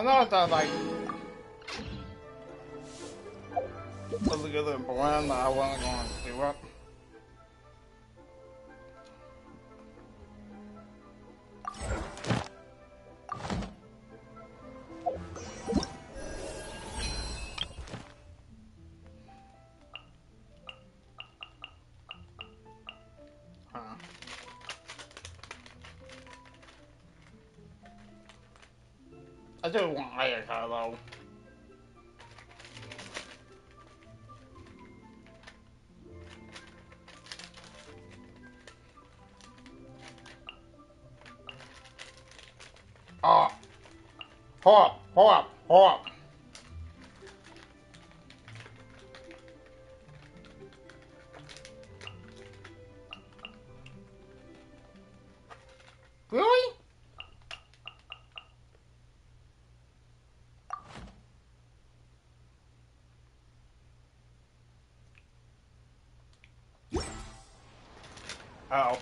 I know that like was a good blend that I wasn't going to do it. I do want Ayaka though. Oh, hold up. Really? Oh.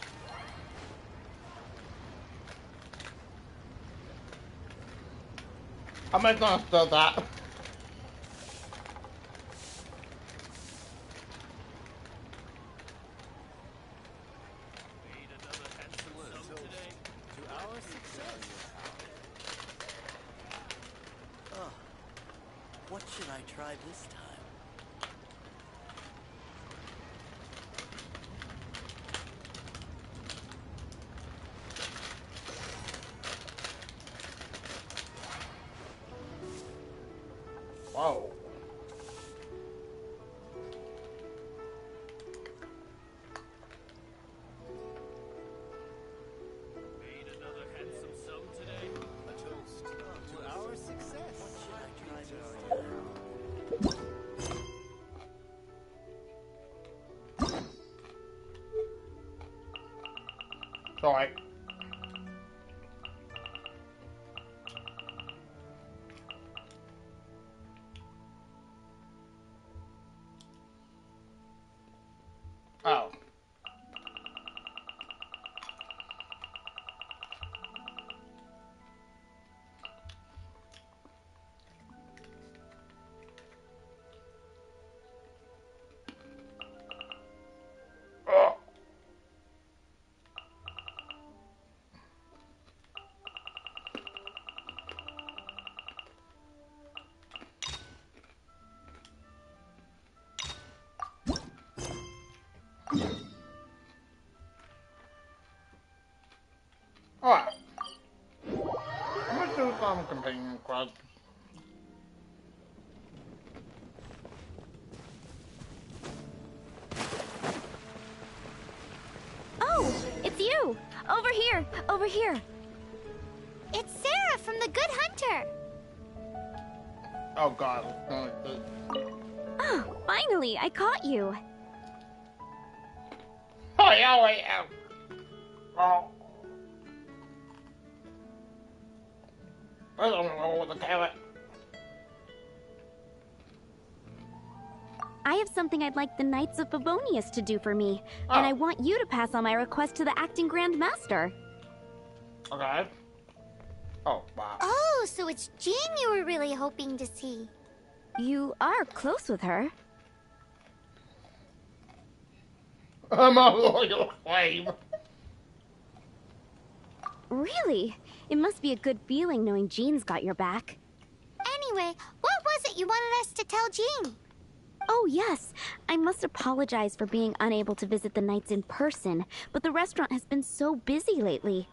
I might not have done that. What should I try this time? Whoa. Made another handsome sum today. A toast to our success. What should I try this time? Sorry. Oh. Oh. Alright. I'm gonna do some companion quest. Oh, it's you! Over here! It's Sarah from the Good Hunter. Oh god. Oh, finally, I caught you. Oh yeah, wait. Oh. I don't know what the carrot. I have something I'd like the Knights of Favonius to do for me, and I want you to pass on my request to the acting Grand Master. Okay. Oh, wow. Oh, so it's Jean you were really hoping to see. You are close with her. I'm a loyal flame. Really? It must be a good feeling knowing Jean's got your back. Anyway, what was it you wanted us to tell Jean? Oh, yes. I must apologize for being unable to visit the Knights in person, but the restaurant has been so busy lately.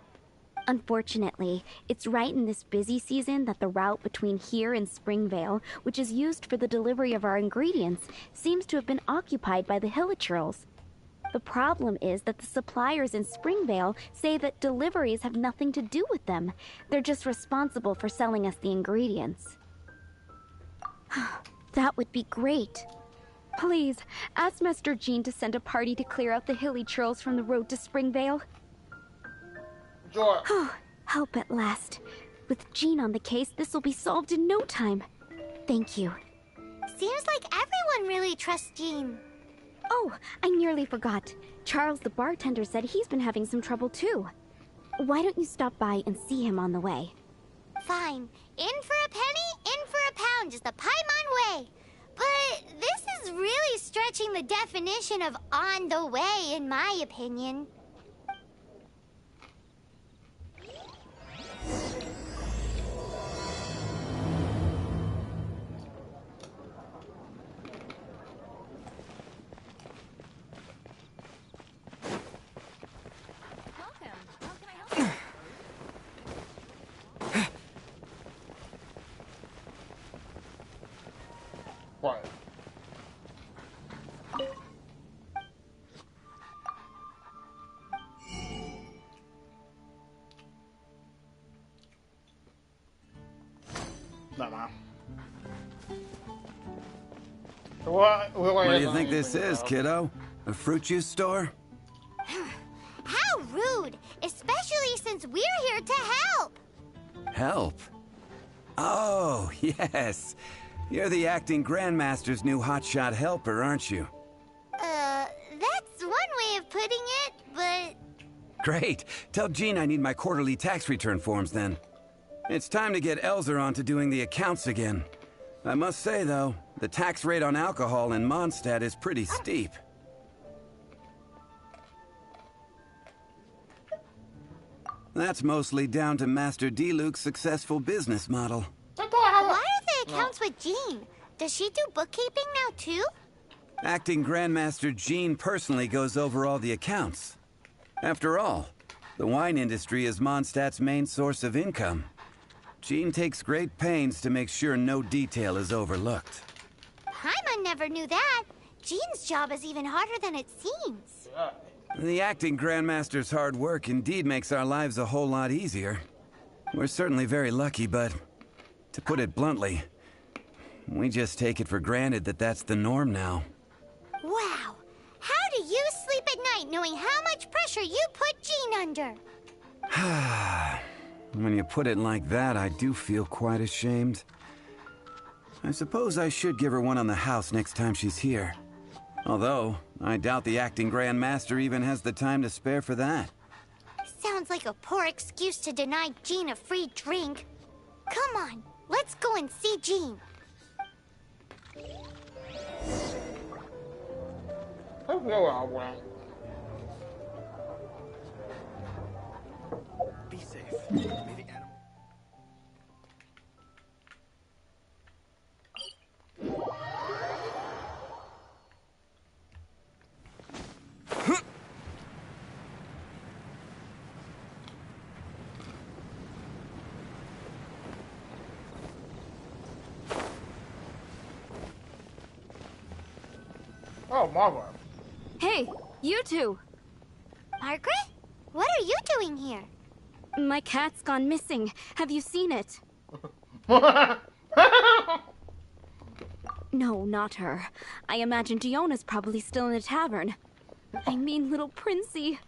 Unfortunately, it's right in this busy season that the route between here and Springvale, which is used for the delivery of our ingredients, seems to have been occupied by the Hilichurls. The problem is that the suppliers in Springvale say that deliveries have nothing to do with them. They're just responsible for selling us the ingredients. That would be great. Please, ask Master Jean to send a party to clear out the Hilichurls from the road to Springvale. Sure. Help at last. With Jean on the case, this will be solved in no time. Thank you. Seems like everyone really trusts Jean. Oh, I nearly forgot. Charles the bartender said he's been having some trouble too. Why don't you stop by and see him on the way? fine. In for a penny, in for a pound is the Paimon way. But this is really stretching the definition of on the way, in my opinion. What? Never mind. What do you think this is, kiddo? A fruit juice store? How rude! Especially since we're here to help! Help? Oh, yes. You're the acting Grandmaster's new hotshot helper, aren't you? That's one way of putting it, but... Great. Tell Jean I need my quarterly tax return forms then. It's time to get Elzer on to doing the accounts again. I must say, though, the tax rate on alcohol in Mondstadt is pretty steep. That's mostly down to Master D-Luke's successful business model. Why are the accounts with Jean? Does she do bookkeeping now, too? Acting Grandmaster Jean personally goes over all the accounts. After all, the wine industry is Mondstadt's main source of income. Jean takes great pains to make sure no detail is overlooked. Paimon never knew that. Jean's job is even harder than it seems. The acting Grandmaster's hard work indeed makes our lives a whole lot easier. We're certainly very lucky, but to put it bluntly, we just take it for granted that that's the norm now. Wow. How do you sleep at night knowing how much pressure you put Jean under? When you put it like that, I do feel quite ashamed. I suppose I should give her one on the house next time she's here. Although, I doubt the acting Grandmaster even has the time to spare for that. Sounds like a poor excuse to deny Jean a free drink. Come on, let's go and see Jean. Be safe. May the animal... Oh, Margaret. Hey, you two! Margaret? What are you doing here? My cat's gone missing. Have you seen it? No, not her. I imagine Diona's probably still in the tavern. I mean, little Princey.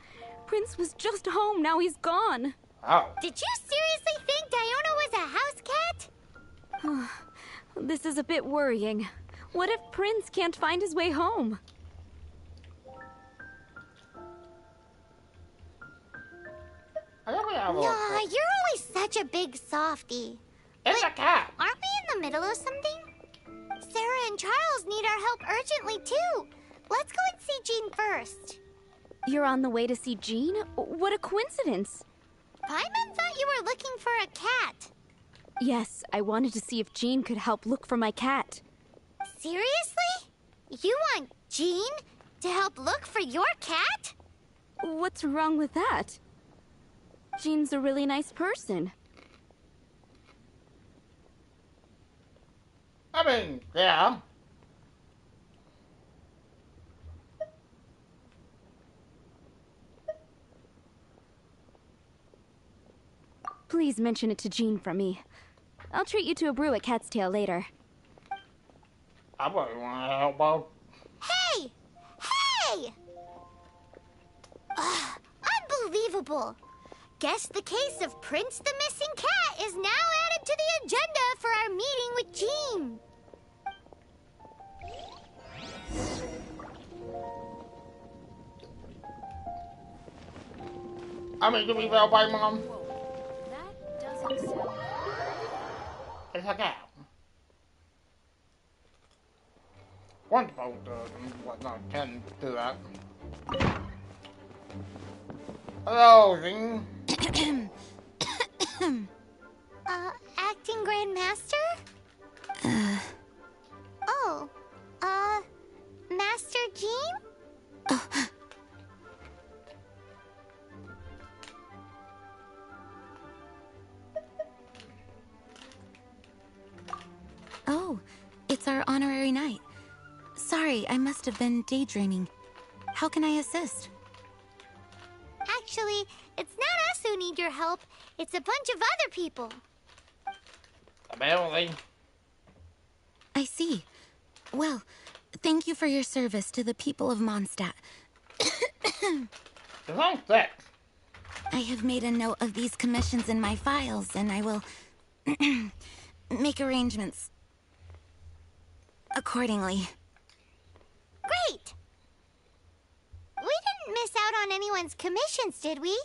Prince was just home, now he's gone. Oh. Did you seriously think Diona was a house cat? This is a bit worrying. What if Prince can't find his way home? Nah, you're always such a big softie. It's a cat. Aren't we in the middle of something? Sarah and Charles need our help urgently, too. Let's go and see Jean first. You're on the way to see Jean? What a coincidence. Paimon thought you were looking for a cat. Yes, I wanted to see if Jean could help look for my cat. Seriously? You want Jean to help look for your cat? What's wrong with that? Jean's a really nice person. I mean, yeah. Please mention it to Jean from me. I'll treat you to a brew at Cat's Tail later. I really want to help both. Hey! Hey! Ugh, unbelievable. Guess the case of Prince the Missing Cat is now added to the agenda for our meeting with Jean. I mean, do we well by Mom? That doesn't sound... heck out. Wonderful, whatnot can do that. Hello, Zing. Acting Grandmaster? Oh, Master Jean? Oh, it's our honorary knight. Sorry, I must have been daydreaming. How can I assist? Actually, it's not us who need your help. It's a bunch of other people. Apparently. I see. Well, thank you for your service to the people of Mondstadt. Long set. I have made a note of these commissions in my files, and I will make arrangements accordingly. Great! We didn't miss out on anyone's commissions, did we?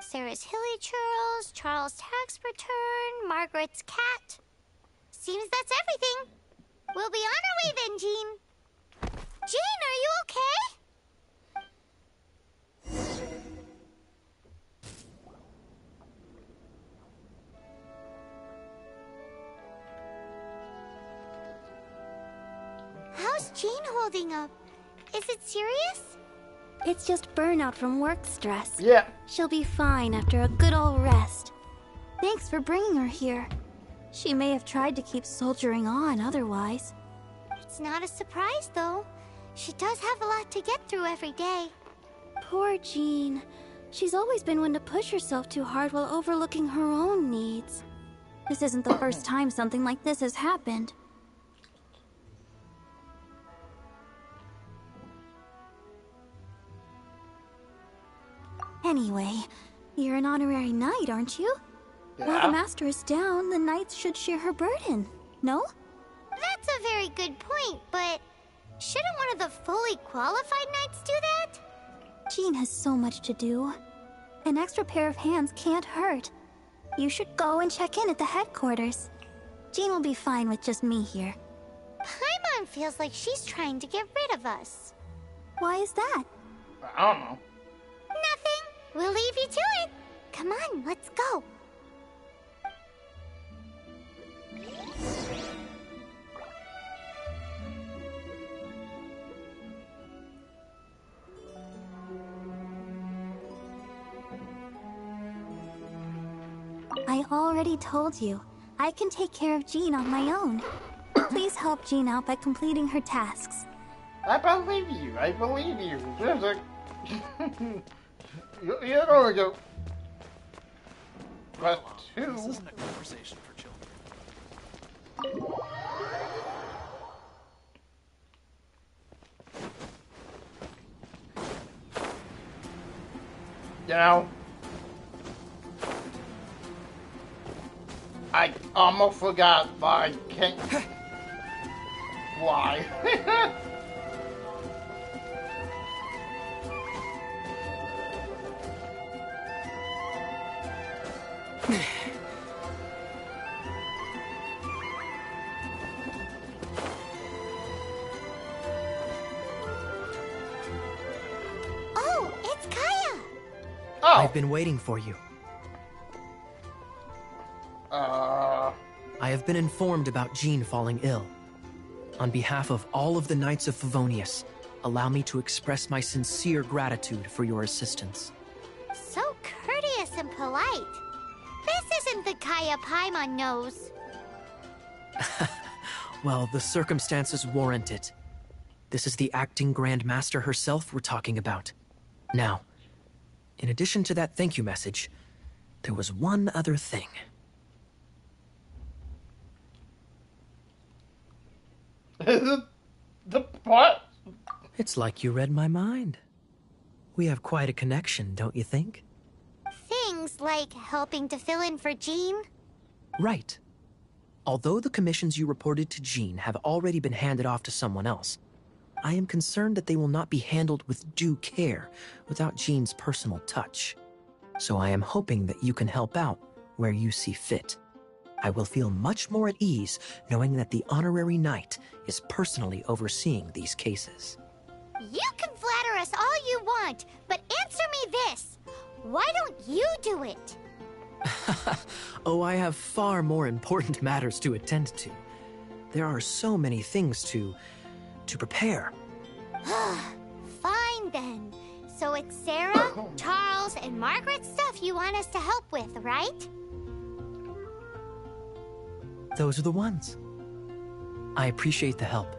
Sarah's Hilly Churls, Charles' tax return, Margaret's cat. Seems that's everything. We'll be on our way then, Jean. Jean, are you okay? How's Jean holding up? Is it serious? It's just burnout from work stress. Yeah. She'll be fine after a good old rest. Thanks for bringing her here. She may have tried to keep soldiering on otherwise. It's not a surprise, though. She does have a lot to get through every day. Poor Jean. She's always been one to push herself too hard while overlooking her own needs. This isn't the first time something like this has happened. Anyway, you're an honorary knight, aren't you? Yeah. While the master is down, the knights should share her burden, no? That's a very good point, but shouldn't one of the fully qualified knights do that? Jean has so much to do. An extra pair of hands can't hurt. You should go and check in at the headquarters. Jean will be fine with just me here. Paimon feels like she's trying to get rid of us. Why is that? I don't know. Nothing. We'll leave you to it. Come on, let's go. I already told you. I can take care of Jean on my own. Please help Jean out by completing her tasks. I believe you. I believe you. There's a... You're going to go... But two... This isn't a conversation for children. You know... I almost forgot, but I can't... Why? Oh, it's Kaya. Oh! I've been waiting for you. I have been informed about Jean falling ill. On behalf of all of the Knights of Favonius, allow me to express my sincere gratitude for your assistance. So courteous and polite. This isn't the Kaya Paimon knows. Well, the circumstances warrant it. This is the acting Grand Master herself we're talking about. Now, in addition to that thank you message, there was one other thing. The what? It's like you read my mind. We have quite a connection, don't you think? Things like helping to fill in for Jean. Right. Although the commissions you reported to Jean have already been handed off to someone else, I am concerned that they will not be handled with due care without Jean's personal touch. So I am hoping that you can help out where you see fit. I will feel much more at ease knowing that the honorary knight is personally overseeing these cases. You can flatter us all you want, but answer me this. Why don't you do it? Oh, I have far more important matters to attend to. There are so many things to prepare. Fine then. So it's Sarah, Charles, and Margaret's stuff you want us to help with, right? Those are the ones. I appreciate the help.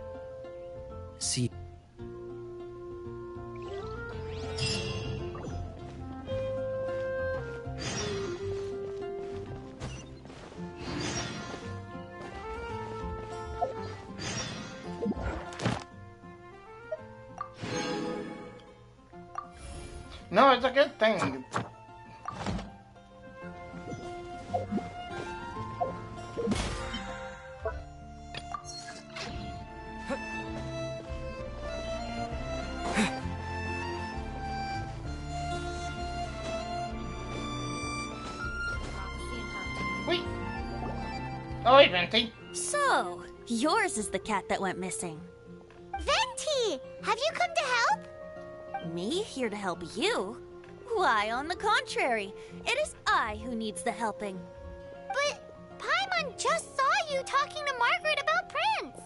See. No, it's a good thing. Wait. Oh, wait, Venti. So, yours is the cat that went missing. Venti! Have you come to help? Me here to help you? Why, on the contrary, it is I who needs the helping. But Paimon just saw you talking to Margaret about Prince.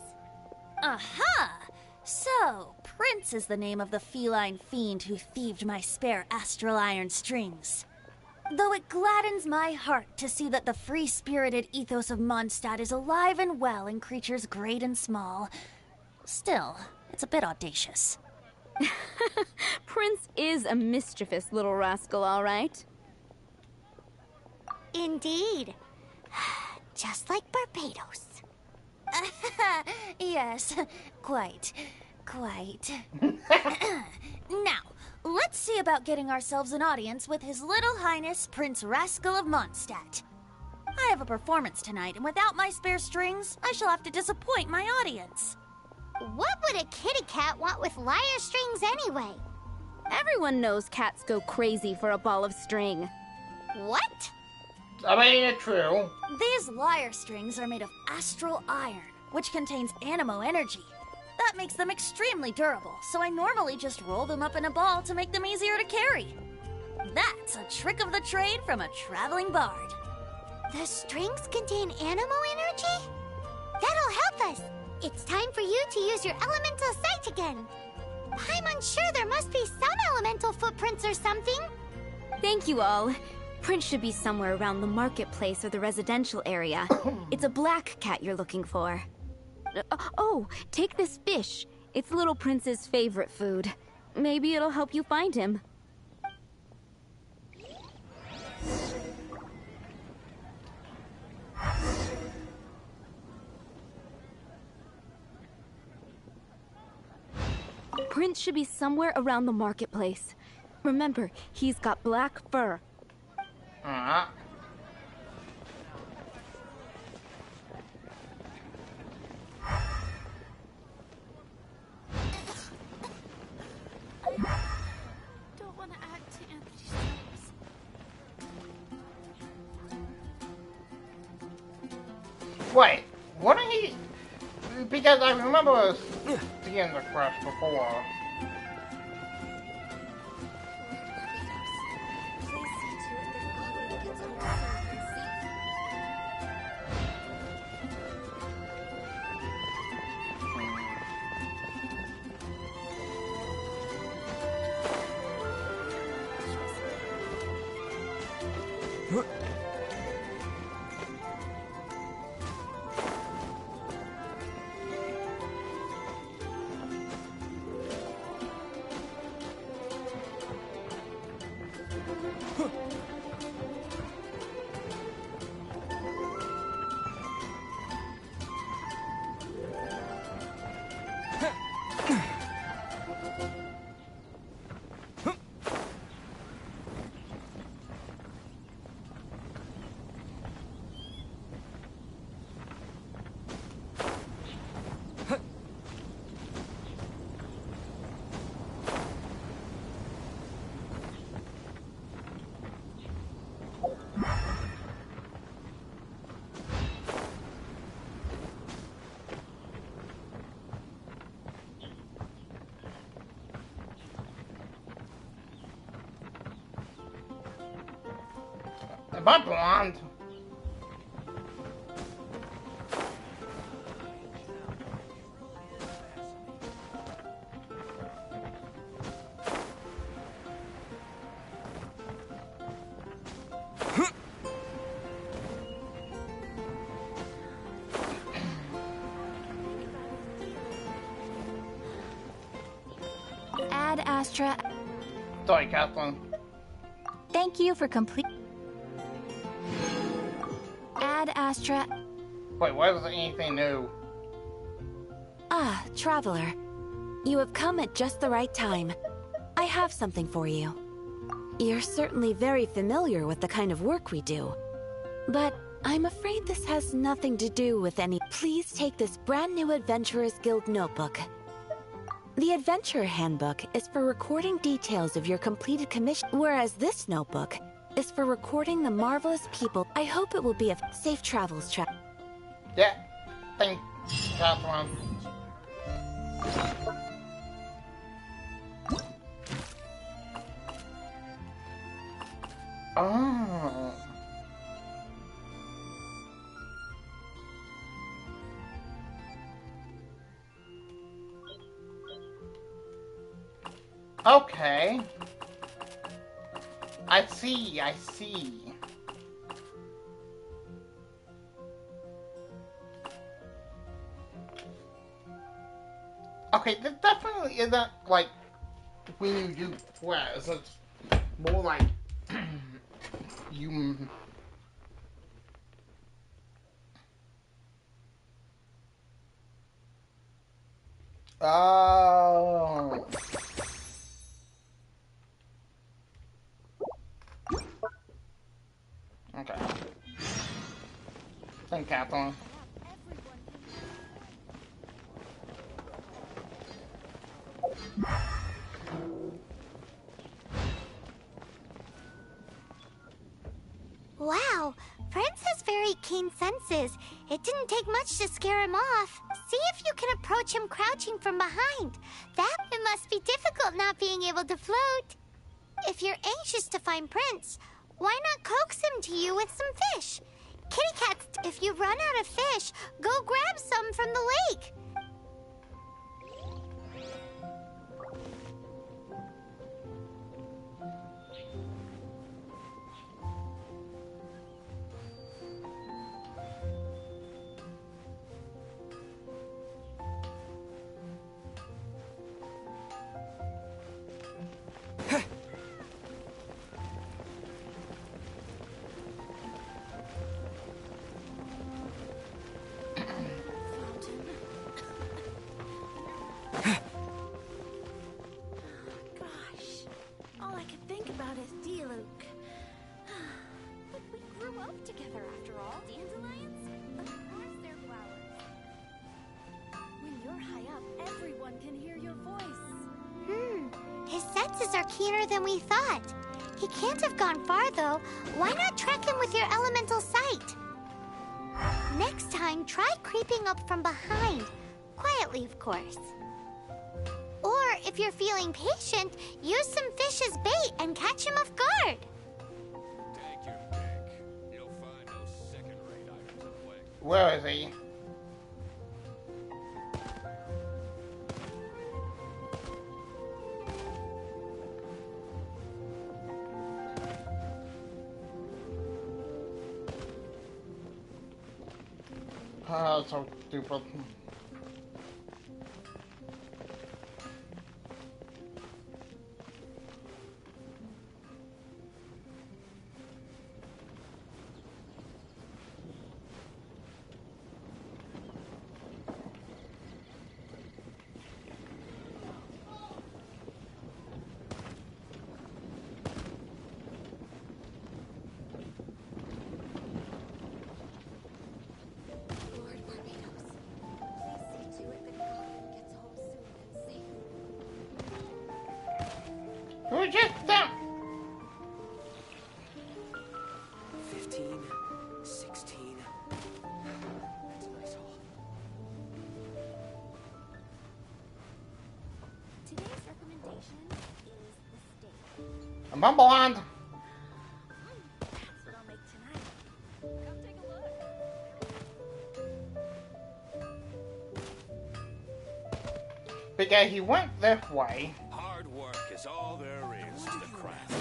Aha! So, Prince is the name of the feline fiend who thieved my spare astral iron strings. Though it gladdens my heart to see that the free-spirited ethos of Mondstadt is alive and well in creatures great and small, still, it's a bit audacious. Prince is a mischievous little rascal, all right. Indeed. Just like Barbados. Yes, quite. Now, let's see about getting ourselves an audience with His Little Highness Prince Rascal of Mondstadt. I have a performance tonight, and without my spare strings, I shall have to disappoint my audience. What would a kitty cat want with lyre strings anyway? Everyone knows cats go crazy for a ball of string. What? I mean, it's true. These lyre strings are made of astral iron, which contains animo energy. That makes them extremely durable, so I normally just roll them up in a ball to make them easier to carry. That's a trick of the trade from a traveling bard. The strings contain animo energy? That'll help us. It's time for you to use your elemental sight again. I'm unsure there must be some elemental footprints or something. Thank you all. Prince should be somewhere around the marketplace or the residential area. It's a black cat you're looking for. Oh, take this fish. It's Little Prince's favorite food. Maybe it'll help you find him. Prince should be somewhere around the marketplace. Remember, he's got black fur. Don't want to add to Anthony's strings. Wait, wouldn't he? Because I remember seeing the crash before. Am I blonde? Ad Astra. Sorry, Kathleen. Thank you for complete. Ad Astra. Wait, why was there anything new? Ah, traveler. You have come at just the right time. I have something for you. You're certainly very familiar with the kind of work we do. But I'm afraid this has nothing to do with any. Please take this brand new Adventurers Guild notebook. The Adventurer Handbook is for recording details of your completed commission, whereas this notebook is for recording the marvelous people. I hope it will be of safe travels. Yeah, thank Catherine. Oh. Okay. I see, I see. Okay, this definitely isn't like when you do quests, it's more like you. Oh. Okay. Thank Catherine. Wow, Prince has very keen senses. It didn't take much to scare him off. See if you can approach him crouching from behind. It must be difficult not being able to float. If you're anxious to find Prince, why not coax him to you with some fish? Kitty cats, if you run out of fish, go grab some from the lake. Keener than we thought. He can't have gone far, though. Why not track him with your elemental sight? Next time, try creeping up from behind. Quietly, of course. Or, if you're feeling patient, use some fish as bait and catch him off guard. Take your pick. You'll find no second-rate items in the way. Where is he? Oh, so stupid. Who just them? 15, 16. That's a nice haul. Today's recommendation is the steak. I'm blonde. That's what I'll make tonight. Because he went this way. Hard work is all there is to the craft.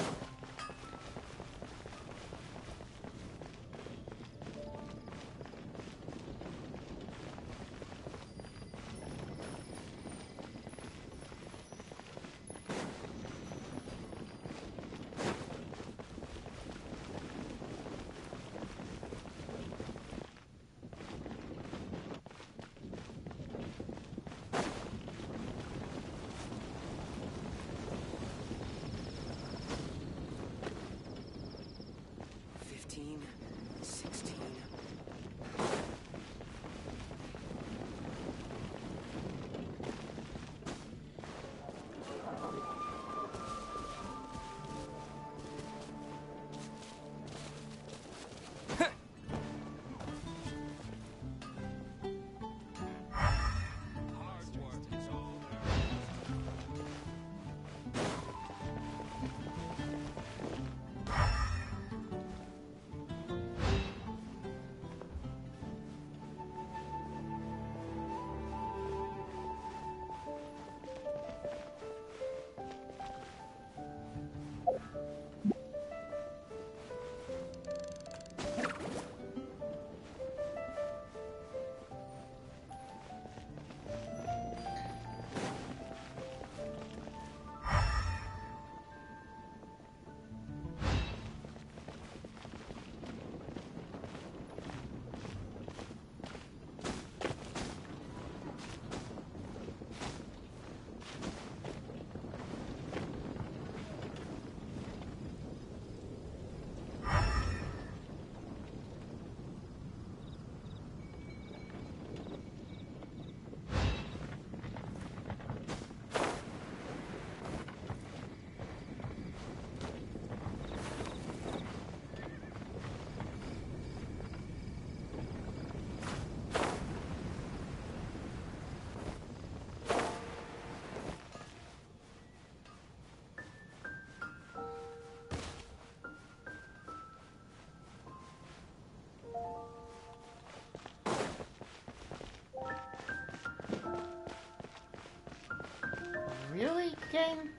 Really, game?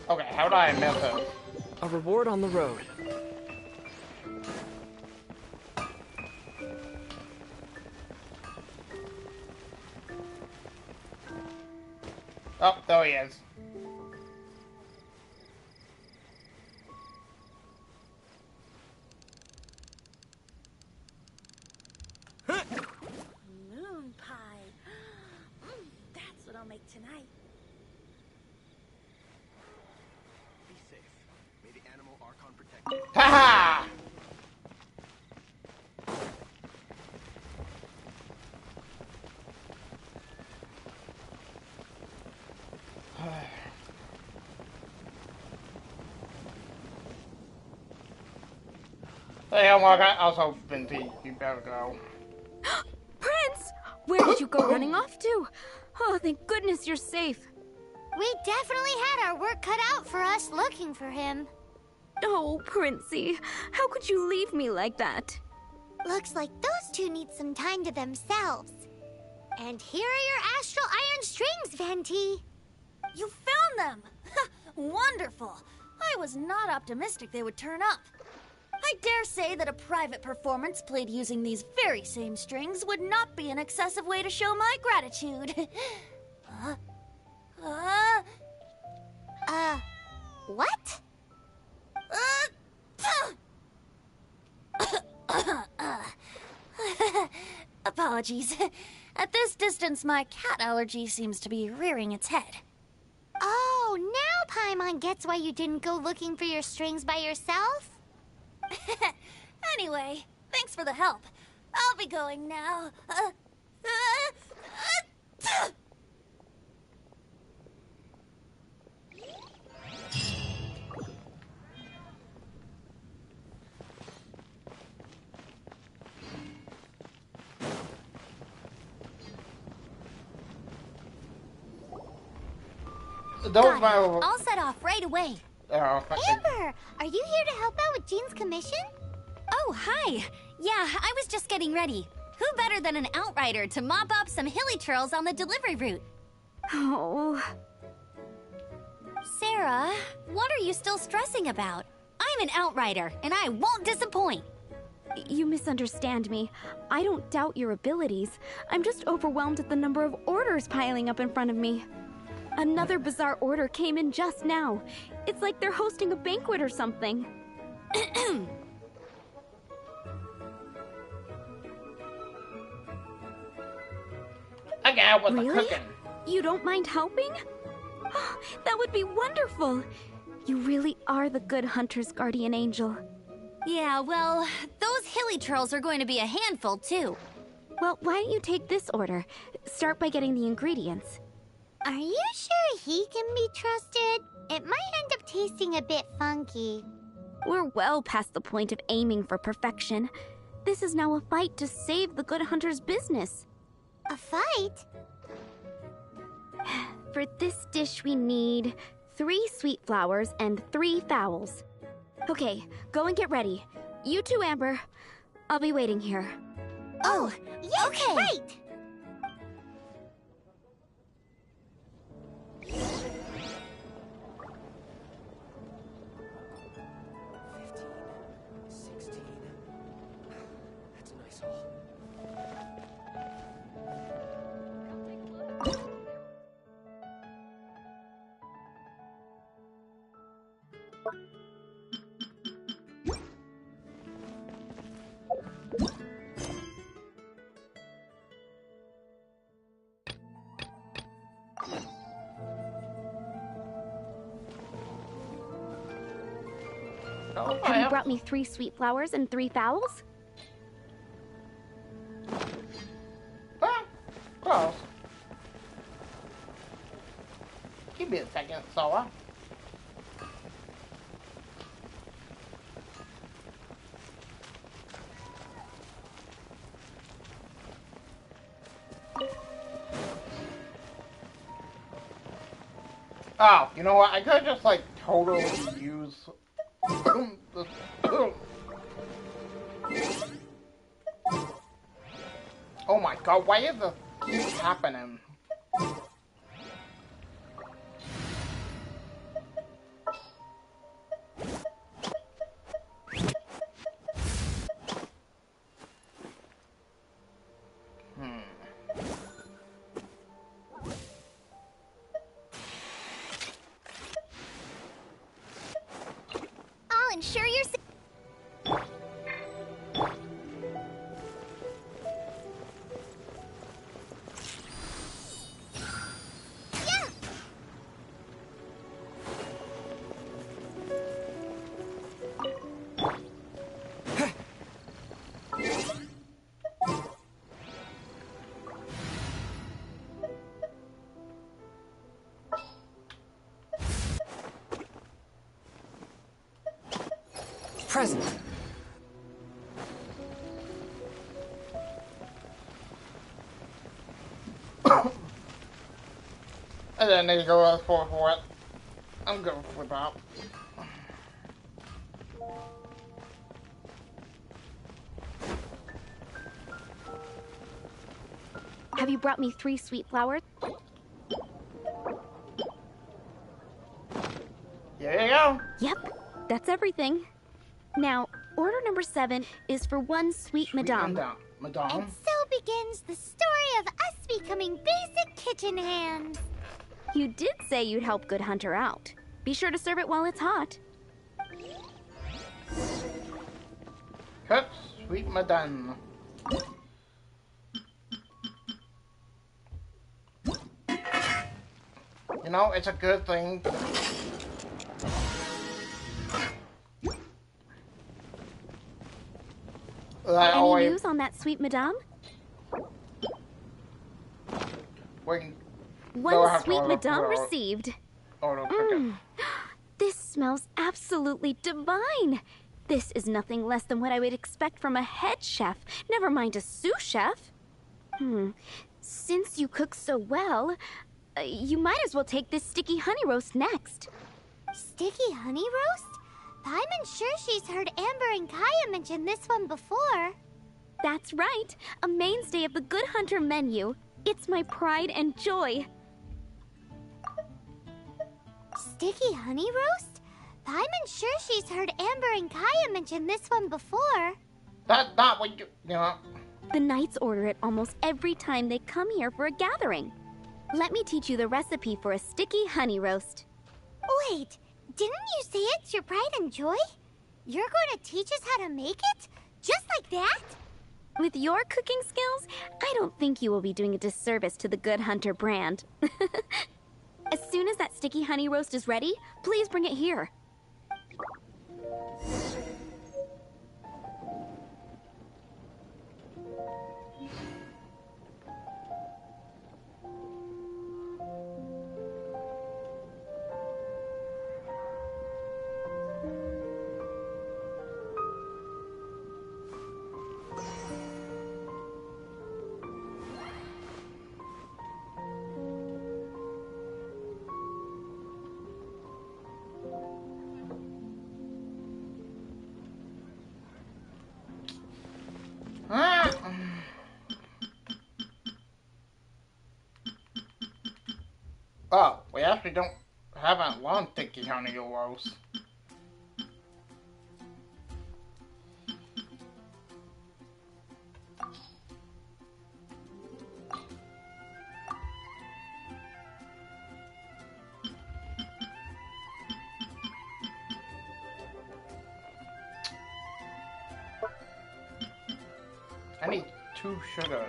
Okay, how did I miss it? A reward on the road. Oh, there he is. Moon pie. That's what I'll make tonight. Be safe. May the animal Archon protect you. Haha! Hey, I'm also Vinty. You better go. Prince! Where did you go running off to? Oh, thank goodness you're safe. We definitely had our work cut out for us looking for him. Oh, Princey, how could you leave me like that? Looks like those two need some time to themselves. And here are your astral iron strings, Venti. You found them! Wonderful! I was not optimistic they would turn up. I dare say that a private performance played using these very same strings would not be an excessive way to show my gratitude. What? Apologies. At this distance, my cat allergy seems to be rearing its head. Oh, now Paimon gets why you didn't go looking for your strings by yourself? Anyway, thanks for the help. I'll be going now. Those I'll set off right away. Oh, Amber, are you here to help out with Jean's commission? Oh, hi. Yeah, I was just getting ready. Who better than an outrider to mop up some hilly churls on the delivery route? Oh. Sarah, what are you still stressing about? I'm an outrider, and I won't disappoint. You misunderstand me. I don't doubt your abilities. I'm just overwhelmed at the number of orders piling up in front of me. Another bizarre order came in just now. It's like they're hosting a banquet or something. I get out with the Really? cooking. You don't mind helping? That would be wonderful. You really are the good hunter's guardian angel. Yeah, well, those hilly churls are going to be a handful, too. Well, why don't you take this order? Start by getting the ingredients. Are you sure he can be trusted? It might end up tasting a bit funky. We're well past the point of aiming for perfection. This is now a fight to save the good hunter's business. A fight? For this dish, we need 3 sweet flowers and 3 fowls. Okay, go and get ready. You too, Amber. I'll be waiting here. Oh, yes, okay. right! That's a nice haul. Oh, Have you brought me 3 sweet flowers and 3 fowls? Close. Give me a second, Soa. Oh, you know what? I could just like totally use this. Oh my god, why is this keep happening? I'll ensure you're safe. Present. I didn't need to go for it. I'm good with that. Have you brought me 3 sweet flowers? Here you go. Yep, that's everything. Now, order number 7 is for 1 sweet madame. Madame. And so begins the story of us becoming basic kitchen hands. You did say you'd help Good Hunter out. Be sure to serve it while it's hot. Cook, sweet madame. You know, it's a good thing. Any news on that sweet madame? Wait. One sweet madame received. Oh, This smells absolutely divine. This is nothing less than what I would expect from a head chef, never mind a sous chef. Since you cook so well, you might as well take this sticky honey roast next. Sticky honey roast? I'm sure she's heard Amber and Kaya mention this one before. That's right, a mainstay of the Good Hunter menu. It's my pride and joy. sticky honey roast? I'm sure she's heard Amber and Kaya mention this one before. That's not what you know. The Knights order it almost every time they come here for a gathering. Let me teach you the recipe for a sticky honey roast. Wait, didn't you say it's your pride and joy? You're going to teach us how to make it? Just like that? With your cooking skills, I don't think you will be doing a disservice to the Good Hunter brand. As soon as that sticky honey roast is ready, please bring it here. Oh, we actually haven't learned sticky honey roast. I need 2 sugar.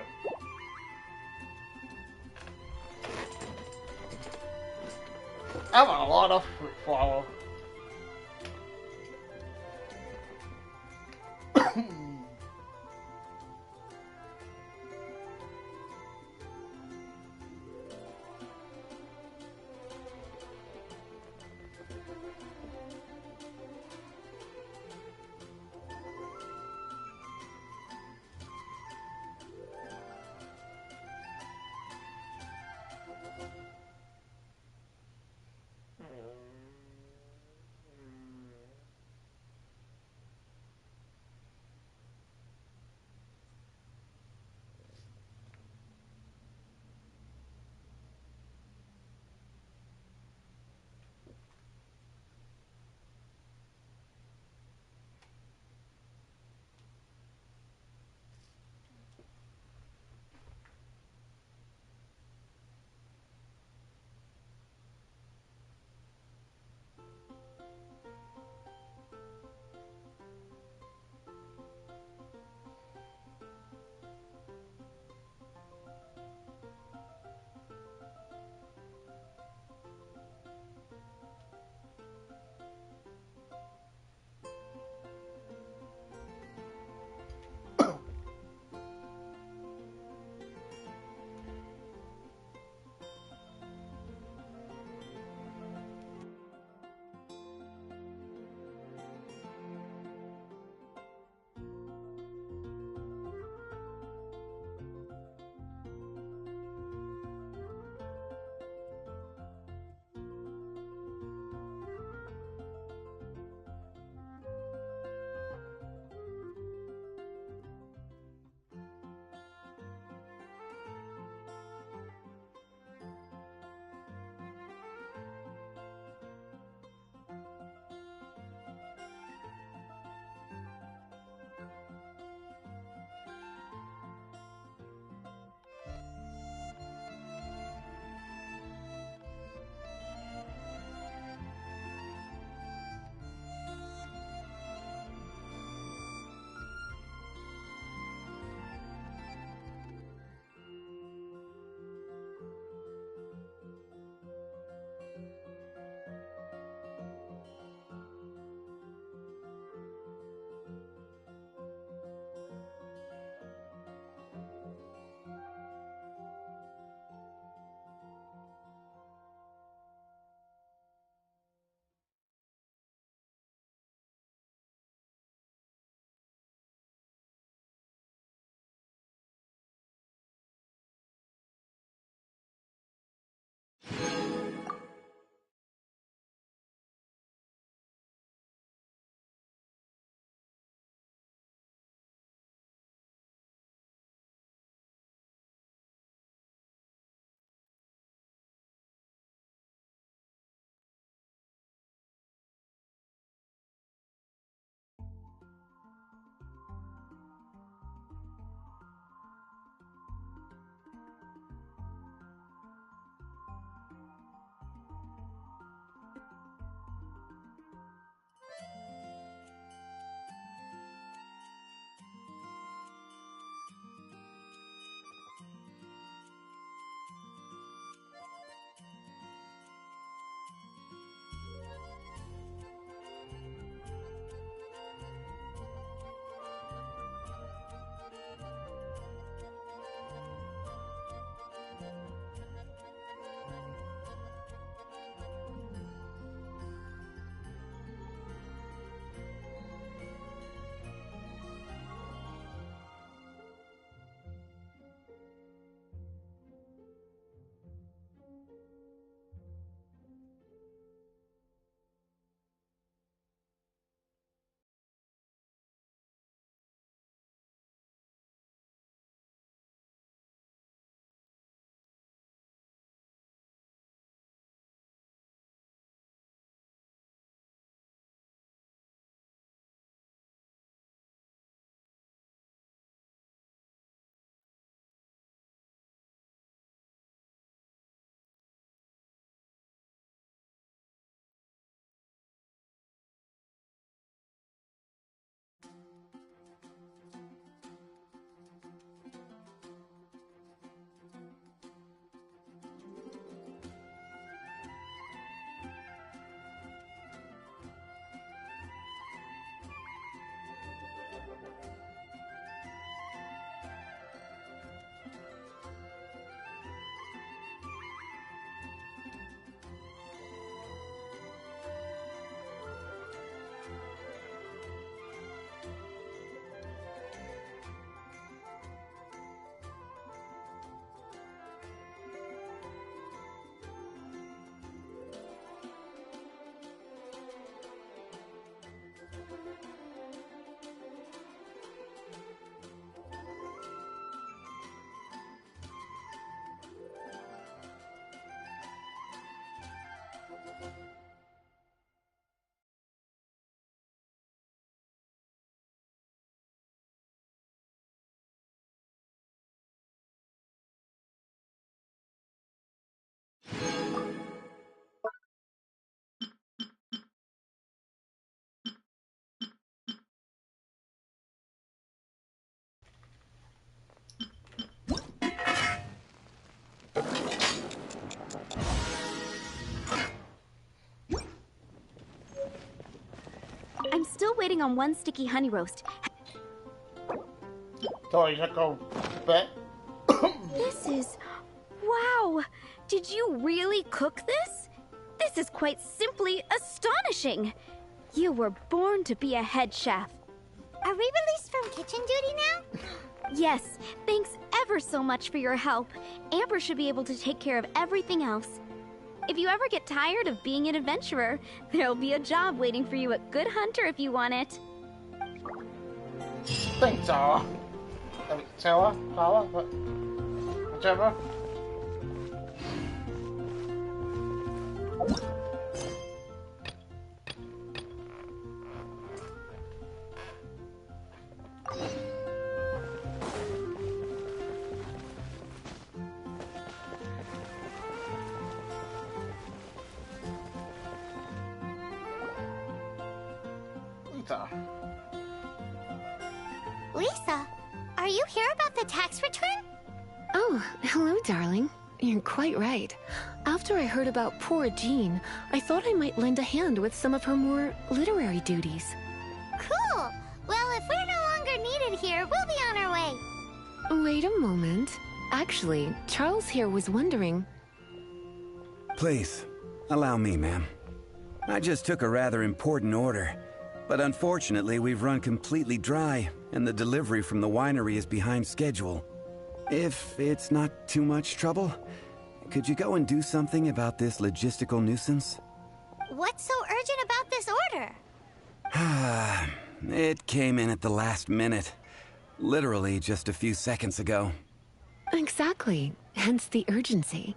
I have a lot of fruit flour. waiting on one sticky honey roast. So you go bet. This is... Wow! Did you really cook this? This is quite simply astonishing! You were born to be a head chef. Are we released from kitchen duty now? Yes, thanks ever so much for your help. Amber should be able to take care of everything else. If you ever get tired of being an adventurer, there'll be a job waiting for you at Good Hunter if you want it. Thanks, Sarah. Sarah? Whichever. Lisa, are you here about the tax return? Oh, hello, darling. You're quite right. After I heard about poor Jean, I thought I might lend a hand with some of her more literary duties. Cool. Well, if we're no longer needed here, we'll be on our way. Wait a moment. Actually, Charles here was wondering... Please, allow me, ma'am. I just took a rather important order, but unfortunately we've run completely dry, and the delivery from the winery is behind schedule. If it's not too much trouble, could you go and do something about this logistical nuisance? What's so urgent about this order? It came in at the last minute. Literally just a few seconds ago. Exactly. Hence the urgency.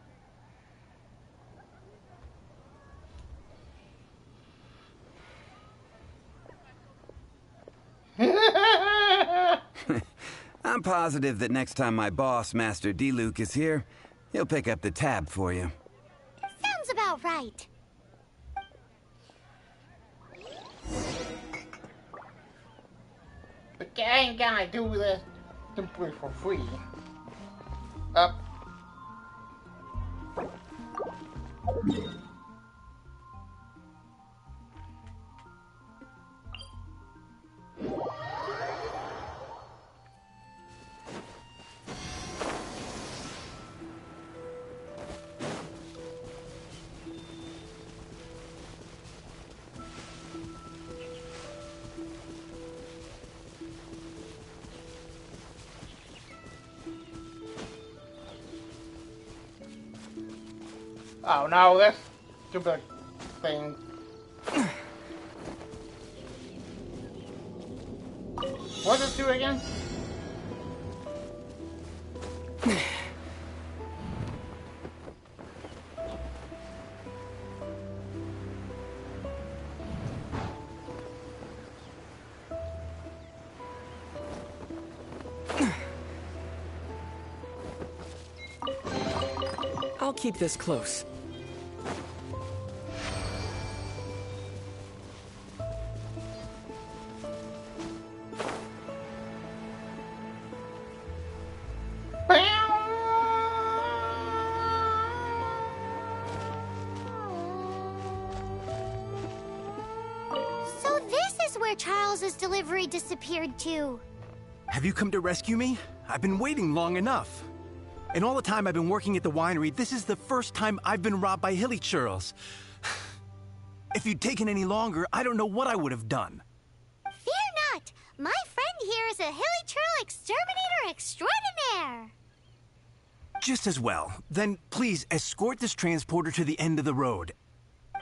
I'm positive that next time my boss, Master D-Luke, is here, he'll pick up the tab for you. Sounds about right. But I ain't gonna do this simply for free. Up. Oh no, this stupid thing. What does it do again? I'll keep this close. So this is where Charles's delivery disappeared to. Have you come to rescue me? I've been waiting long enough. In all the time I've been working at the winery, this is the first time I've been robbed by hilly churls. If you'd taken any longer, I don't know what I would have done. Fear not! My friend here is a hilly churl exterminator extraordinaire! Just as well. Then please escort this transporter to the end of the road.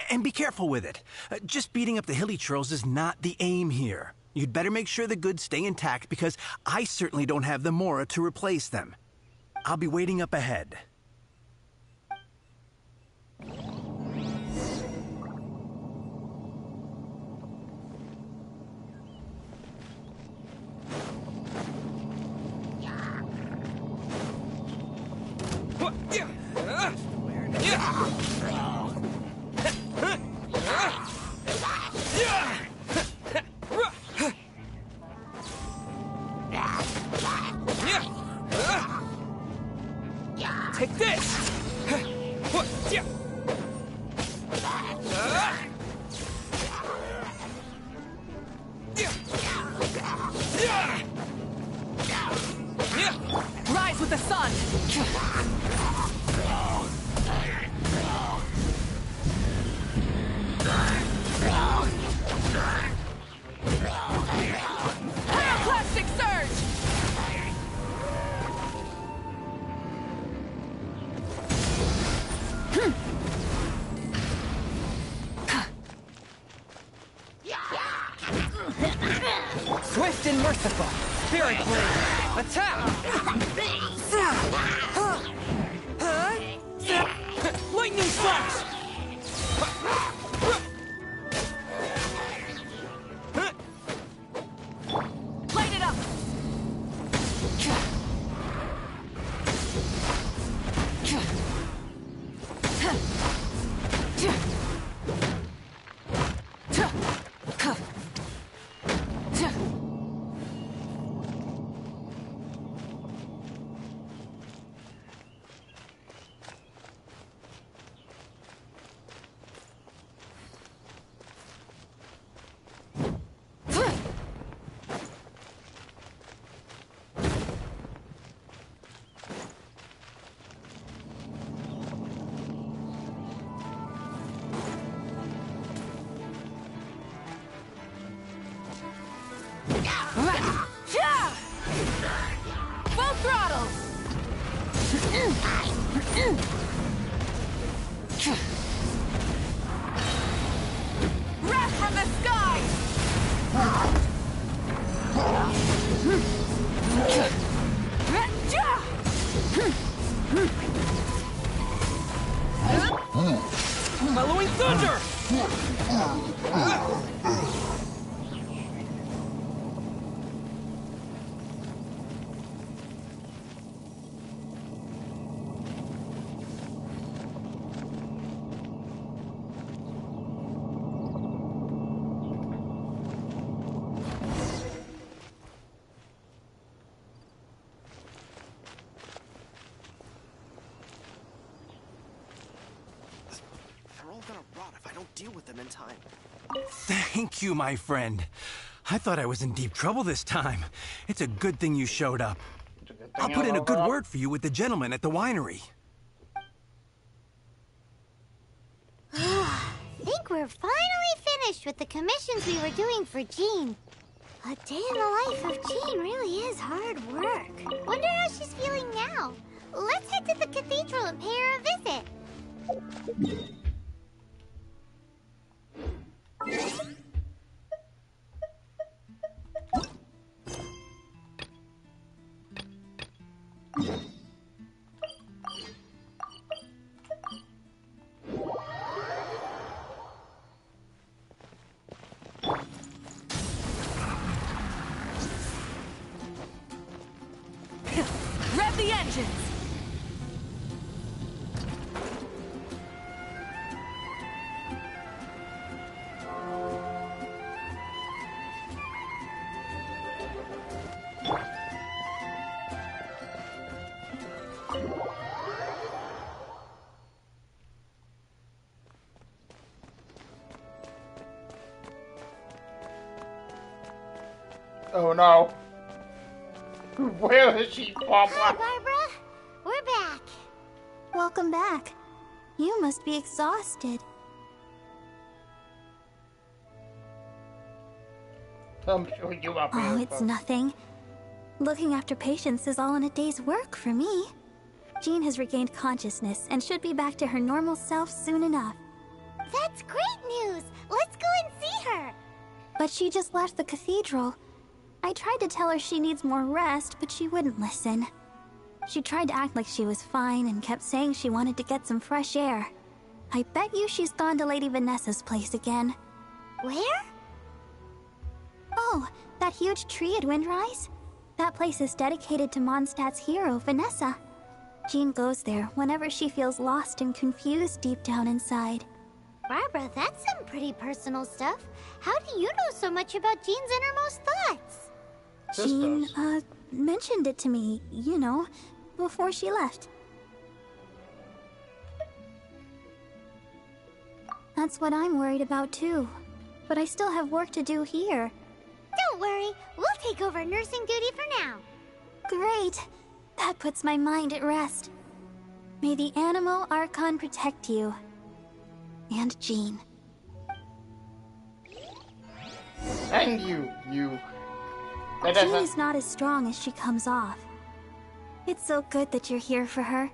And be careful with it. Just beating up the hilly churls is not the aim here. You'd better make sure the goods stay intact because I certainly don't have the Mora to replace them. I'll be waiting up ahead. Take this! with the sun! Pyroclastic surge! Swift and merciful. Spirit blade. Attack! Lightning slash! Light it up! Full throttle! Wrath from the sky! Following thunder! They're all gonna rot if I don't deal with them in time. Thank you, my friend. I thought I was in deep trouble this time. It's a good thing you showed up. I'll put in a good word for you with the gentleman at the winery. I think we're finally finished with the commissions we were doing for Jean. A day in the life of Jean really is hard work. Wonder how she's feeling now. Let's head to the cathedral and pay her a visit. Rev the engines! Oh no. Where is she, Papa? Hi, Barbara. We're back. Welcome back. You must be exhausted. I'm sure you up here. Oh, it's nothing. Looking after patients is all in a day's work for me. Jean has regained consciousness and should be back to her normal self soon enough. That's great news. Let's go and see her. But she just left the cathedral. I tried to tell her she needs more rest, but she wouldn't listen. She tried to act like she was fine and kept saying she wanted to get some fresh air. I bet you she's gone to Lady Vanessa's place again. Where? Oh, that huge tree at Windrise? That place is dedicated to Mondstadt's hero, Vanessa. Jean goes there whenever she feels lost and confused deep down inside. Barbara, that's some pretty personal stuff. How do you know so much about Jean's innermost thoughts? Jean, mentioned it to me, you know, before she left. That's what I'm worried about too. But I still have work to do here. Don't worry, we'll take over nursing duty for now. Great. That puts my mind at rest. May the Animo Archon protect you. And Jean. And you. That Jean doesn't... is not as strong as she comes off. It's so good that you're here for her.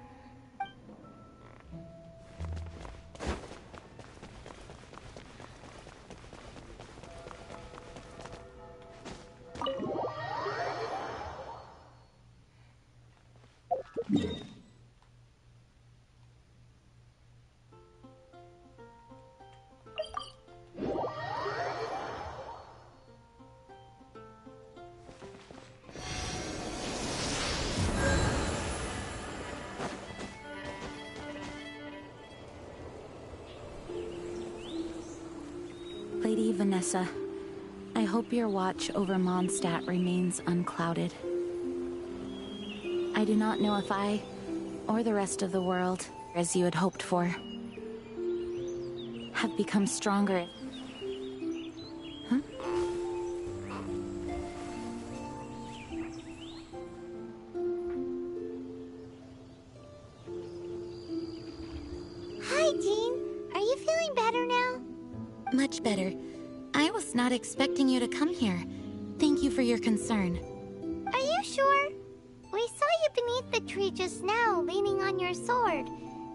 Lady Vanessa, I hope your watch over Mondstadt remains unclouded. I do not know if I, or the rest of the world, as you had hoped for, have become stronger. Huh? Hi, Jean. Are you feeling better now? Much better. I was not expecting you to come here. Thank you for your concern. Are you sure? We saw you beneath the tree just now, leaning on your sword.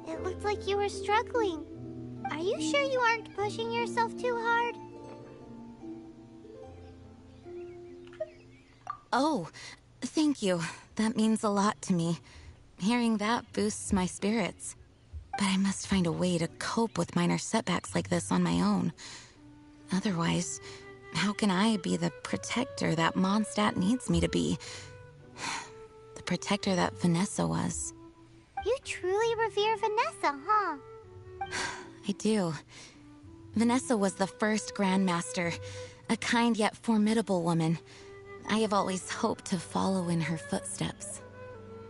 It looked like you were struggling. Are you sure you aren't pushing yourself too hard? Oh, thank you. That means a lot to me. Hearing that boosts my spirits. But I must find a way to cope with minor setbacks like this on my own. Otherwise, how can I be the protector that Mondstadt needs me to be? The protector that Vanessa was. You truly revere Vanessa, huh? I do. Vanessa was the first Grandmaster, a kind yet formidable woman. I have always hoped to follow in her footsteps.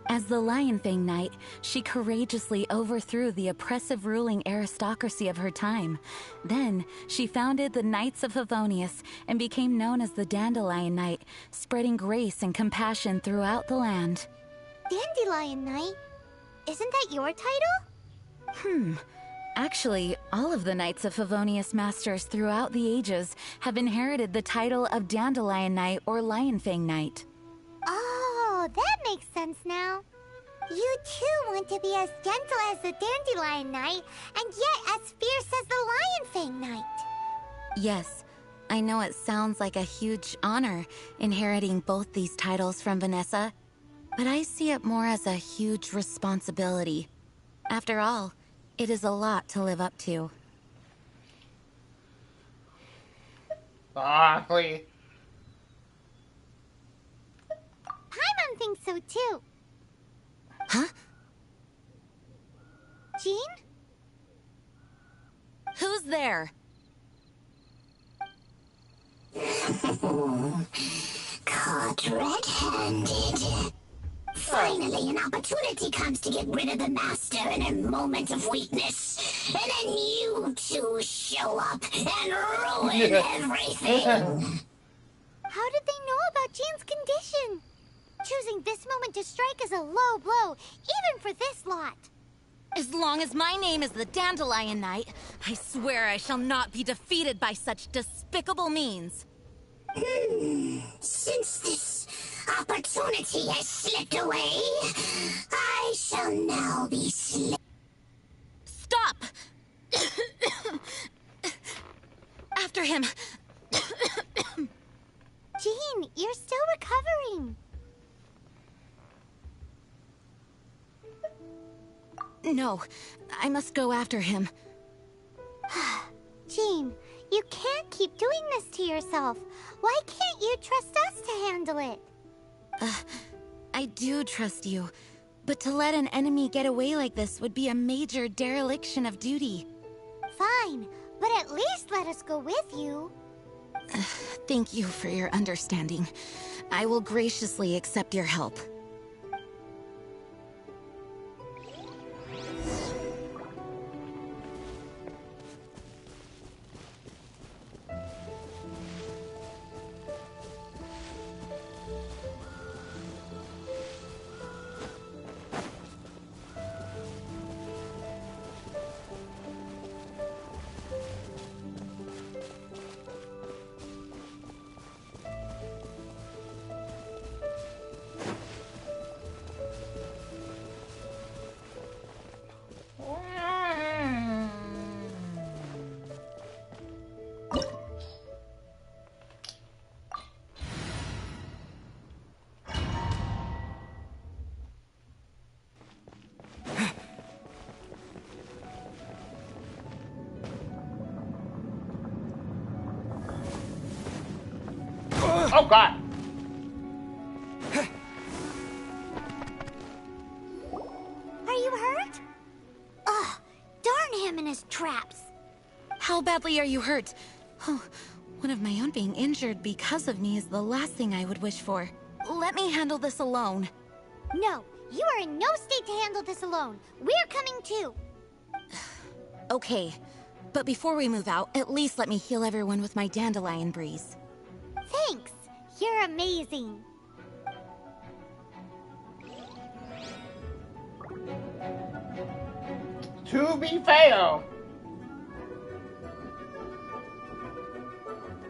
As the Lionfang Knight, she courageously overthrew the oppressive ruling aristocracy of her time. Then, she founded the Knights of Favonius and became known as the Dandelion Knight, spreading grace and compassion throughout the land. Dandelion Knight? Isn't that your title? Actually, all of the Knights of Favonius Masters throughout the ages have inherited the title of Dandelion Knight or Lionfang Knight. Oh, that makes sense now. You too want to be as gentle as the Dandelion Knight, and yet as fierce as the Lionfang Knight. Yes, I know it sounds like a huge honor, inheriting both these titles from Vanessa, but I see it more as a huge responsibility. After all, it is a lot to live up to. Paimon Paimon thinks so too. Huh? Jean? Who's there? Caught red-handed. Finally, an opportunity comes to get rid of the Master in a moment of weakness. And then you two show up and ruin everything. How did they know about Jean's condition? Choosing this moment to strike is a low blow, even for this lot. As long as my name is the Dandelion Knight, I swear I shall not be defeated by such despicable means. Since this opportunity has slipped away, I shall now be Stop! After him! Jean, you're still recovering. No, I must go after him. Jean, you can't keep doing this to yourself. Why can't you trust us to handle it? I do trust you, but to let an enemy get away like this would be a major dereliction of duty. Fine, but at least let us go with you. Thank you for your understanding. I will graciously accept your help. Oh god. Are you hurt? Ugh, darn him and his traps. How badly are you hurt? Oh, one of my own being injured because of me is the last thing I would wish for. Let me handle this alone. No, you are in no state to handle this alone. We're coming too. Okay, but before we move out, at least let me heal everyone with my dandelion breeze. Thanks. You're amazing. To be fair,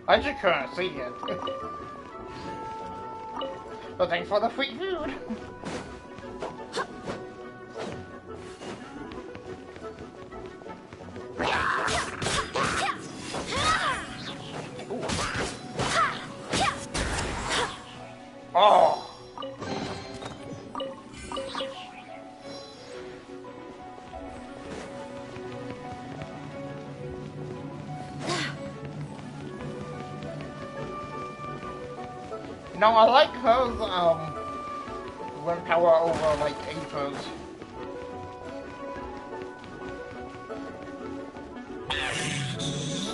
I just couldn't see it. But thanks for the free food. Oh. No, I like hers, when power over, like, April's.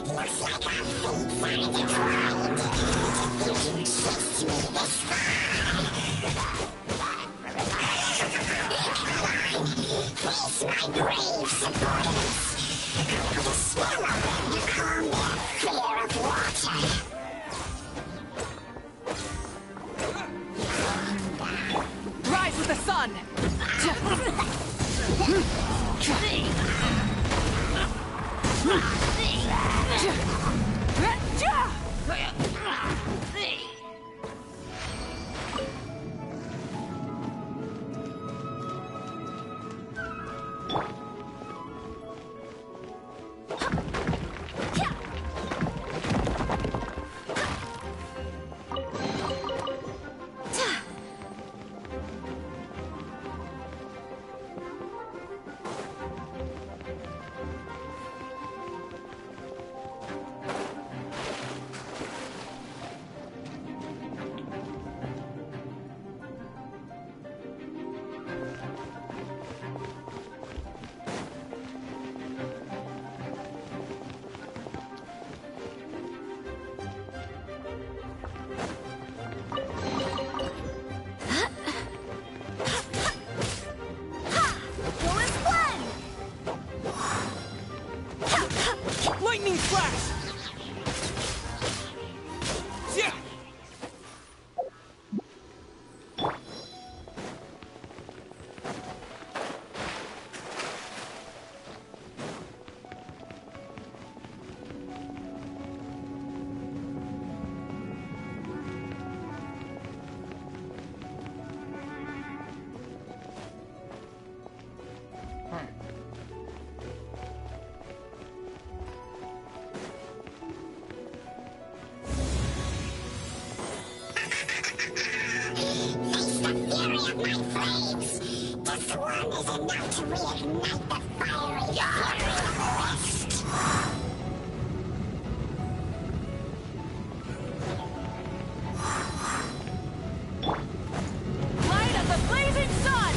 Looks like our fate finally arrived. You can chase me this far. Place my brave supporters. I will swallow them to calm their fear of water. Rise with the sun! Lightning flash! Yeah! Face the fury of my flames. This one is enough to reignite the fiery fury of the rest. Light of the blazing sun!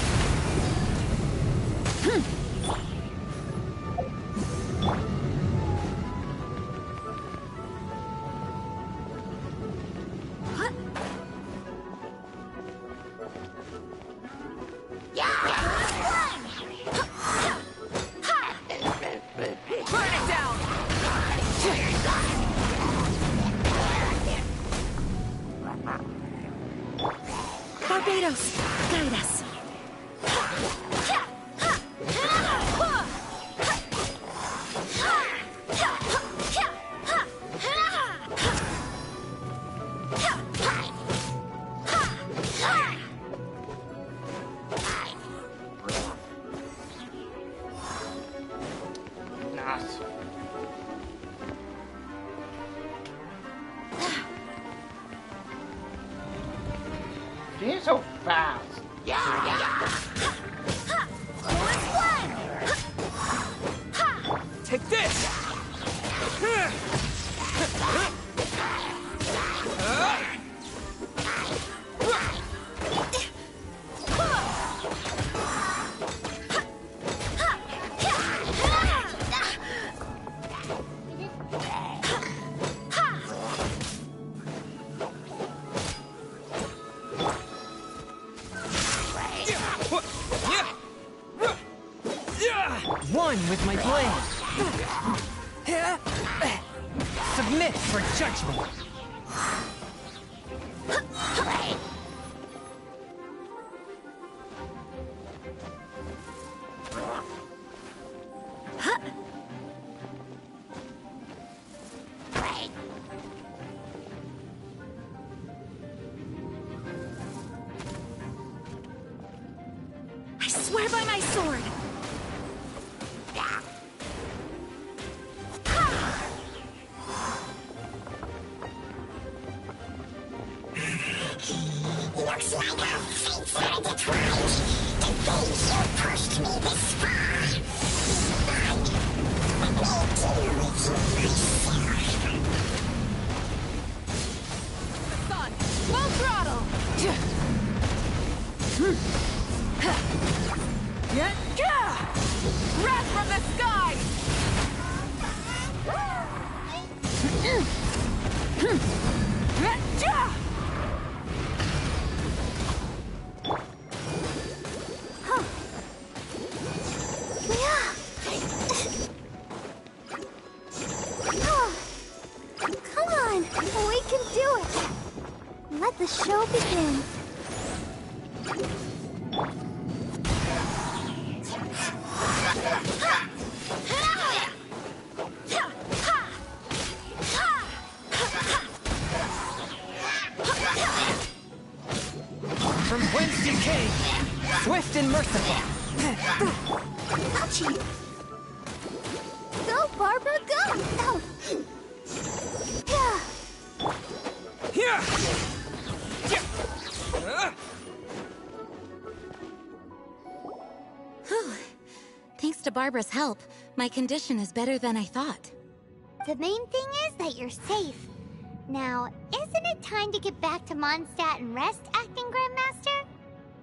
Burn it down! Barbados, guide us. Nice. She's so fast. Take this! with my blade. Submit for judgment. I swear by my sword! Looks like our fates are intertwined. The things you pushed me this far. I will deal with you myself. The sun! Full throttle! Wrath from the sky! Come on, we can do it. Let the show begin. From whence you came, swift and merciful. Ouchie! Go, Barbara, go! Oh. Yeah. Whew. Thanks to Barbara's help, my condition is better than I thought. The main thing is that you're safe. Now, isn't it time to get back to Mondstadt and rest, Acting Grandmaster?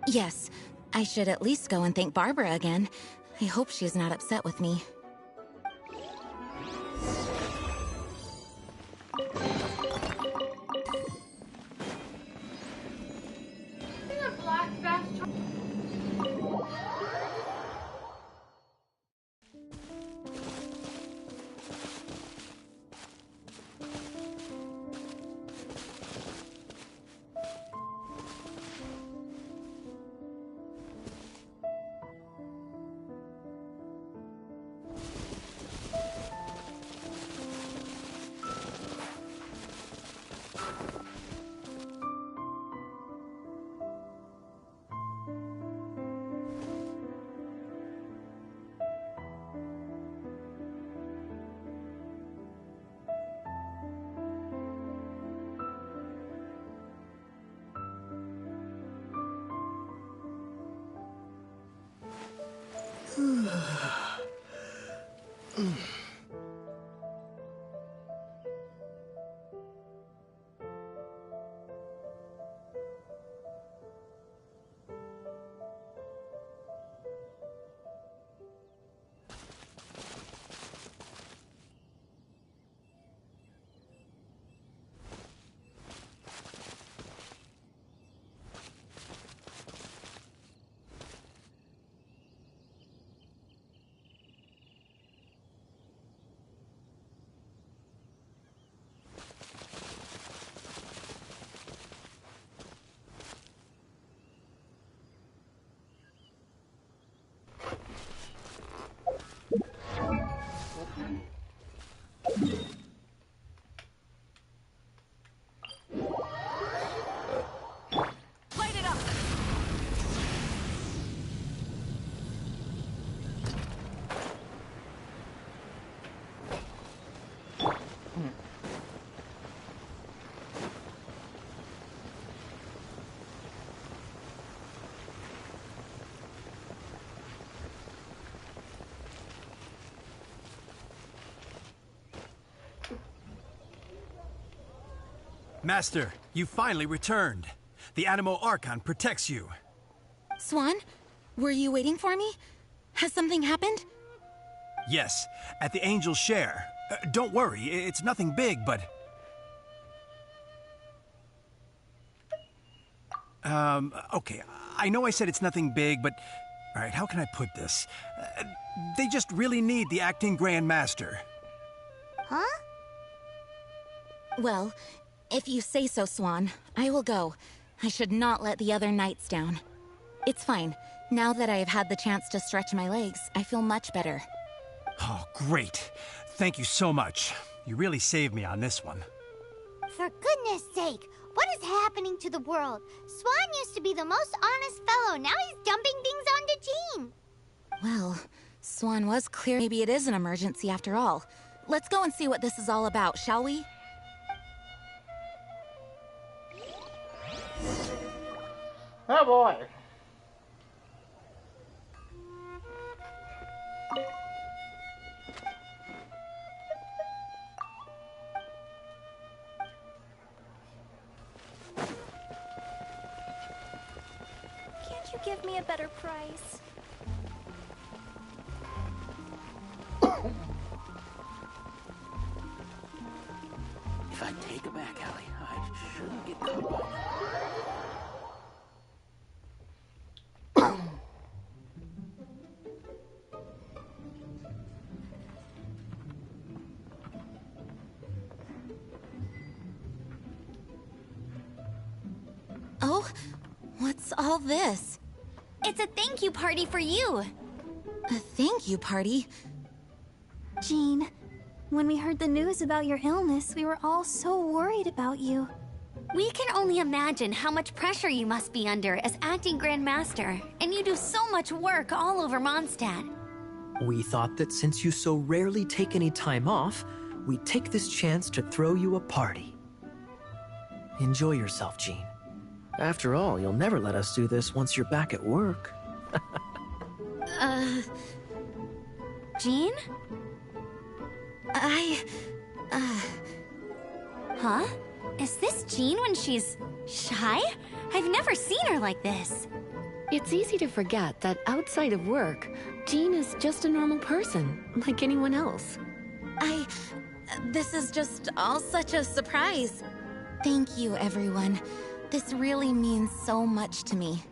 Yes, I should at least go and thank Barbara again. I hope she's not upset with me. Master, you finally returned. The Animo Archon protects you. Swan, were you waiting for me? Has something happened? Yes, at the Angel's Share. Don't worry, it's nothing big, but... Okay, I know I said it's nothing big, but... Alright, how can I put this? They just really need the acting Grand Master. Huh? Well, if you say so, Swan, I will go. I should not let the other knights down. It's fine. Now that I have had the chance to stretch my legs, I feel much better. Oh, great. Thank you so much. You really saved me on this one. For goodness sake, what is happening to the world? Swan used to be the most honest fellow. Now he's dumping things onto Jean. Well, Swan was clear. Maybe it is an emergency after all. Let's go and see what this is all about, shall we? Oh boy. Can't you give me a better price? If I take a back alley, I shouldn't get caught by Oh, what's all this? It's a thank you party for you. A thank you party? Jean, when we heard the news about your illness, we were all so worried about you. We can only imagine how much pressure you must be under as acting Grand Master, and you do so much work all over Mondstadt. We thought that since you so rarely take any time off, we'd take this chance to throw you a party. Enjoy yourself, Jean. After all, you'll never let us do this once you're back at work. Jean? Huh? Is this Jean when she's shy? I've never seen her like this. It's easy to forget that outside of work, Jean is just a normal person, like anyone else. This is just all such a surprise. Thank you, everyone. This really means so much to me.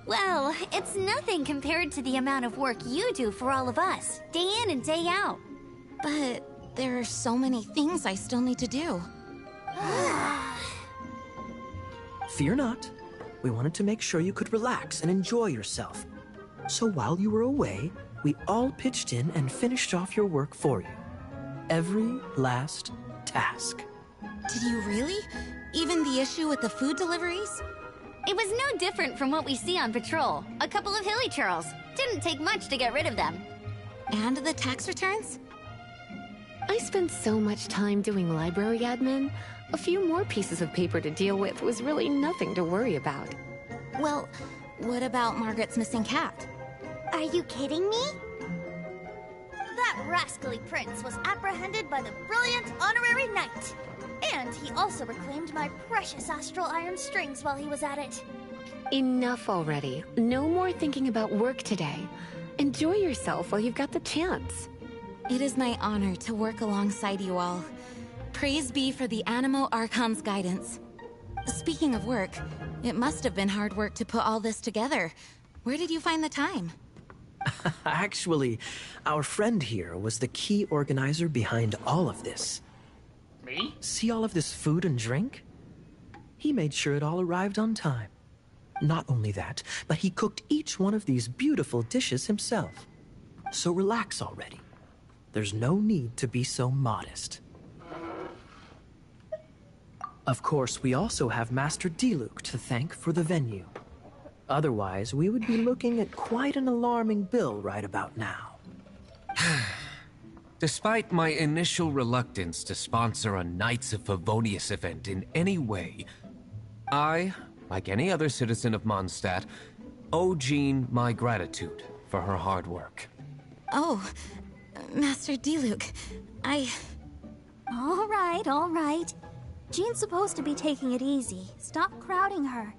Well, it's nothing compared to the amount of work you do for all of us, day in and day out. But there are so many things I still need to do. Fear not. We wanted to make sure you could relax and enjoy yourself. So while you were away, we all pitched in and finished off your work for you. Every last task. Did you really? Even the issue with the food deliveries? It was no different from what we see on patrol. A couple of hilly churls. Didn't take much to get rid of them. And the tax returns? I spent so much time doing library admin. A few more pieces of paper to deal with was really nothing to worry about. Well, what about Margaret's missing cat? Are you kidding me? That rascally prince was apprehended by the brilliant honorary knight. And he also reclaimed my precious astral iron strings while he was at it. Enough already. No more thinking about work today. Enjoy yourself while you've got the chance. It is my honor to work alongside you all. Praise be for the Animo Archon's guidance. Speaking of work, it must have been hard work to put all this together. Where did you find the time? Actually, our friend here was the key organizer behind all of this. Me? See all of this food and drink? He made sure it all arrived on time. Not only that, but he cooked each one of these beautiful dishes himself. So relax already. There's no need to be so modest. Of course, we also have Master Diluc to thank for the venue. Otherwise, we would be looking at quite an alarming bill right about now. Despite my initial reluctance to sponsor a Knights of Favonius event in any way, I, like any other citizen of Mondstadt, owe Jean my gratitude for her hard work. Oh, Master Diluc, All right. Jean's supposed to be taking it easy. Stop crowding her.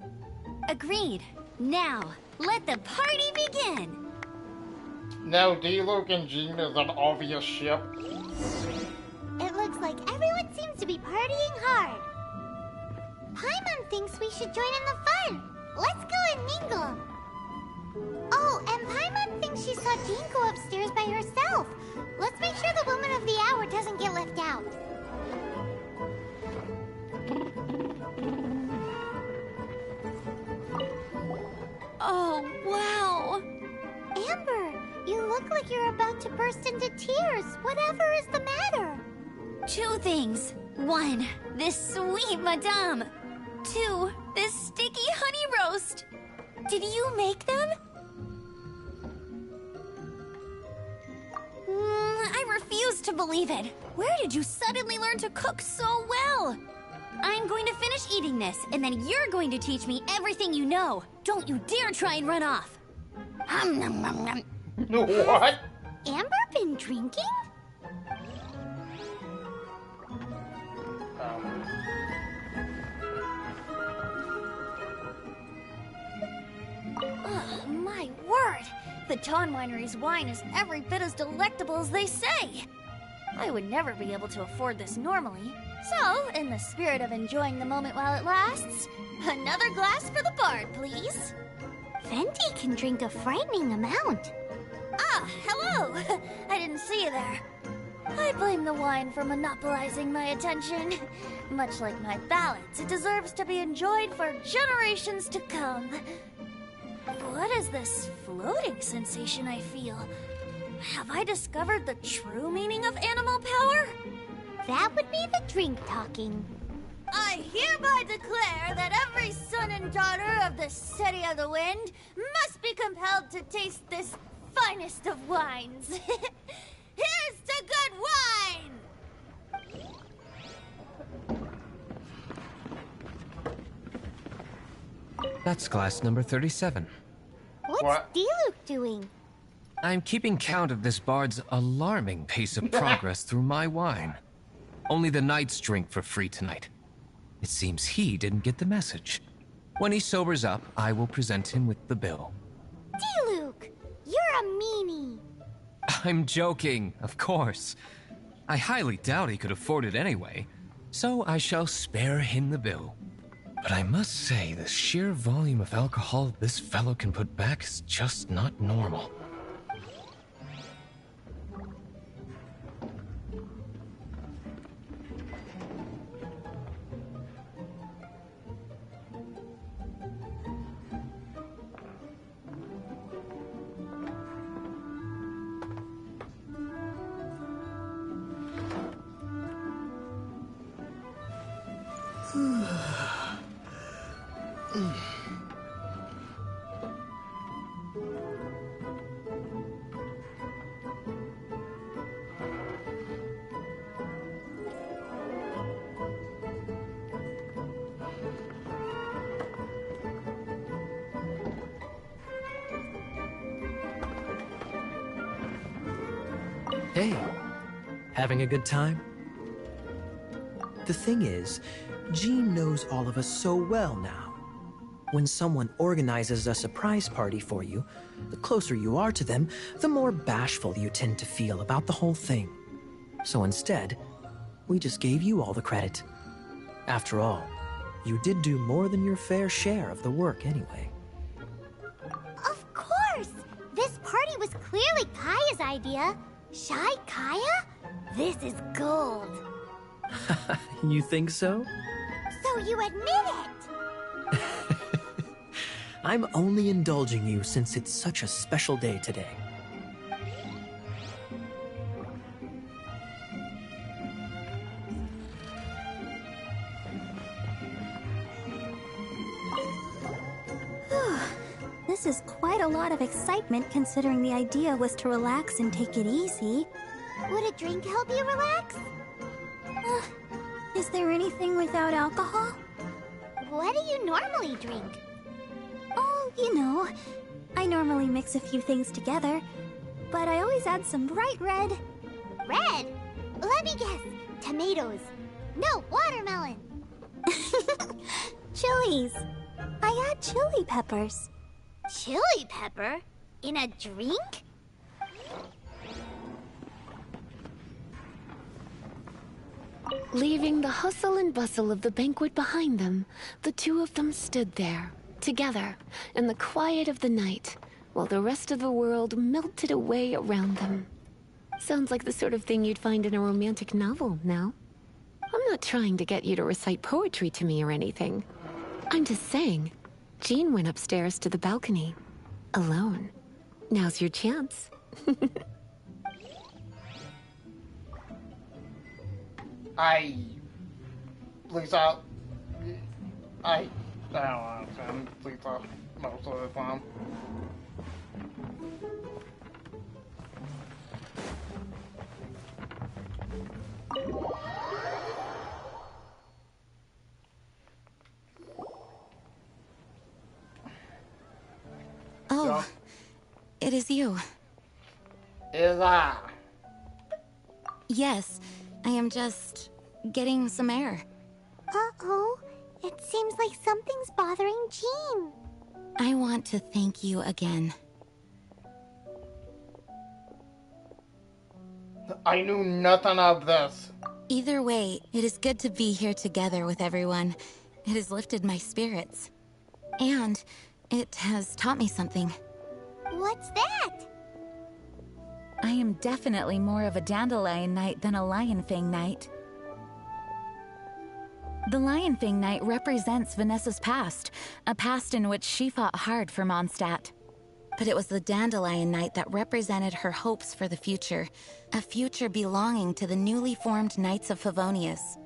Agreed. Now, let the party begin. Now Diluc and Jean is an obvious ship. It looks like everyone seems to be partying hard. Paimon thinks we should join in the fun. Let's go and mingle. Oh, and Paimon thinks she saw Jean go upstairs by herself. Let's make sure the woman of the hour doesn't get left out. Oh, wow. Amber, you look like you're about to burst into tears. Whatever is the matter? 2 things. 1, this sweet madame. 2, this sticky honey roast. Did you make them? I refuse to believe it. Where did you suddenly learn to cook so well? I'm going to finish eating this, and then you're going to teach me everything you know. Don't you dare try and run off. What? Amber been drinking? My word! The Dawn Winery's wine is every bit as delectable as they say. I would never be able to afford this normally. So, in the spirit of enjoying the moment while it lasts, another glass for the bard, please. Venti can drink a frightening amount. Ah, hello! I didn't see you there. I blame the wine for monopolizing my attention. Much like my ballads, it deserves to be enjoyed for generations to come. What is this floating sensation I feel? Have I discovered the true meaning of animal power? That would be the drink talking. I hereby declare that every son and daughter of the City of the Wind must be compelled to taste this finest of wines. Here's to good wine! That's glass number 37. What's Diluc doing? I'm keeping count of this bard's alarming pace of progress through my wine. Only the knights drink for free tonight. It seems he didn't get the message. When he sobers up, I will present him with the bill. Diluc, you're a meanie. I'm joking, of course. I highly doubt he could afford it anyway, so I shall spare him the bill. But I must say, the sheer volume of alcohol this fellow can put back is just not normal. Hey, having a good time? The thing is, Jean knows all of us so well now. When someone organizes a surprise party for you, the closer you are to them, the more bashful you tend to feel about the whole thing. So instead, we just gave you all the credit. After all, you did do more than your fair share of the work anyway. Of course! This party was clearly Kaya's idea. Shy Kaya? This is gold. You think so? So you admit it? I'm only indulging you since it's such a special day today. This is quite a lot of excitement considering the idea was to relax and take it easy. Would a drink help you relax? Is there anything without alcohol? What do you normally drink? Oh, you know, I normally mix a few things together, but I always add some bright red. Red? Let me guess. Tomatoes. No, watermelon. Chilies. I add chili peppers. Chili pepper? In a drink? Leaving the hustle and bustle of the banquet behind them, the two of them stood there, together, in the quiet of the night, while the rest of the world melted away around them. Sounds like the sort of thing you'd find in a romantic novel, no? I'm not trying to get you to recite poetry to me or anything. I'm just saying, Jean went upstairs to the balcony. Alone. Now's your chance. Lisa, I don't understand Lisa most of the time. Oh, Yeah. it is you. Is I? Yes, I am just getting some air. Uh-oh. It seems like something's bothering Jean. I want to thank you again. I knew nothing of this. Either way, it is good to be here together with everyone. It has lifted my spirits. And it has taught me something. What's that? I am definitely more of a dandelion knight than a lion fang knight. The lion fang knight represents Vanessa's past, a past in which she fought hard for Mondstadt. But it was the dandelion knight that represented her hopes for the future, a future belonging to the newly formed Knights of Favonius.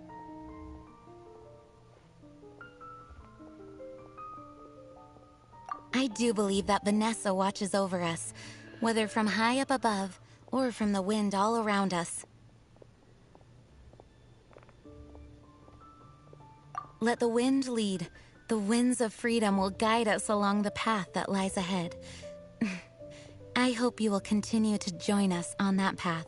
I do believe that Vanessa watches over us, whether from high up above or from the wind all around us. Let the wind lead. The winds of freedom will guide us along the path that lies ahead. I hope you will continue to join us on that path.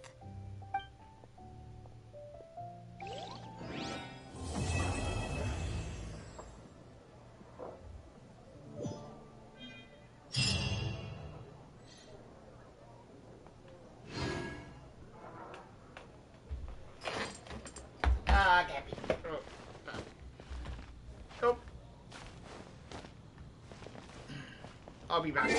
Gabby. Go. I'll be back.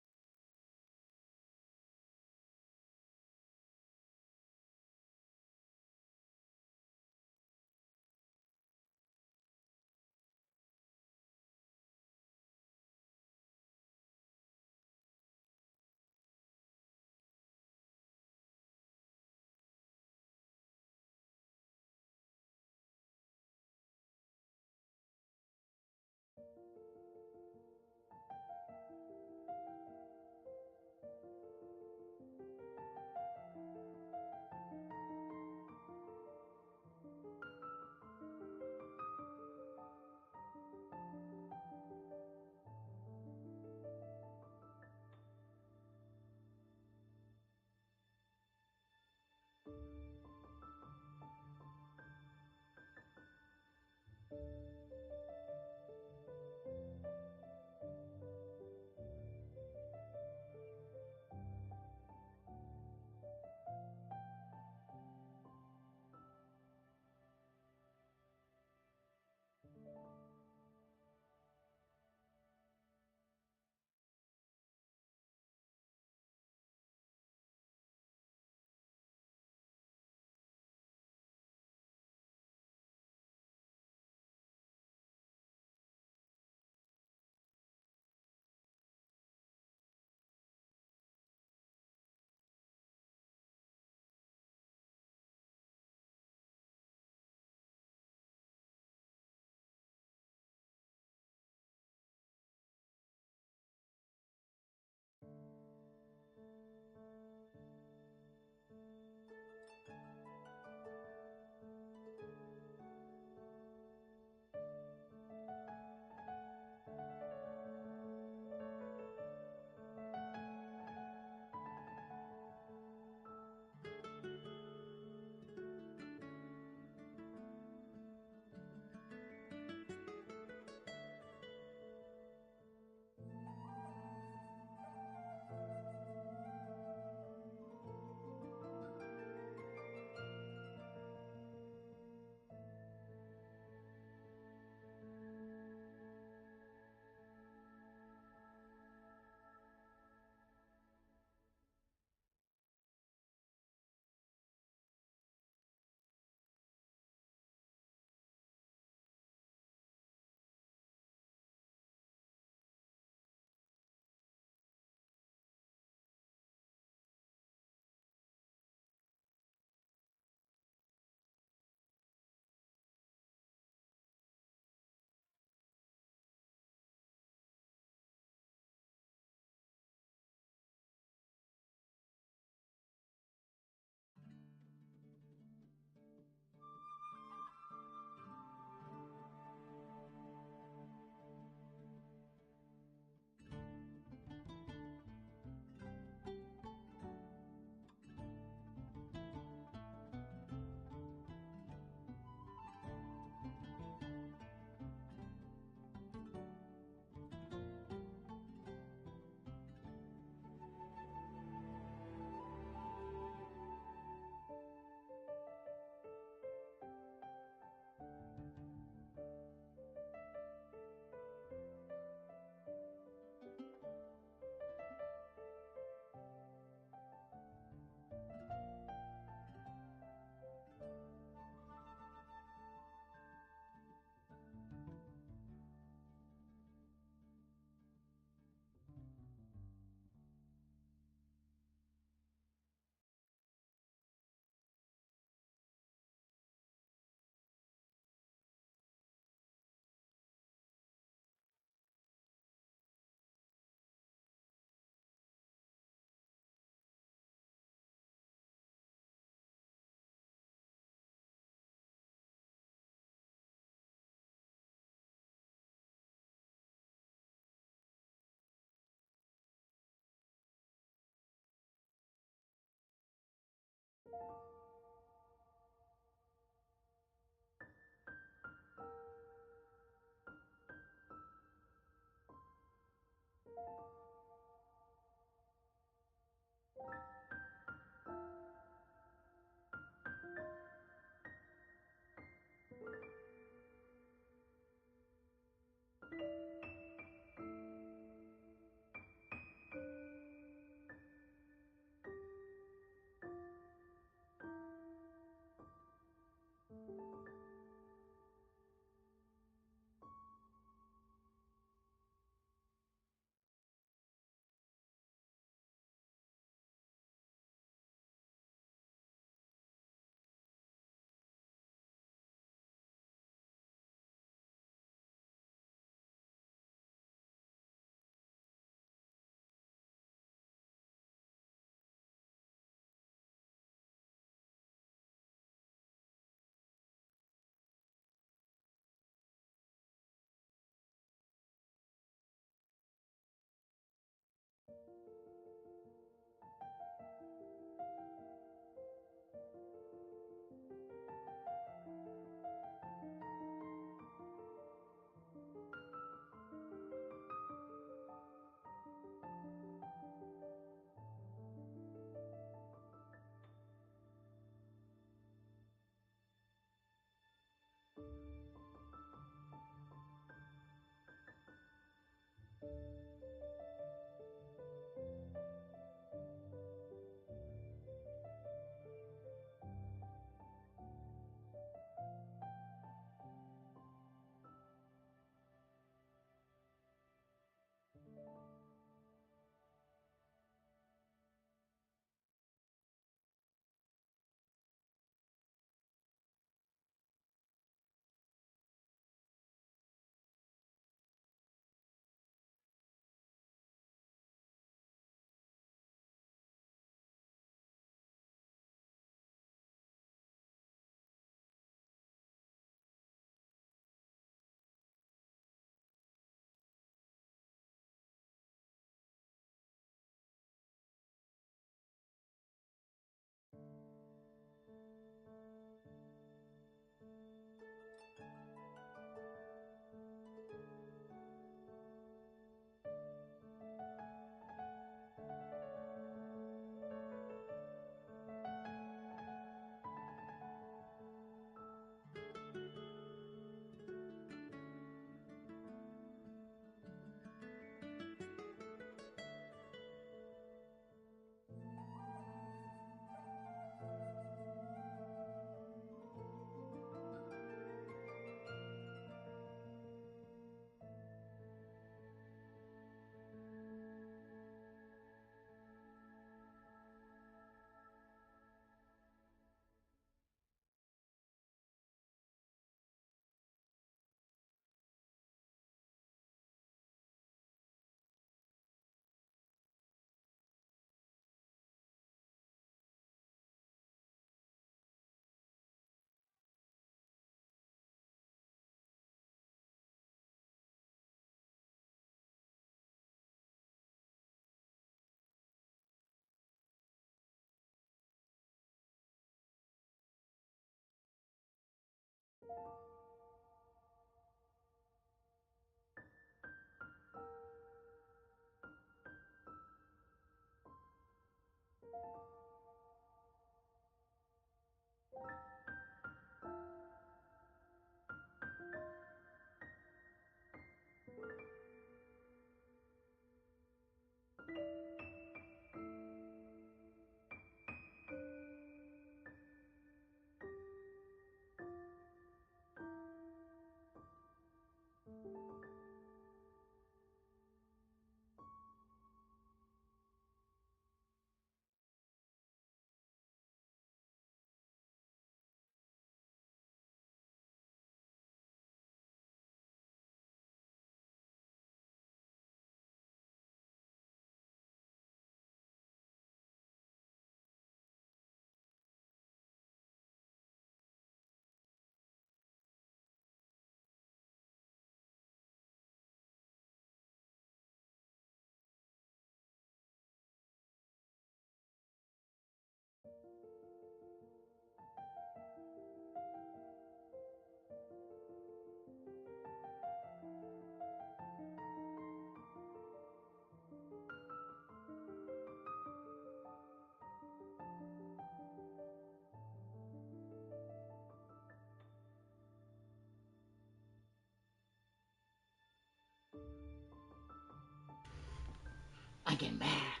lagging back.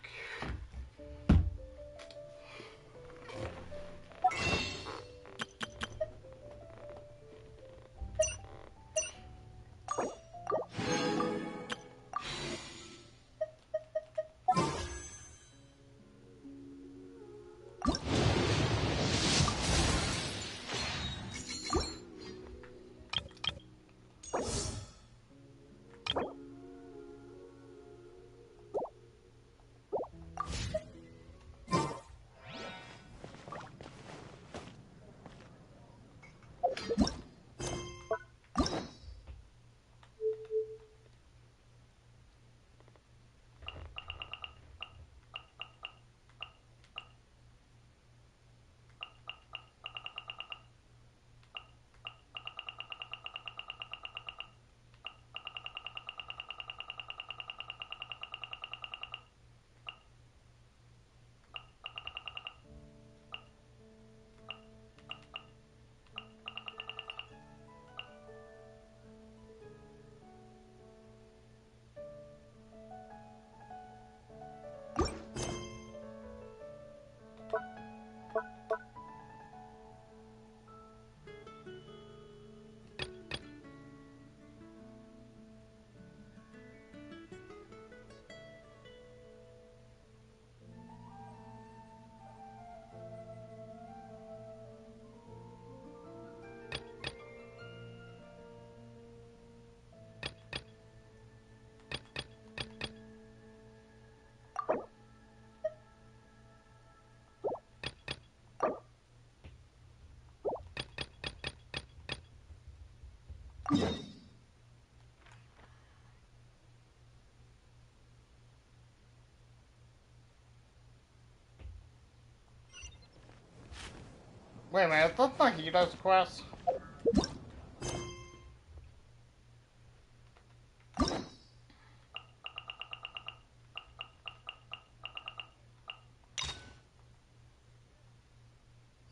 Wait a minute, that's not Hida's quest.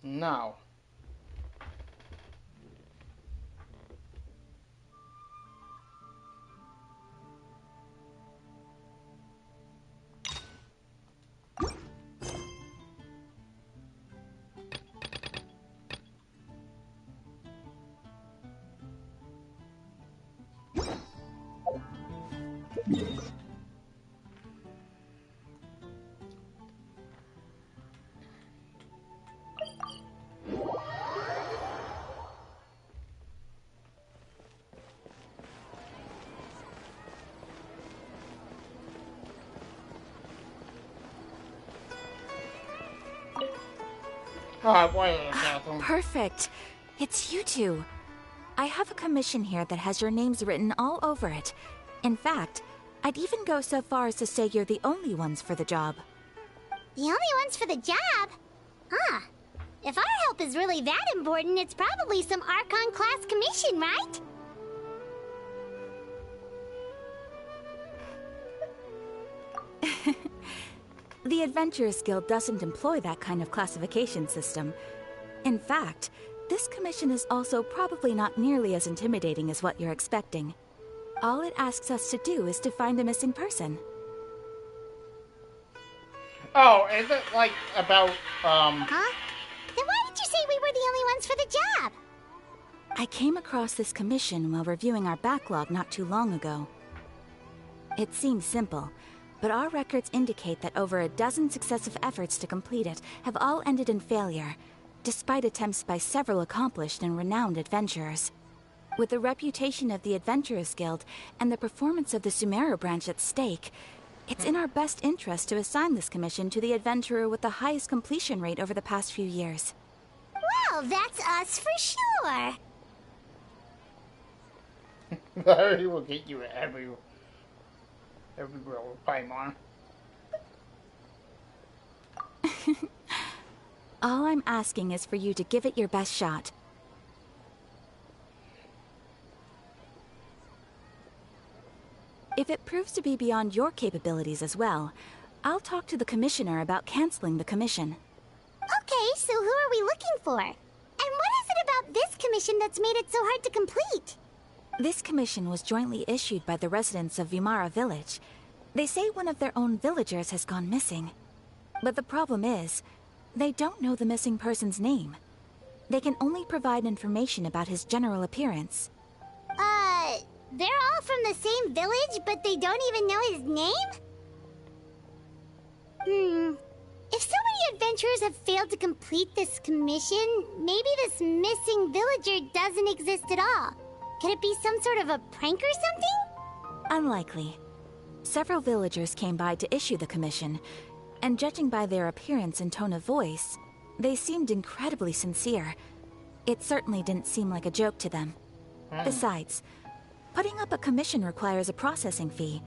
No. Oh, boy, perfect. It's you two. I have a commission here that has your names written all over it. In fact, I'd even go so far as to say you're the only ones for the job. The only ones for the job? Huh. If our help is really that important, it's probably some Archon-class commission, right? The Adventurers Guild doesn't employ that kind of classification system. In fact, this commission is also probably not nearly as intimidating as what you're expecting. All it asks us to do is to find the missing person. Oh, is it like about, Huh? Then why did you say we were the only ones for the job? I came across this commission while reviewing our backlog not too long ago. It seems simple, but our records indicate that over a dozen successive efforts to complete it have all ended in failure, despite attempts by several accomplished and renowned adventurers. With the reputation of the Adventurers Guild and the performance of the Sumeru branch at stake, it's in our best interest to assign this commission to the adventurer with the highest completion rate over the past few years. Well, that's us for sure. Larry will get you everywhere with Paimon. All I'm asking is for you to give it your best shot. If it proves to be beyond your capabilities as well, I'll talk to the commissioner about canceling the commission. Okay, so who are we looking for? And what is it about this commission that's made it so hard to complete? This commission was jointly issued by the residents of Vimara Village. They say one of their own villagers has gone missing. But the problem is, they don't know the missing person's name. They can only provide information about his general appearance. They're all from the same village, but they don't even know his name? If so many adventurers have failed to complete this commission, maybe this missing villager doesn't exist at all. Could it be some sort of a prank or something? Unlikely. Several villagers came by to issue the commission, and judging by their appearance and tone of voice, they seemed incredibly sincere. It certainly didn't seem like a joke to them. Besides, putting up a commission requires a processing fee.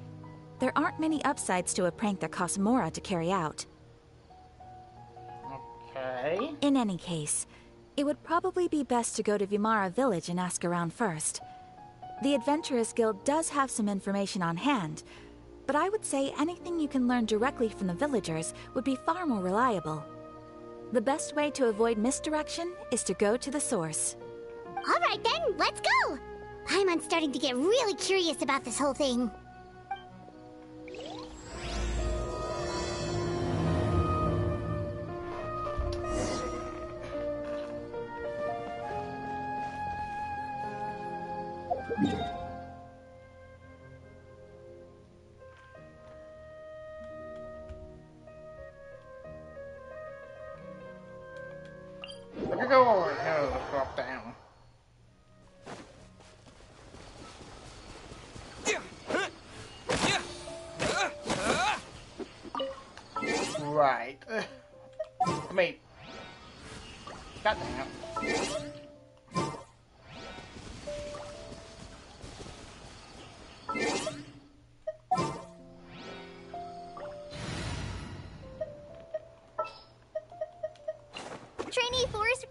There aren't many upsides to a prank that costs Mora to carry out. Okay. In any case, it would probably be best to go to Vimara village and ask around first. The Adventurers Guild does have some information on hand, but I would say anything you can learn directly from the villagers would be far more reliable. The best way to avoid misdirection is to go to the source. Alright then, let's go! I'm starting to get really curious about this whole thing. I could go over here to drop down. Right. Wait. God damn. Trainee Force.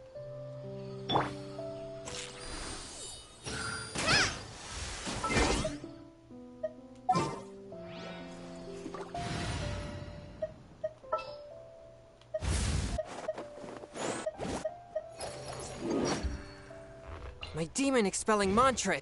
My demon expelling mantra.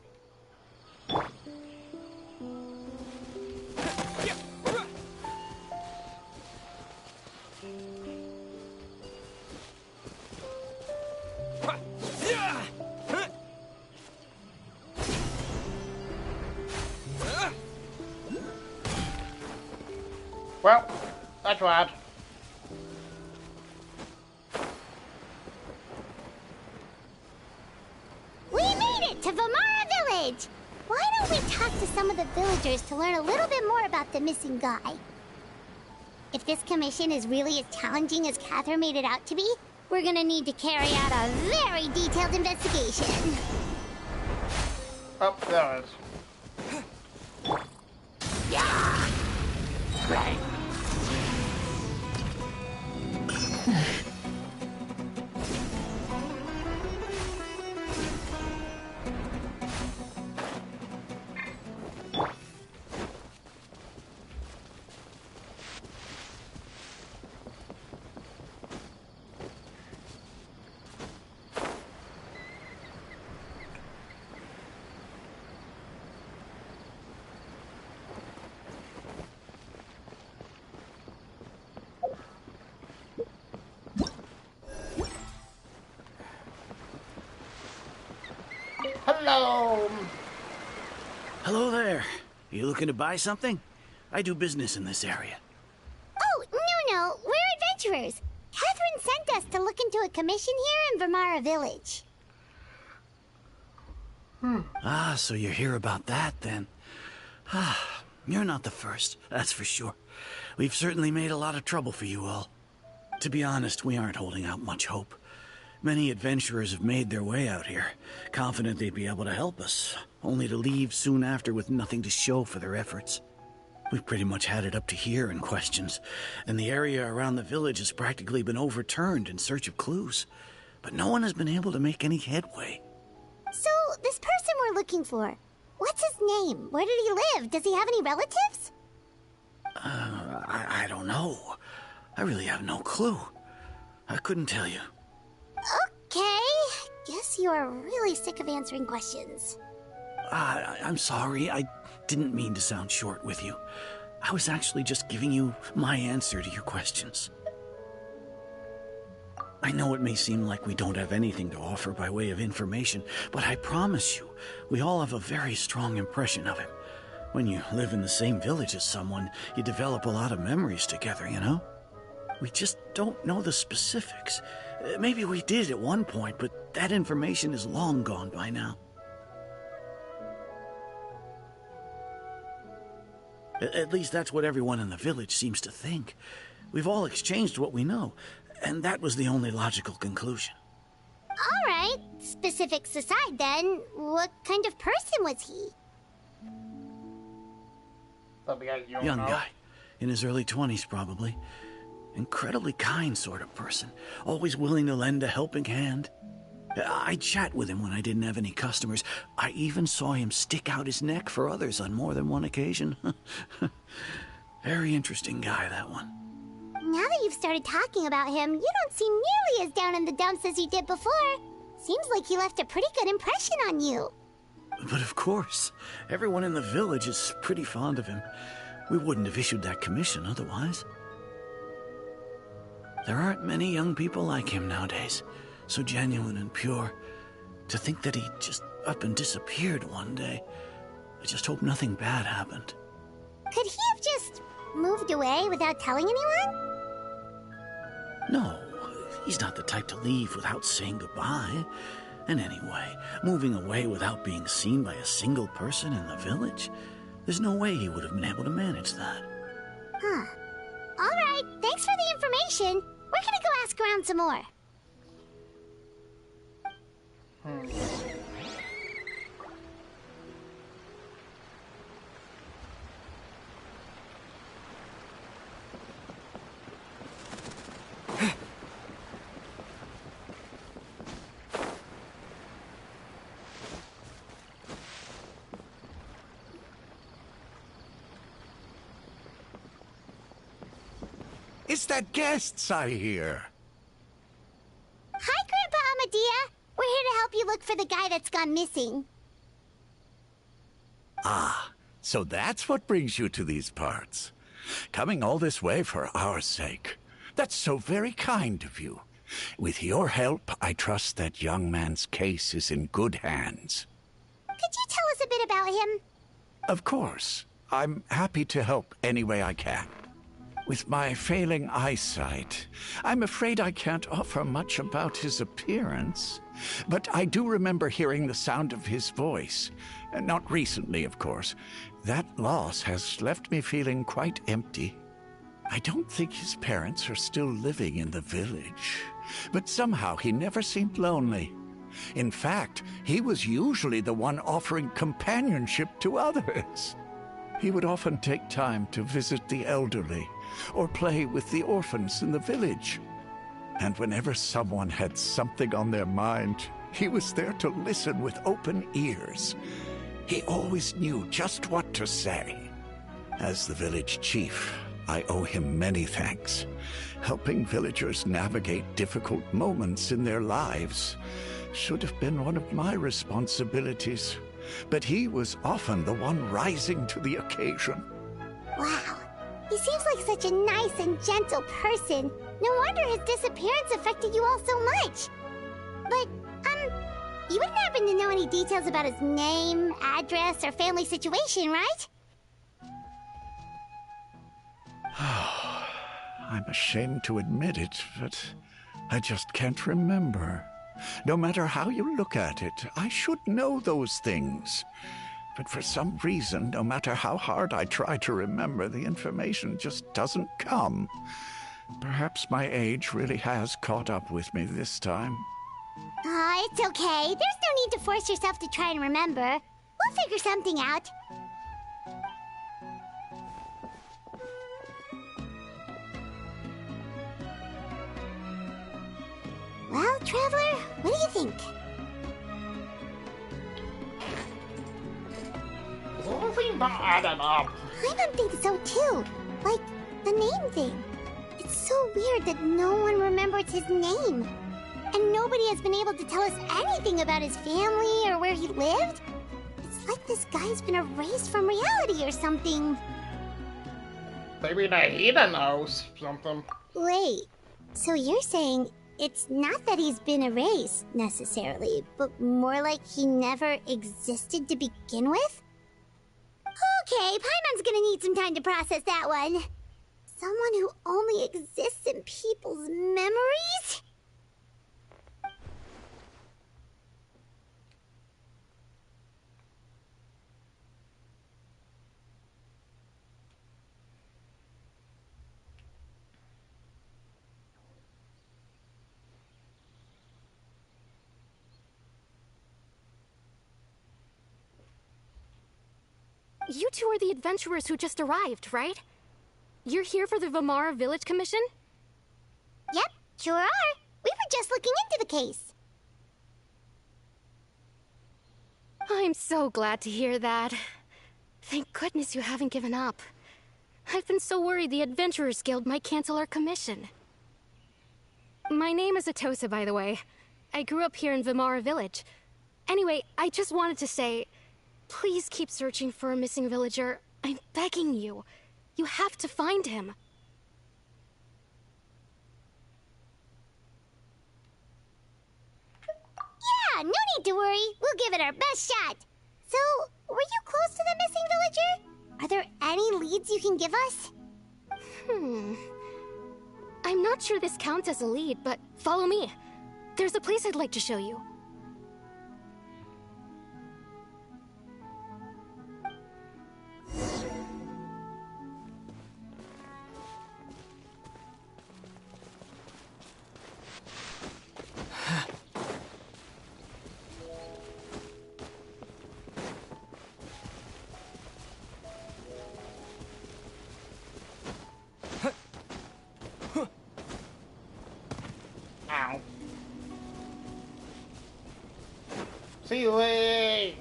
Well, that's bad. We made it to Vimara Village! Why don't we talk to some of the villagers to learn a little bit more about the missing guy? If this commission is really as challenging as Catherine made it out to be, we're gonna need to carry out a very detailed investigation. Oh, there it is. Yeah! Right. Hello! Hello there. You looking to buy something? I do business in this area. Oh, no, we're adventurers. Catherine sent us to look into a commission here in Vimara Village. Ah, so you're here about that, then. Ah, you're not the first, that's for sure. We've certainly made a lot of trouble for you all. To be honest, we aren't holding out much hope. Many adventurers have made their way out here, confident they'd be able to help us, only to leave soon after with nothing to show for their efforts. We've pretty much had it up to here in questions, and the area around the village has practically been overturned in search of clues. But no one has been able to make any headway. So, this person we're looking for, what's his name? Where did he live? Does he have any relatives? I don't know. I really have no clue. I couldn't tell you. Okay, guess you are really sick of answering questions. I'm sorry, I didn't mean to sound short with you. I was actually just giving you my answer to your questions. I know it may seem like we don't have anything to offer by way of information, but I promise you, we all have a very strong impression of him. When you live in the same village as someone, you develop a lot of memories together, you know? We just don't know the specifics. Maybe we did at one point, but that information is long gone by now. At least that's what everyone in the village seems to think. We've all exchanged what we know, and that was the only logical conclusion. All right, specifics aside then, what kind of person was he? Young guy, in his early 20s probably. Incredibly kind sort of person, always willing to lend a helping hand. I'd chat with him when I didn't have any customers. I even saw him stick out his neck for others on more than one occasion. Very interesting guy, that one. Now that you've started talking about him, you don't seem nearly as down in the dumps as you did before. Seems like he left a pretty good impression on you. But of course, everyone in the village is pretty fond of him. We wouldn't have issued that commission otherwise. There aren't many young people like him nowadays, so genuine and pure. To think that he just up and disappeared one day. I just hope nothing bad happened. Could he have just moved away without telling anyone? No, he's not the type to leave without saying goodbye. And anyway, moving away without being seen by a single person in the village, there's no way he would have been able to manage that. Huh. All right, thanks for the information. We're gonna go ask around some more. It's that guests I hear. Hi, Grandpa Amadea. We're here to help you look for the guy that's gone missing. Ah, so that's what brings you to these parts. Coming all this way for our sake. That's so very kind of you. With your help, I trust that young man's case is in good hands. Could you tell us a bit about him? Of course. I'm happy to help any way I can. With my failing eyesight, I'm afraid I can't offer much about his appearance. But I do remember hearing the sound of his voice. Not recently, of course. That loss has left me feeling quite empty. I don't think his parents are still living in the village. But somehow he never seemed lonely. In fact, he was usually the one offering companionship to others. He would often take time to visit the elderly or play with the orphans in the village. And whenever someone had something on their mind, he was there to listen with open ears. He always knew just what to say. As the village chief, I owe him many thanks. Helping villagers navigate difficult moments in their lives should have been one of my responsibilities. But he was often the one rising to the occasion. Wow, he seems like such a nice and gentle person. No wonder his disappearance affected you all so much. But, you wouldn't happen to know any details about his name, address, or family situation, right? I'm ashamed to admit it, but I just can't remember. No matter how you look at it, I should know those things. But for some reason, no matter how hard I try to remember, the information just doesn't come. Perhaps my age really has caught up with me this time. It's okay. There's no need to force yourself to try and remember. We'll figure something out. Well, Traveler, what do you think? Something not adding up. I don't think so too. Like, the name thing. It's so weird that no one remembers his name. And nobody has been able to tell us anything about his family or where he lived. It's like this guy's been erased from reality or something. Maybe the Hida knows something. Wait, so you're saying it's not that he's been erased, necessarily, but more like he never existed to begin with? Okay, Paimon's gonna need some time to process that one. Someone who only exists in people's memories? You two are the adventurers who just arrived, right? You're here for the Vamara Village Commission? Yep, sure are. We were just looking into the case. I'm so glad to hear that. Thank goodness you haven't given up. I've been so worried the Adventurers Guild might cancel our commission. My name is Atosa, by the way. I grew up here in Vamara Village. Anyway, I just wanted to say, please keep searching for a missing villager. I'm begging you. You have to find him. Yeah, no need to worry. We'll give it our best shot. So, were you close to the missing villager? Are there any leads you can give us? I'm not sure this counts as a lead, but follow me. There's a place I'd like to show you. Ow. Ceiling!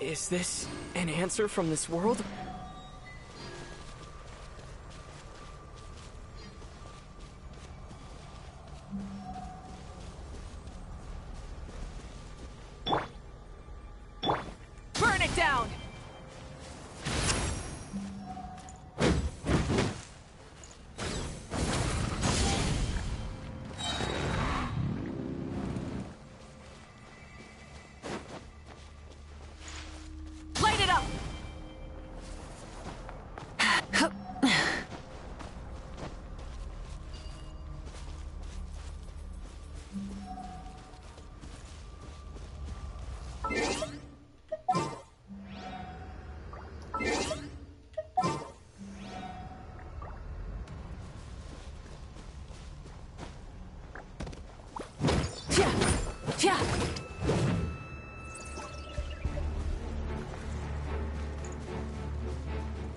Is this an answer from this world? Burn it down! Light it up!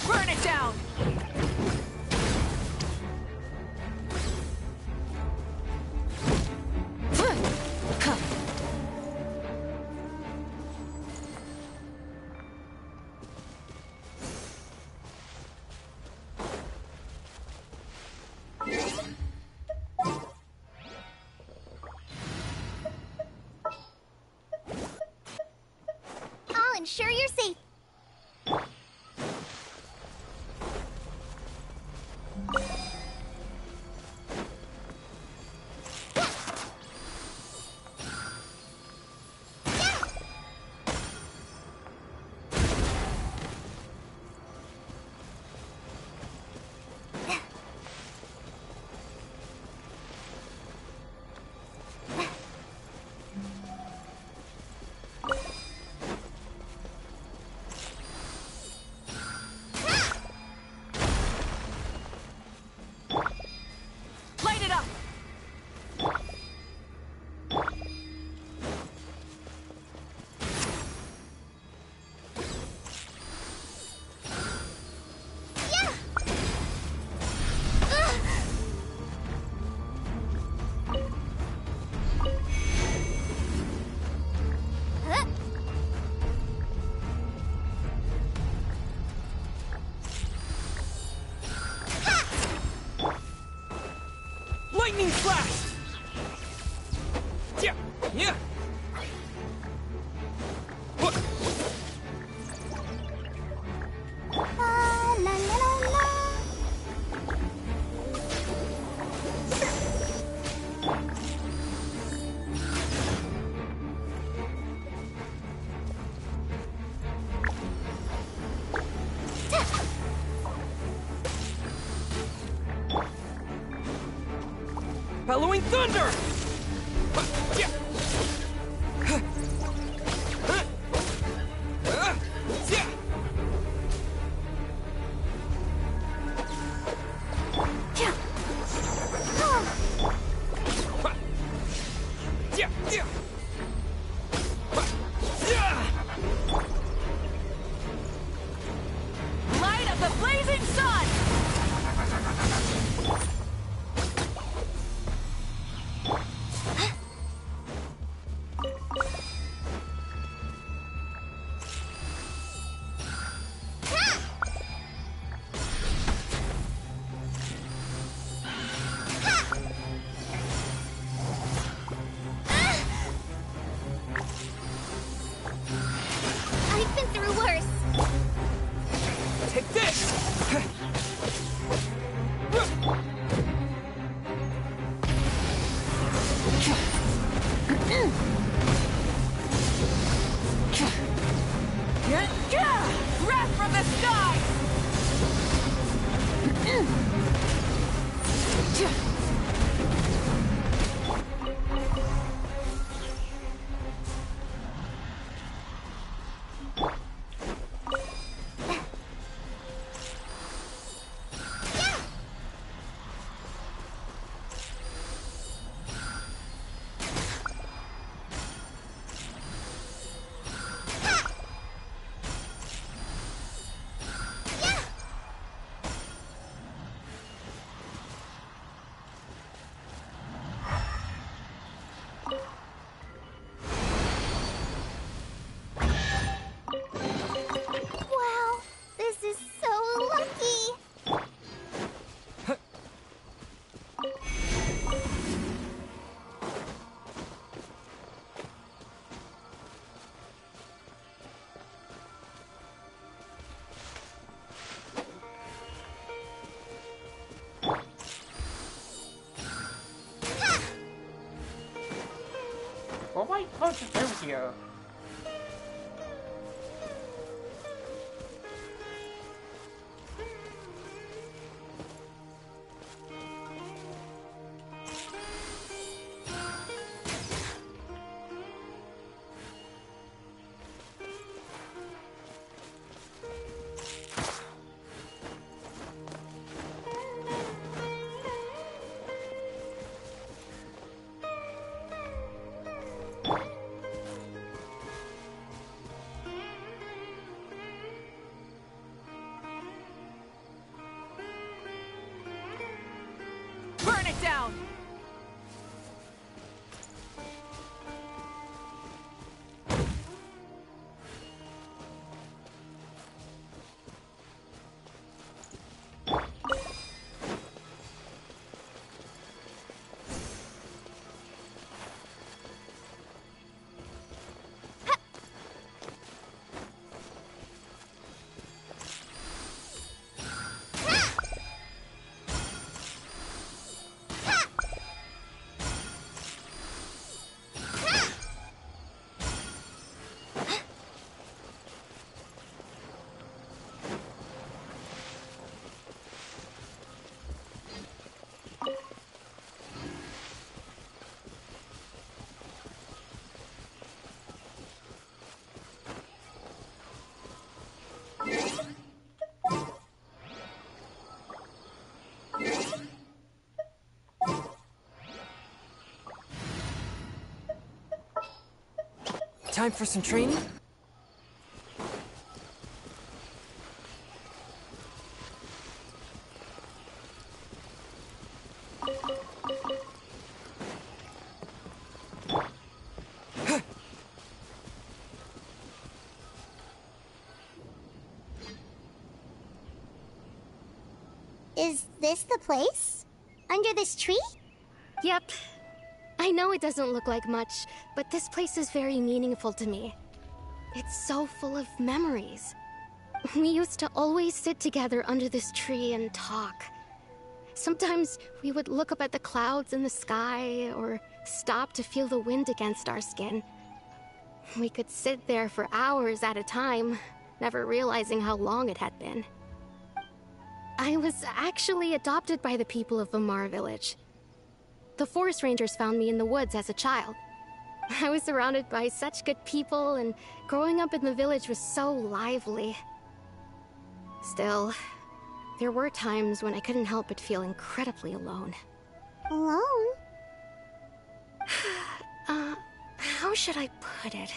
Burn it down! I'll ensure you're safe. bellowing thunder! Light of the blazing sun! I've been through worse. Take this! Wrath from the sky! Wow, this is so lucky. What am I supposed to do here? Burn it down! Time for some training? Is this the place? Under this tree? Yep. I know it doesn't look like much, but this place is very meaningful to me. It's so full of memories. We used to always sit together under this tree and talk. Sometimes we would look up at the clouds in the sky, or stop to feel the wind against our skin. We could sit there for hours at a time, never realizing how long it had been. I was actually adopted by the people of Vamar Village. the forest rangers found me in the woods as a child. I was surrounded by such good people, and growing up in the village was so lively. Still, there were times when I couldn't help but feel incredibly alone. Alone? How should I put it?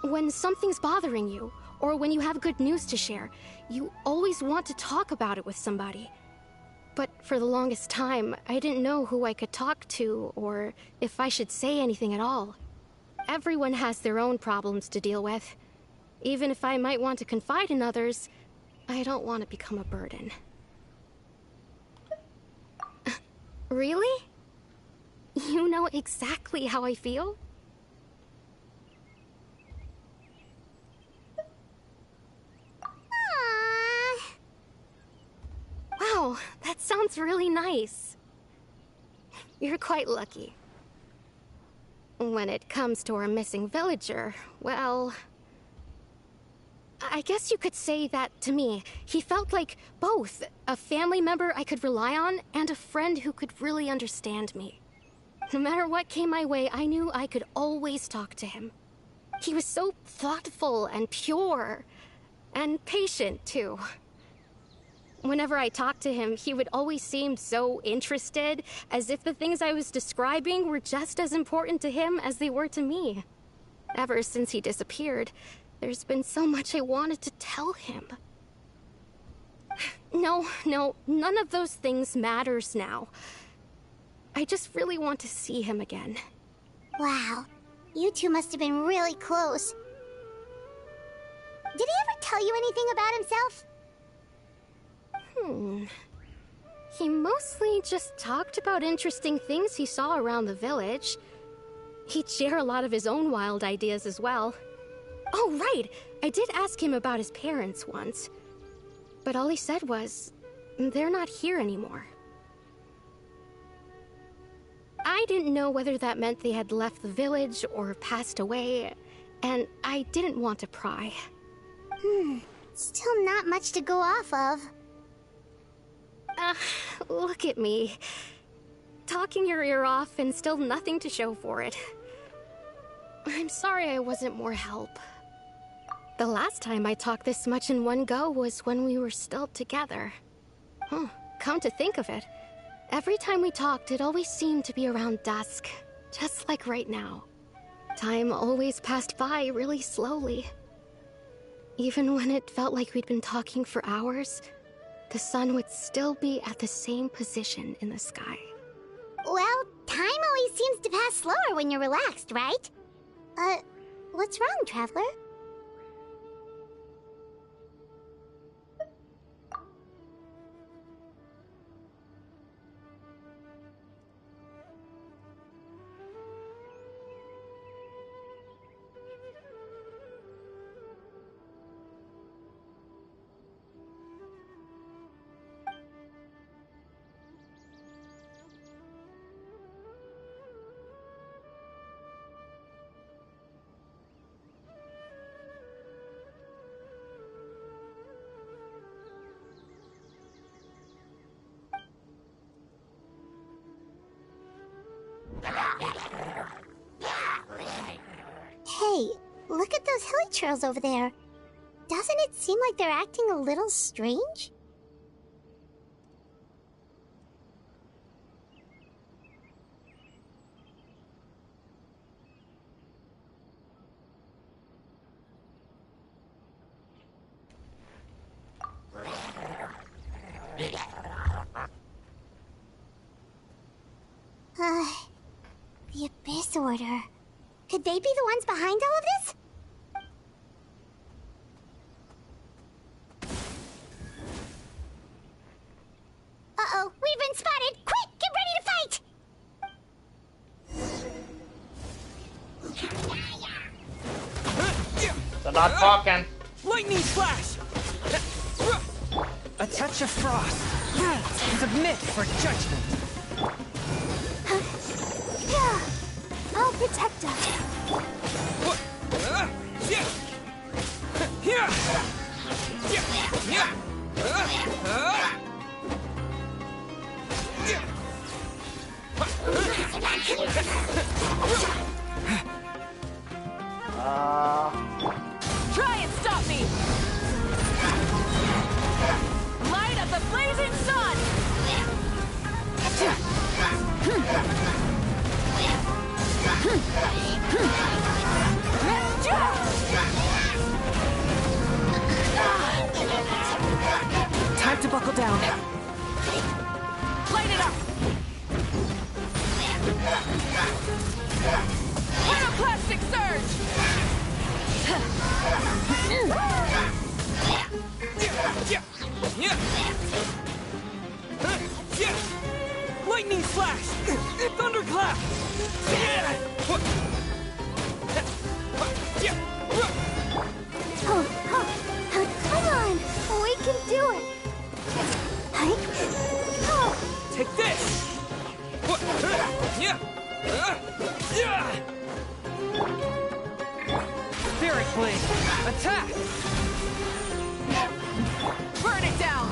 When something's bothering you, or when you have good news to share, you always want to talk about it with somebody. But for the longest time, I didn't know who I could talk to, or if I should say anything at all. Everyone has their own problems to deal with. Even if I might want to confide in others, I don't want to become a burden. Really? You know exactly how I feel? Wow, that sounds really nice. You're quite lucky. When it comes to our missing villager, well, I guess you could say that to me. He felt like both a family member I could rely on and a friend who could really understand me. No matter what came my way, I knew I could always talk to him. He was so thoughtful and pure, and patient too. Whenever I talked to him, he would always seem so interested, as if the things I was describing were just as important to him as they were to me. Ever since he disappeared, there's been so much I wanted to tell him. No, none of those things matters now. I just really want to see him again. Wow, you two must have been really close. Did he ever tell you anything about himself? He mostly just talked about interesting things he saw around the village. He'd share a lot of his own wild ideas as well. Oh, right! I did ask him about his parents once. But all he said was, they're not here anymore. I didn't know whether that meant they had left the village or passed away, and I didn't want to pry. Still not much to go off of. Look at me. Talking your ear off and still nothing to show for it. I'm sorry I wasn't more help. The last time I talked this much in one go was when we were still together. Come to think of it, every time we talked, it always seemed to be around dusk, just like right now. Time always passed by really slowly. Even when it felt like we'd been talking for hours, the sun would still be at the same position in the sky. Well, time always seems to pass slower when you're relaxed, right? What's wrong, Traveler? Hey, look at those hilly trails over there. Doesn't it seem like they're acting a little strange? The Abyss Order. Could they be the ones behind all of this? Uh-oh, we've been spotted! Quick, get ready to fight! They're not talking. Lightning flash! A touch of frost. Submit for judgment. I'll protect us. Try and stop me! Light of the blazing sun! Time to buckle down. Light it up! Pyroclastic surge! Lightning slash! Thunderclap! Come on! We can do it! Take this! Spirit Blade! Attack! Burn it down!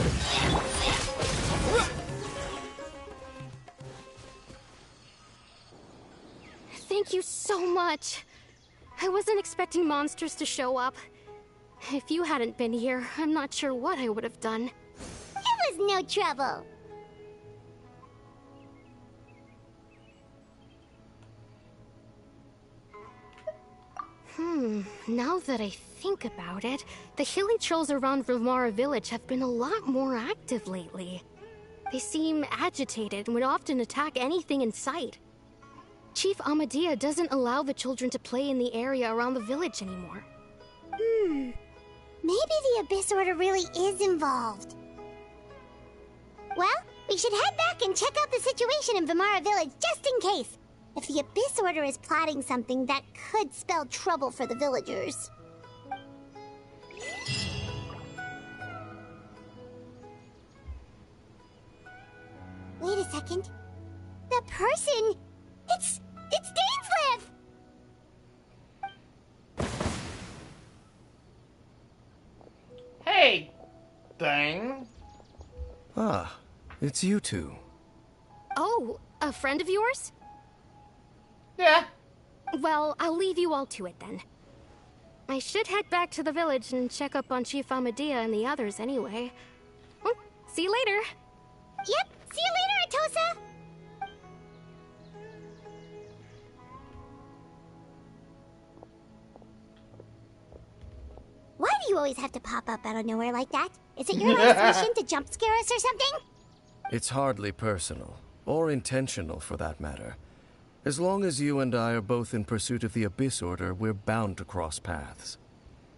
Thank you so much. I wasn't expecting monsters to show up. If you hadn't been here, I'm not sure what I would have done. It was no trouble. Now that I think about it, the hilly trolls around Vimara village have been a lot more active lately. They seem agitated and would often attack anything in sight. Chief Amadea doesn't allow the children to play in the area around the village anymore. Maybe the Abyss Order really is involved. Well, we should head back and check out the situation in Vimara village just in case. If the Abyss Order is plotting something, that could spell trouble for the villagers. Wait a second. The person... It's Dainsleif! Hey, Dane. Ah, it's you two. Oh, a friend of yours? Yeah. Well, I'll leave you all to it then. I should head back to the village and check up on Chief Amadea and the others anyway. Well, see you later. Yep, see you later, Atosa! Why do you always have to pop up out of nowhere like that? Is it your life's mission to jump scare us or something? It's hardly personal, or intentional for that matter. As long as you and I are both in pursuit of the Abyss Order, we're bound to cross paths.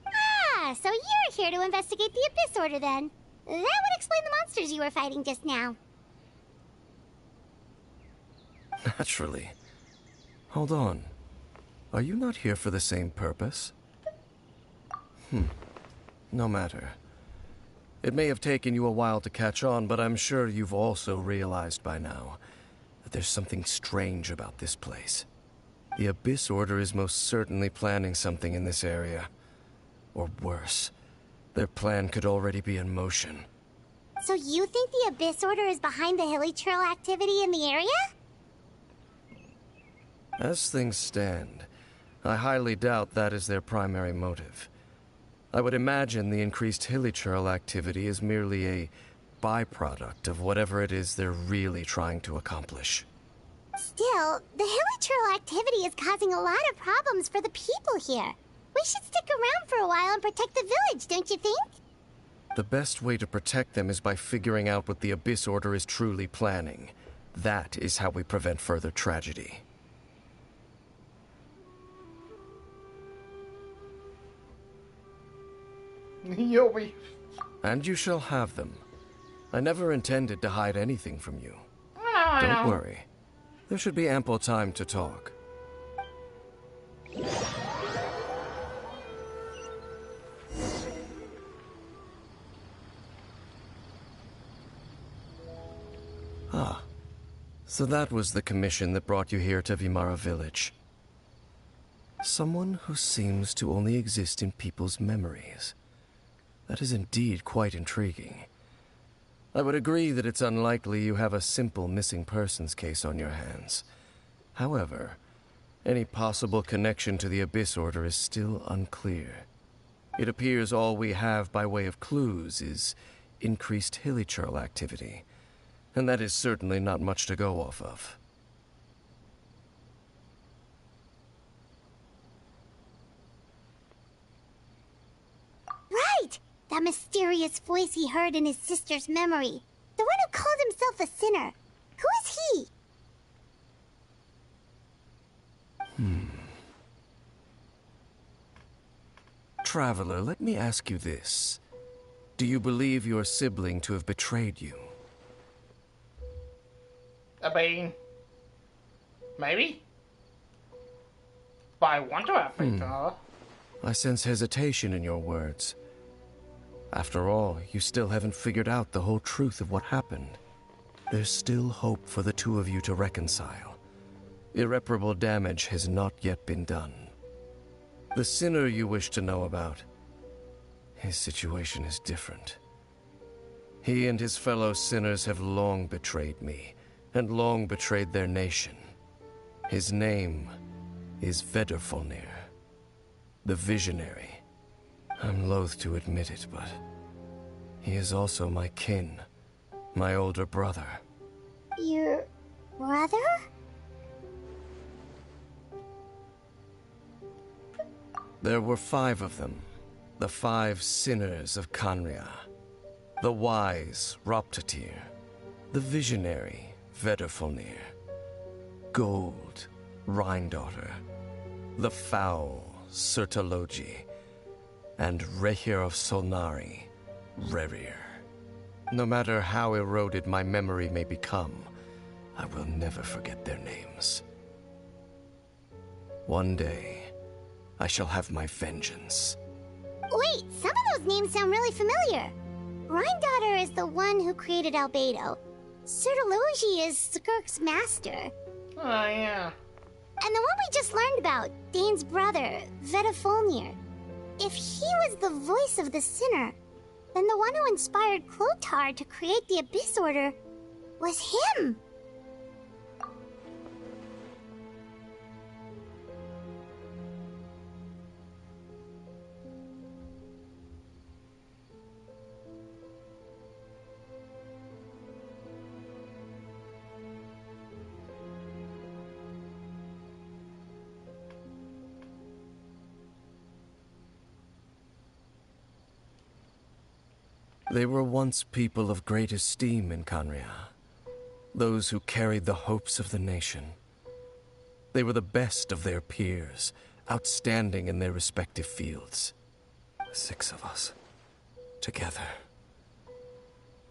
Ah, so you're here to investigate the Abyss Order then. That would explain the monsters you were fighting just now. Naturally. Hold on. Are you not here for the same purpose? No matter. It may have taken you a while to catch on, but I'm sure you've also realized by now that there's something strange about this place. The Abyss Order is most certainly planning something in this area. Or worse, their plan could already be in motion. So you think the Abyss Order is behind the hilly trail activity in the area? As things stand, I highly doubt that is their primary motive. I would imagine the increased hilly trail activity is merely a byproduct of whatever it is they're really trying to accomplish. Still, the hilly trail activity is causing a lot of problems for the people here. We should stick around for a while and protect the village, don't you think? The best way to protect them is by figuring out what the Abyss Order is truly planning. That is how we prevent further tragedy. You'll be... And you shall have them. I never intended to hide anything from you. I Don't know. worry. There should be ample time to talk. Ah. So that was the commission that brought you here to Vimara village. Someone who seems to only exist in people's memories. That is indeed quite intriguing. I would agree that it's unlikely you have a simple missing persons case on your hands. However, Any possible connection to the Abyss Order is still unclear. It appears all we have by way of clues is increased hilichurl activity, and that is certainly not much to go off of. Right! That mysterious voice he heard in his sister's memory. The one who called himself a sinner. Who is he? Traveler, let me ask you this. Do you believe your sibling to have betrayed you? I mean, maybe. But I want to have faith in her. I sense hesitation in your words. After all, you still haven't figured out the whole truth of what happened. There's still hope for the two of you to reconcile. Irreparable damage has not yet been done. The sinner you wish to know about, his situation is different. He and his fellow sinners have long betrayed me, and long betrayed their nation. His name is Vedrfolnir, the Visionary. I'm loath to admit it, but he is also my kin, my older brother. Your brother? There were 5 of them, the 5 sinners of Khaenri'ah. The wise Roptatyr, the visionary Vedrfolnir, Gold Rhindaughter, the foul Sertologi, and Rehir of Solnari, Rerir. No matter how eroded my memory may become, I will never forget their names. One day, I shall have my vengeance. Wait, some of those names sound really familiar. Rhindaughter is the one who created Albedo. Sertologi is Skirk's master. Oh, yeah. And the one we just learned about, Dane's brother, Vedrfolnir. If he was the voice of the sinner, then the one who inspired Clothar to create the Abyss Order was him. They were once people of great esteem in Khaenri'ah, those who carried the hopes of the nation. They were the best of their peers, outstanding in their respective fields. 6 of us, together.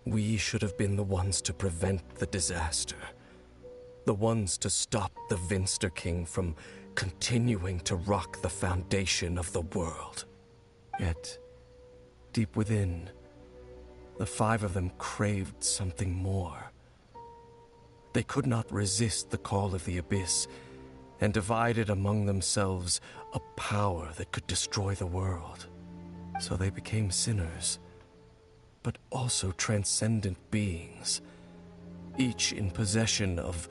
We should have been the ones to prevent the disaster, the ones to stop the Vinster King from continuing to rock the foundation of the world. Yet, deep within, the 5 of them craved something more. They could not resist the call of the Abyss, and divided among themselves a power that could destroy the world. So they became sinners, but also transcendent beings, each in possession of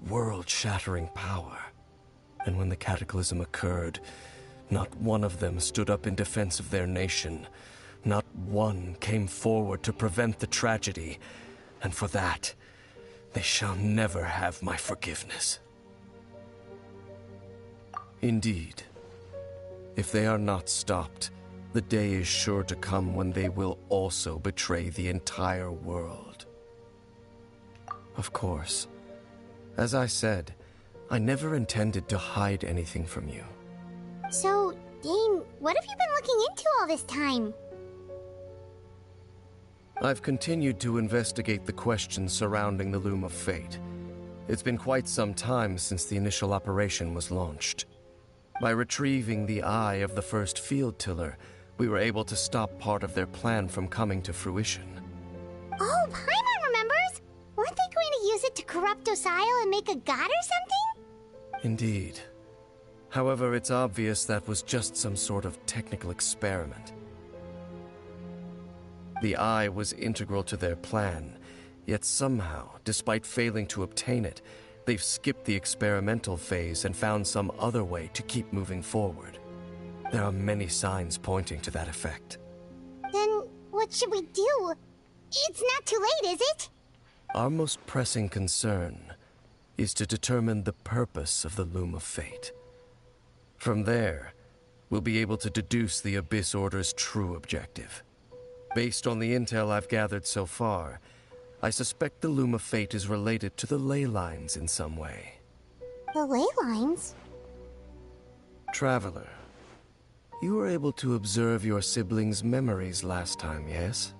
world-shattering power. And when the cataclysm occurred, not one of them stood up in defense of their nation. Not one came forward to prevent the tragedy, and for that, they shall never have my forgiveness. Indeed, if they are not stopped, the day is sure to come when they will also betray the entire world. Of course, as I said, I never intended to hide anything from you. So, Dane, what have you been looking into all this time? I've continued to investigate the questions surrounding the Loom of Fate. It's been quite some time since the initial operation was launched. By retrieving the eye of the first field tiller, we were able to stop part of their plan from coming to fruition. Oh, Paimon remembers! Weren't they going to use it to corrupt Osile and make a god or something? Indeed. However, it's obvious that was just some sort of technical experiment. The eye was integral to their plan, yet somehow, despite failing to obtain it, They've skipped the experimental phase and found some other way to keep moving forward. There are many signs pointing to that effect. Then what should we do? It's not too late, is it? Our most pressing concern is to determine the purpose of the Loom of Fate. From there, we'll be able to deduce the Abyss Order's true objective. Based on the intel I've gathered so far, I suspect the Loom of Fate is related to the ley lines in some way. The ley lines? Traveler, you were able to observe your siblings' memories last time, yes?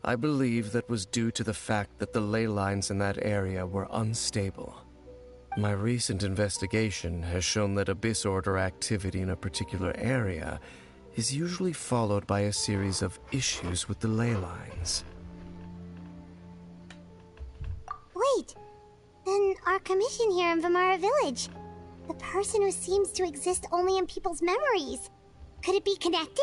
I believe that was due to the fact that the ley lines in that area were unstable. My recent investigation has shown that Abyss Order activity in a particular area is usually followed by a series of issues with the ley lines. Wait, then our commission here in Vamara Village, the person who seems to exist only in people's memories, could it be connected?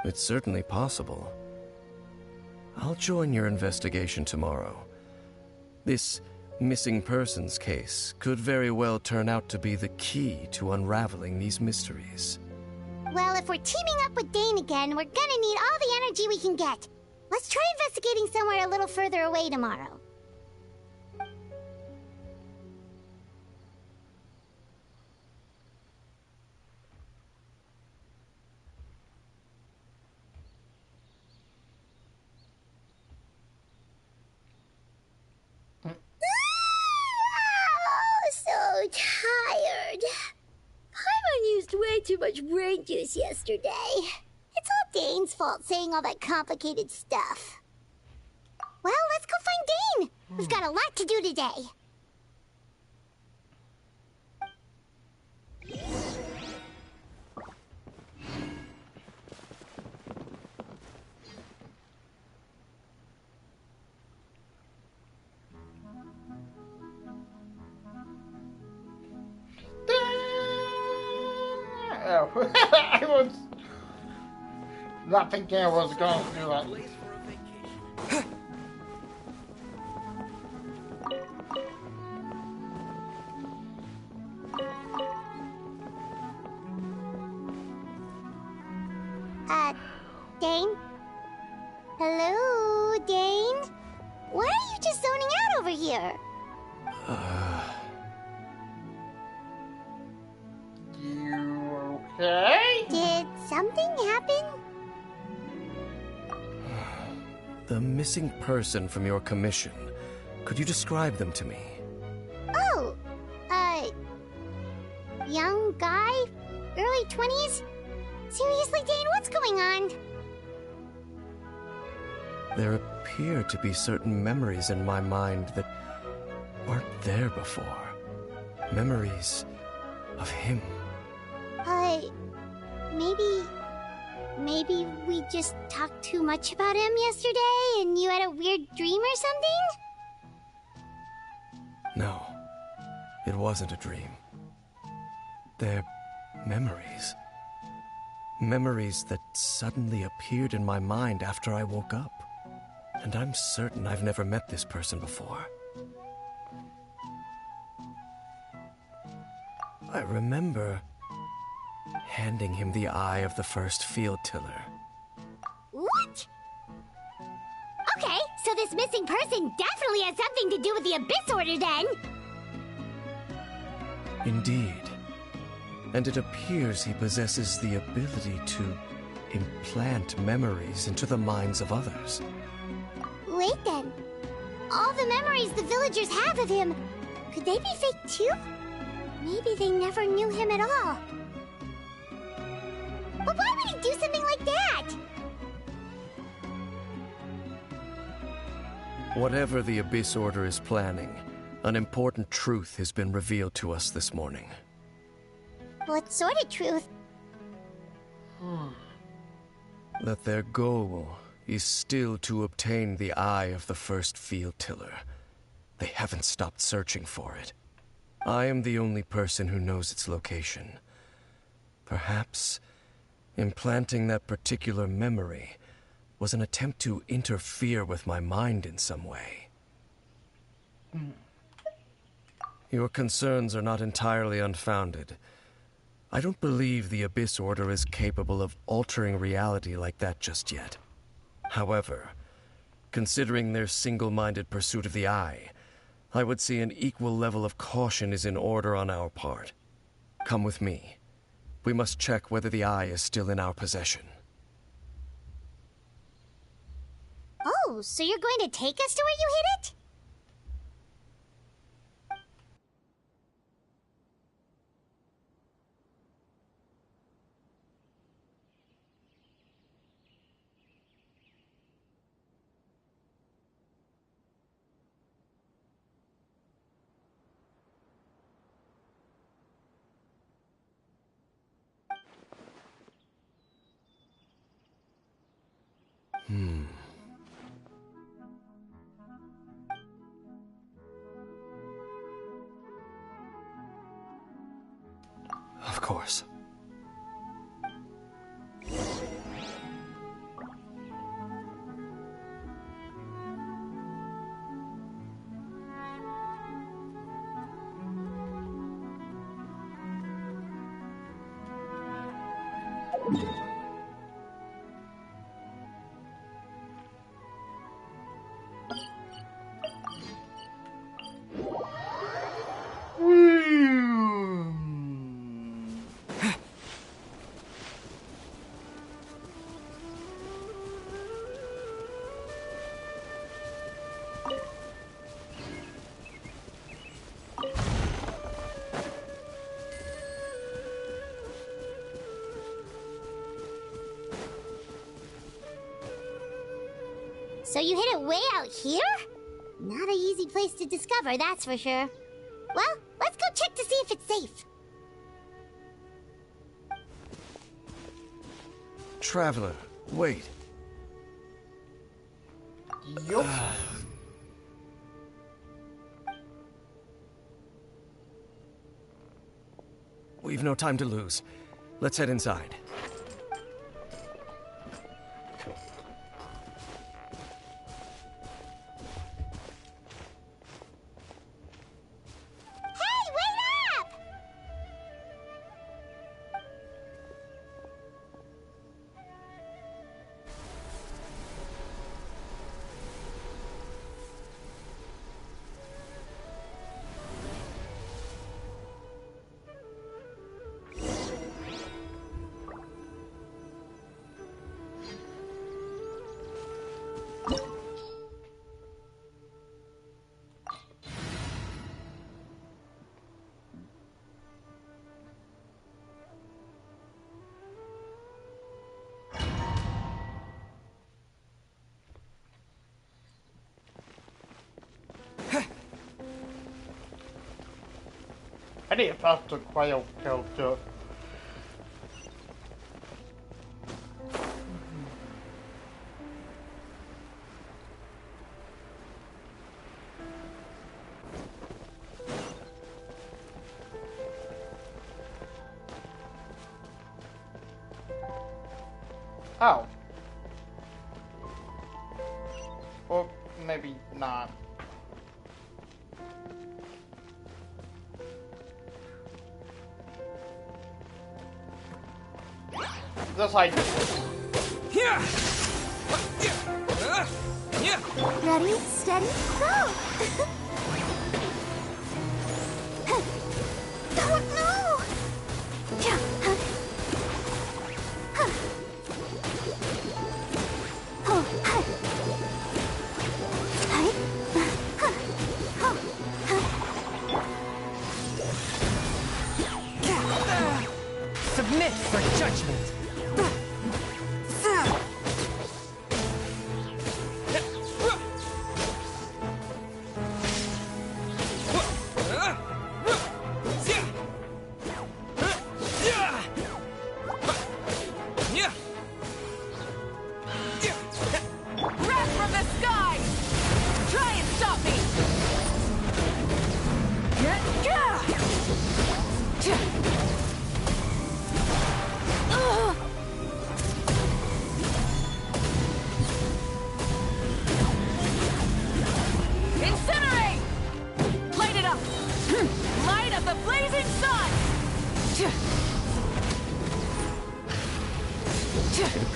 It's certainly possible. I'll join your investigation tomorrow. This missing persons case could very well turn out to be the key to unraveling these mysteries. Well, if we're teaming up with Dane again, we're gonna need all the energy we can get. Let's try investigating somewhere a little further away tomorrow. So tired. Paimon used way too much brain juice yesterday. It's all Dane's fault saying all that complicated stuff. Well, let's go find Dane. We've got a lot to do today. I was not thinking I was going to do that. Dane? Hello, Dane? Why are you just zoning out over here? You okay? Did something happen? The missing person from your commission. Could you describe them to me? Oh, young guy? Early 20s? Seriously, Dane, what's going on? There appear to be certain memories in my mind that weren't there before. Memories of him. Maybe we just talked too much about him yesterday and you had a weird dream or something? No, it wasn't a dream. They're memories. Memories that suddenly appeared in my mind after I woke up. And I'm certain I've never met this person before. I remember handing him the eye of the first field tiller. What? Okay, so this missing person definitely has something to do with the Abyss Order then! Indeed. And it appears he possesses the ability to implant memories into the minds of others. Wait then. All the memories the villagers have of him, could they be fake too? Maybe they never knew him at all. But why would he do something like that? Whatever the Abyss Order is planning, An important truth has been revealed to us this morning. What sort of truth? That their goal is still to obtain the eye of the first field tiller. They haven't stopped searching for it. I am the only person who knows its location. Perhaps implanting that particular memory was an attempt to interfere with my mind in some way. Your concerns are not entirely unfounded. I don't believe the Abyss Order is capable of altering reality like that just yet. However, considering their single-minded pursuit of the Eye, I would say an equal level of caution is in order on our part. Come with me. We must check whether the Eye is still in our possession. Oh, so you're going to take us to where you hid it? Of course. So you hid it way out here? Not an easy place to discover, that's for sure. Well, let's go check to see if it's safe. Traveler, wait. Yup. We've no time to lose. Let's head inside. I need to talk to Quail character. Oh. Or maybe not. Just like Ready, steady, go! Oh no! Submit for judgment.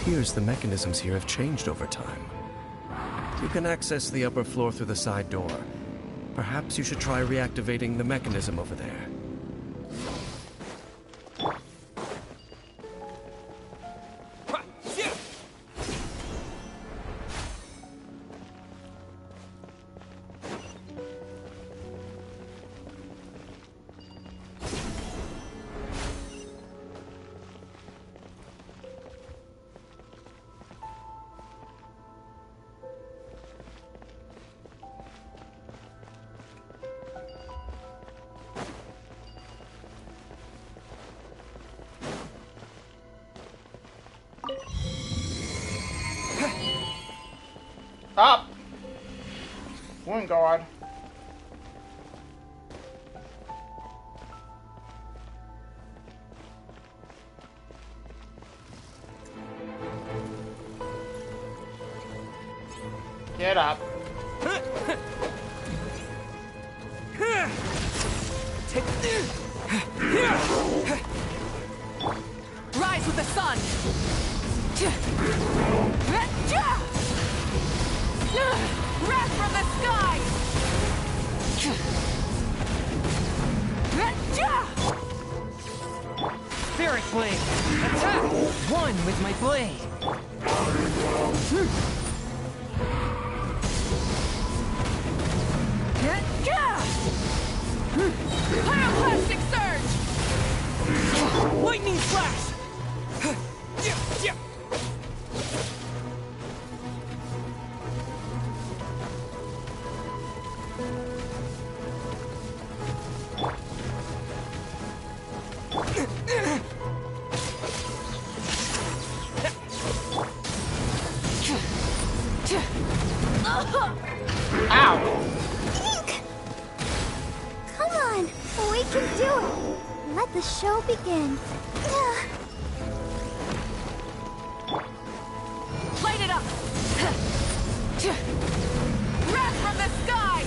appears the mechanisms here have changed over time. You can access the upper floor through the side door. Perhaps you should try reactivating the mechanism over there. Up! One guard. Get up. Rise with the sun! Wrath from the sky! Spirit blade! Attack! One with my blade! Pyroclastic surge! Lightning flash! Ow! Come on, we can do it. Let the show begin. Light it up! Wrath from the sky!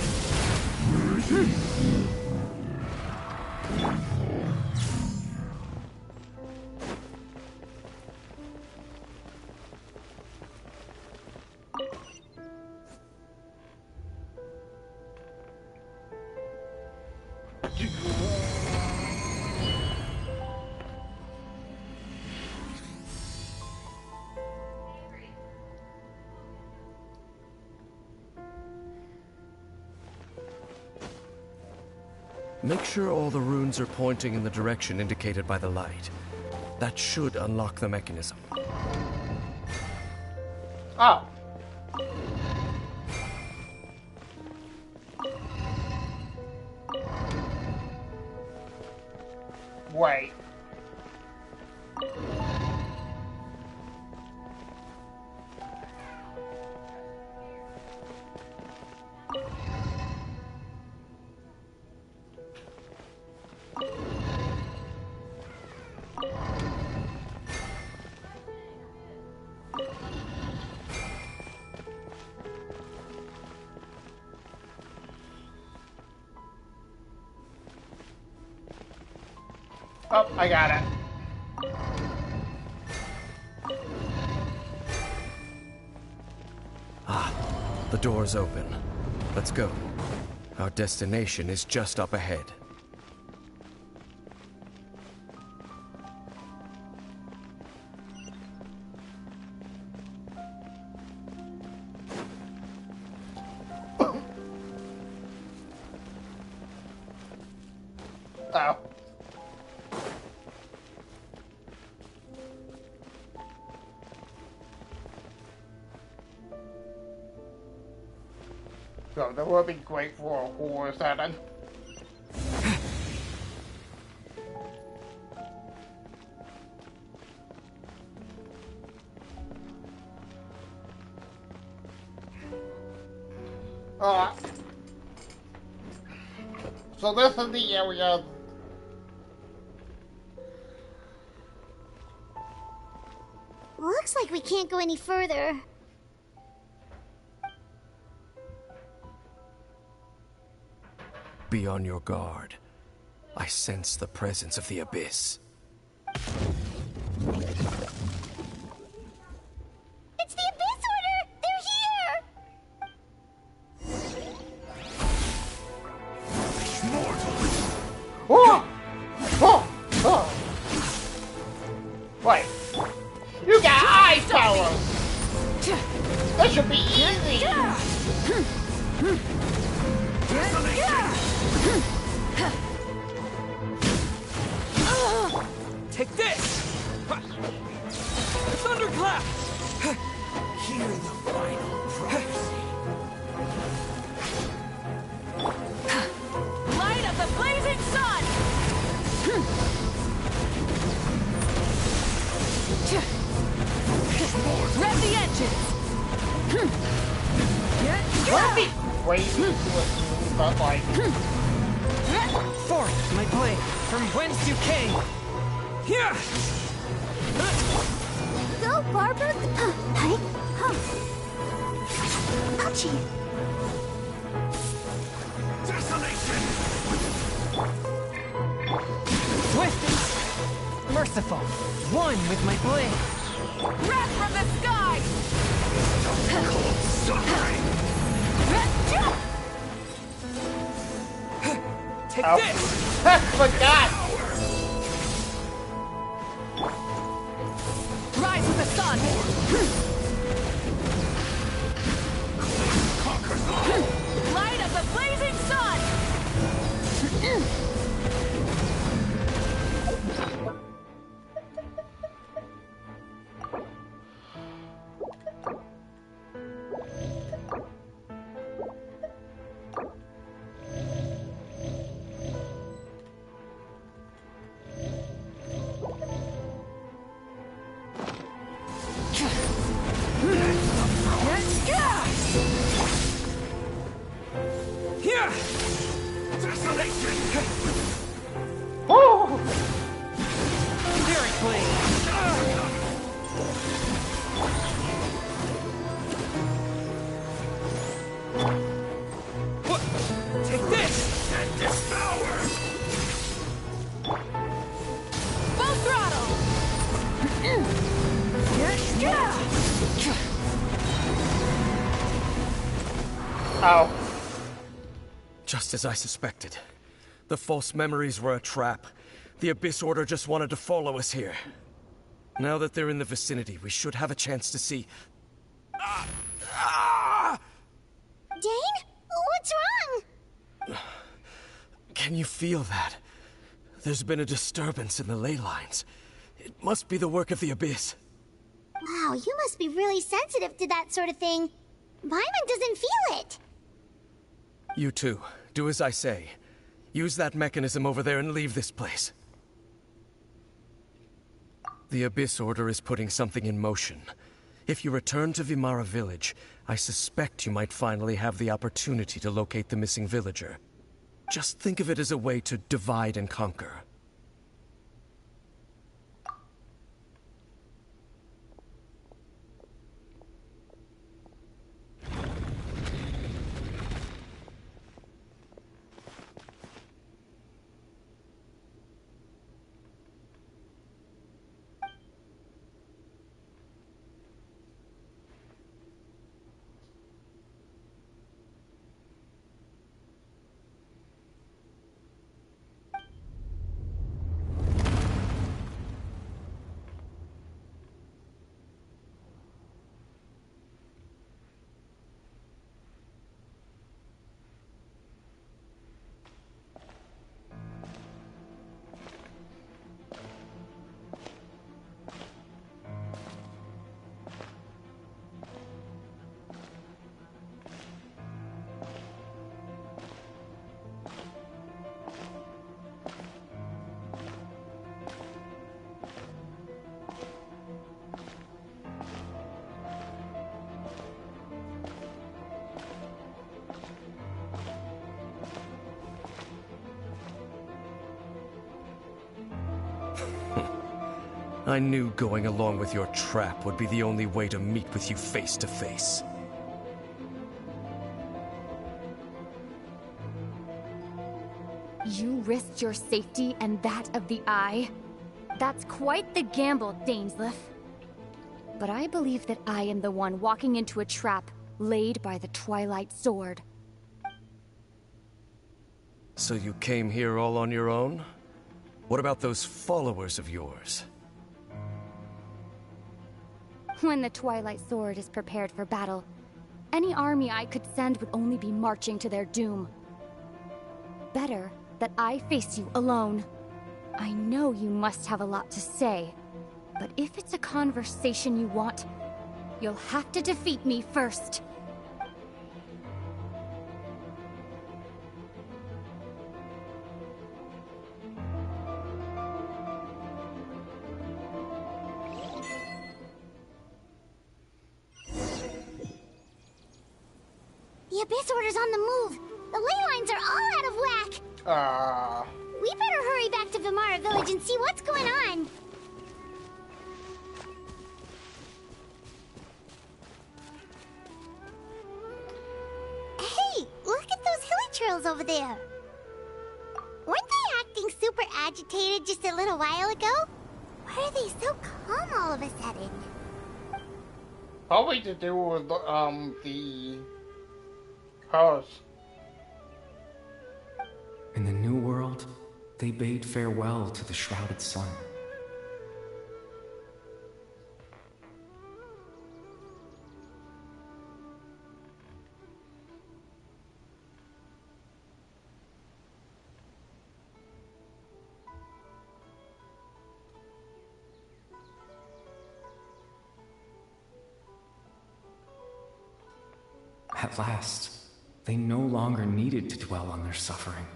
Make sure all the runes are pointing in the direction indicated by the light. That should unlock the mechanism. Oh. Wait. Oh, I got it. Ah, the door's open. Let's go. Our destination is just up ahead. Oh. So that would be great for a horror setting. So this is the area. Looks like we can't go any further. Be on your guard. I sense the presence of the Abyss. That should be easy. Take this! Thunderclap! Hear the final prophecy. Light of the blazing sun! Rev the engines! That'd be crazy to assume, but like... Forth, my blade, from whence you came! Here! Go, Barber! Ouchie! Desolation! Swift and merciful, one with my blade. Wrath from the sky! Suffering! Take Oh. this! Forgot! Rise with the sun! Light of the blazing sun! Here! Desolation! Oh! Fury blade! What? Take this! And devour! Full throttle! Oh. Just as I suspected. The false memories were a trap. The Abyss Order just wanted to follow us here. Now that they're in the vicinity, we should have a chance to see... Dane? What's wrong? Can you feel that? There's been a disturbance in the ley lines. It must be the work of the Abyss. Wow, you must be really sensitive to that sort of thing. Paimon doesn't feel it. You too. Do as I say. Use that mechanism over there and leave this place. The Abyss Order is putting something in motion. If you return to Vimara Village, I suspect you might finally have the opportunity to locate the missing villager. Just think of it as a way to divide and conquer. I knew going along with your trap would be the only way to meet with you face to face. You risked your safety and that of the Eye? That's quite the gamble, Dainsleif. But I believe that I am the one walking into a trap laid by the Twilight Sword. So you came here all on your own? What about those followers of yours? When the Twilight Sword is prepared for battle, any army I could send would only be marching to their doom. Better that I face you alone. I know you must have a lot to say, but if it's a conversation you want, you'll have to defeat me first. The Abyss Order's on the move. The ley lines are all out of whack. We better hurry back to Vimara Village and see what's going on. Hey, look at those hilly trails over there. Weren't they acting super agitated just a little while ago? Why are they so calm all of a sudden? Probably to do with the house. In the New World, they bade farewell to the shrouded sun. At last, they no longer needed to dwell on their suffering,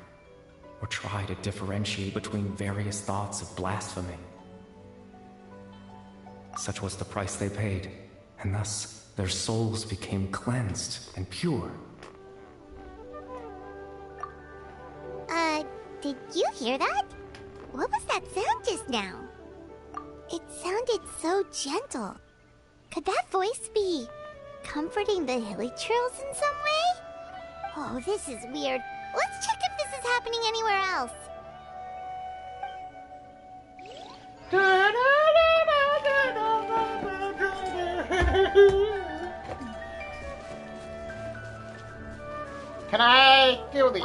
or try to differentiate between various thoughts of blasphemy. Such was the price they paid, and thus their souls became cleansed and pure. Did you hear that? What was that sound just now? It sounded so gentle. Could that voice be comforting the hilly trails in some way? Oh, this is weird. Let's check if this is happening anywhere else. Can I kill these?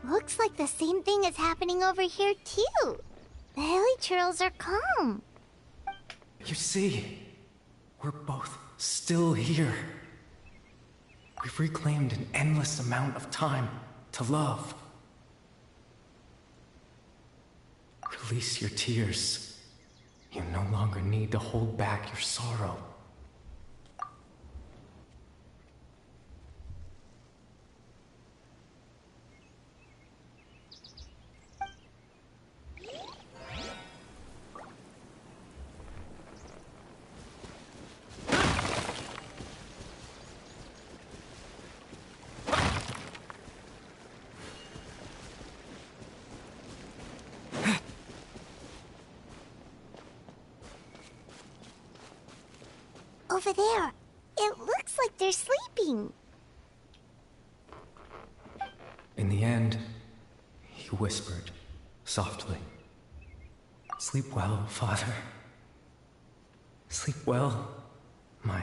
Looks like the same thing is happening over here, too. The hilly trails are calm. You see, we're both still here. We've reclaimed an endless amount of time to love. Release your tears. You no longer need to hold back your sorrow. Over there. It looks like they're sleeping. In the end, he whispered, softly, "Sleep well, Father. Sleep well, my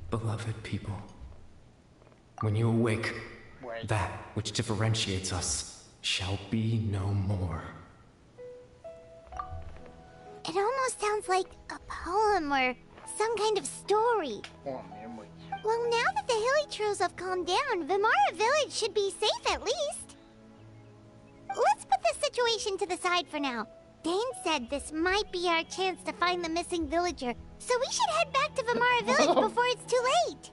beloved people. When you awake, that which differentiates us shall be no more." It almost sounds like a poem or some kind of story. Well, now that the hilly trails have calmed down, Vimara Village should be safe at least. Let's put this situation to the side for now. Dane said this might be our chance to find the missing villager, so we should head back to Vimara Village before it's too late.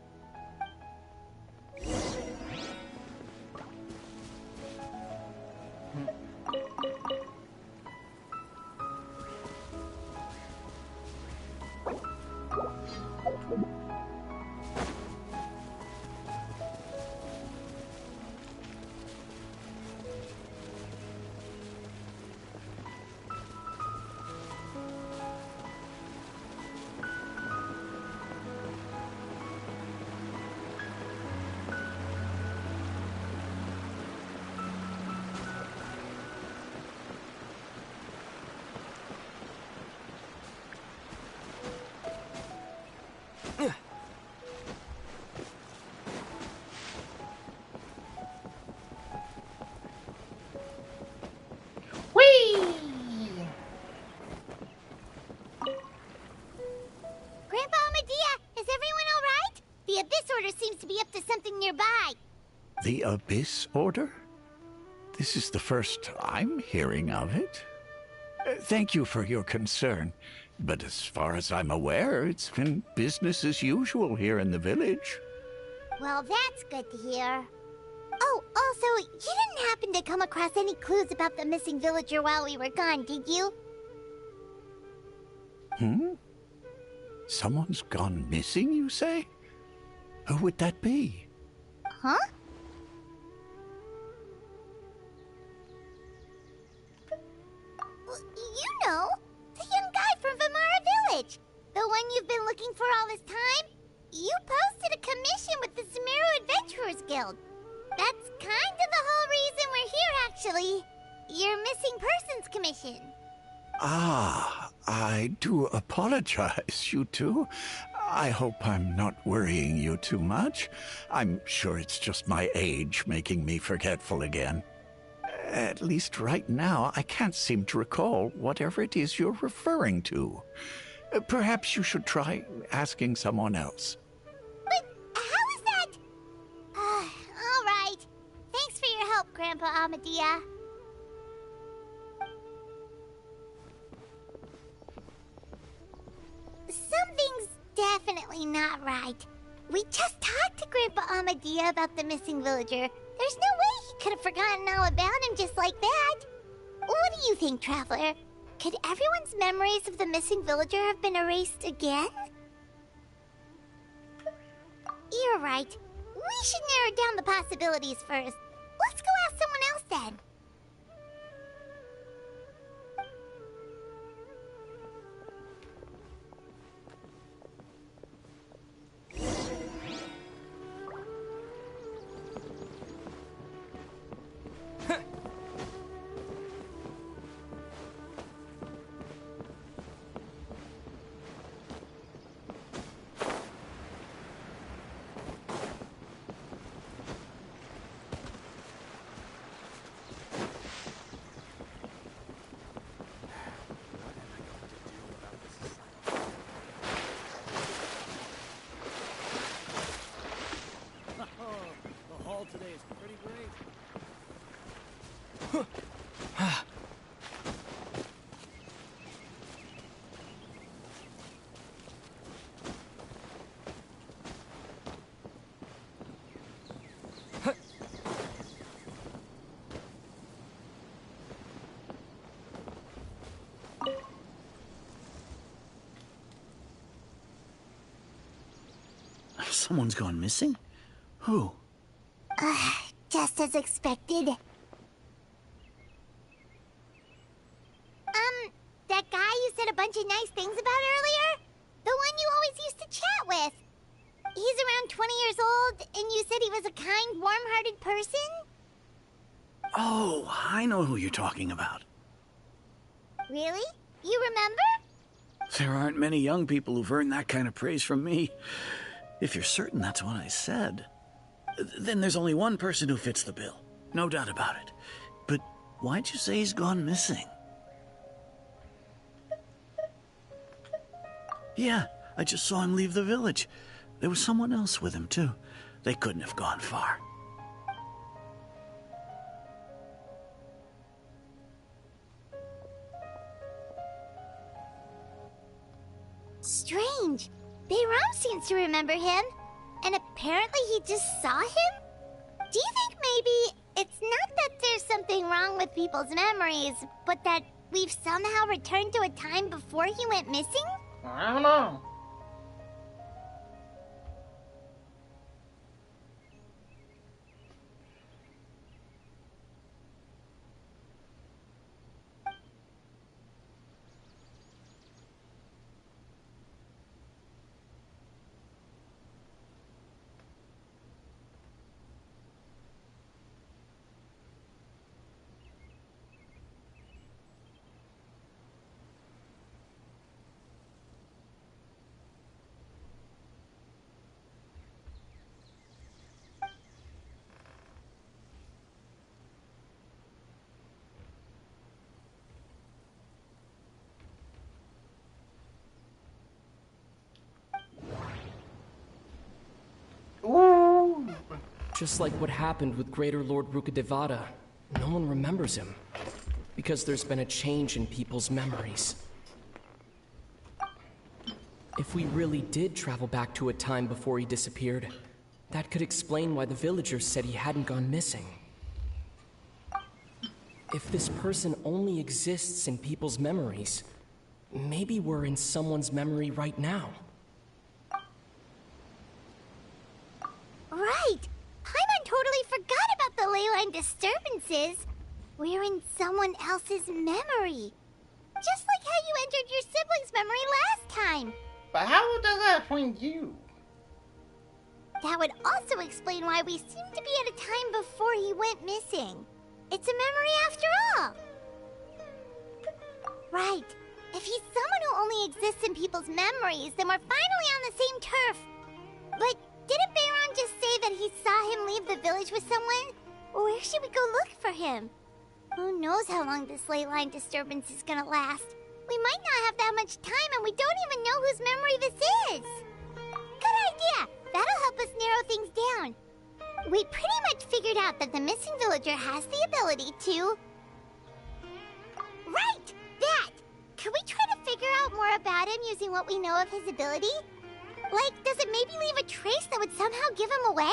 The Abyss Order? This is the first I'm hearing of it. Thank you for your concern, but as far as I'm aware, it's been business as usual here in the village. Well, that's good to hear. Oh, also, you didn't happen to come across any clues about the missing villager while we were gone, did you? Someone's gone missing, you say? Who would that be? Huh? You know, the young guy from Vamara Village. The one you've been looking for all this time. You posted a commission with the Sumeru Adventurers Guild. That's kind of the whole reason we're here, actually. Your missing persons commission. Ah, I do apologize, you two. I hope I'm not worrying you too much. I'm sure it's just my age making me forgetful again. At least right now, I can't seem to recall whatever it is you're referring to. Perhaps you should try asking someone else. But how is that? All right. Thanks for your help, Grandpa Amadia. Something's definitely not right. We just talked to Grandpa Amadia about the missing villager. There's no way he could have forgotten all about him just like that. What do you think, Traveler? Could everyone's memories of the missing villager have been erased again? You're right. We should narrow down the possibilities first. Let's go ask someone else then. The haul today is pretty great. Someone's gone missing? Who? Just as expected. That guy you said a bunch of nice things about earlier? The one you always used to chat with. He's around 20 years old, and you said he was a kind, warm-hearted person? Oh, I know who you're talking about. Really? You remember? There aren't many young people who've earned that kind of praise from me. If you're certain that's what I said, then there's only one person who fits the bill. No doubt about it. But why'd you say he's gone missing? Yeah, I just saw him leave the village. There was someone else with him, too. They couldn't have gone far. Strange. Bayram seems to remember him. And apparently he just saw him? Do you think maybe it's not that there's something wrong with people's memories, but that we've somehow returned to a time before he went missing? I don't know. Just like what happened with Greater Lord Rukadevada, no one remembers him. Because there's been a change in people's memories. If we really did travel back to a time before he disappeared, that could explain why the villagers said he hadn't gone missing. If this person only exists in people's memories, maybe we're in someone's memory right now. Right! Paimon totally forgot about the ley line disturbances. We're in someone else's memory. Just like how you entered your sibling's memory last time. But how does that point you? That would also explain why we seem to be at a time before he went missing. It's a memory after all. Right. If he's someone who only exists in people's memories, then we're finally on the same turf. But didn't Bayron just say that he saw him leave the village with someone? Where should we go look for him? Who knows how long this ley line disturbance is gonna last? We might not have that much time and we don't even know whose memory this is. Good idea! That'll help us narrow things down. We pretty much figured out that the missing villager has the ability to... Right! That! Could we try to figure out more about him using what we know of his ability? Like, does it maybe leave a trace that would somehow give him away?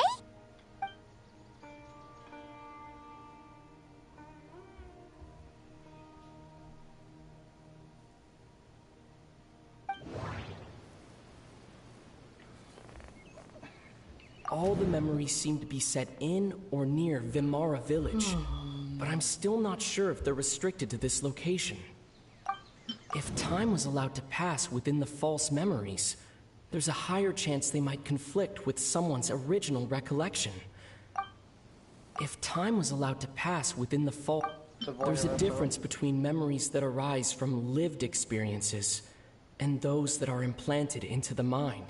All the memories seem to be set in or near Vimara village, but I'm still not sure if they're restricted to this location. If time was allowed to pass within the false memories, there's a higher chance they might conflict with someone's original recollection. If time was allowed to pass within the false... There's a difference between memories that arise from lived experiences and those that are implanted into the mind.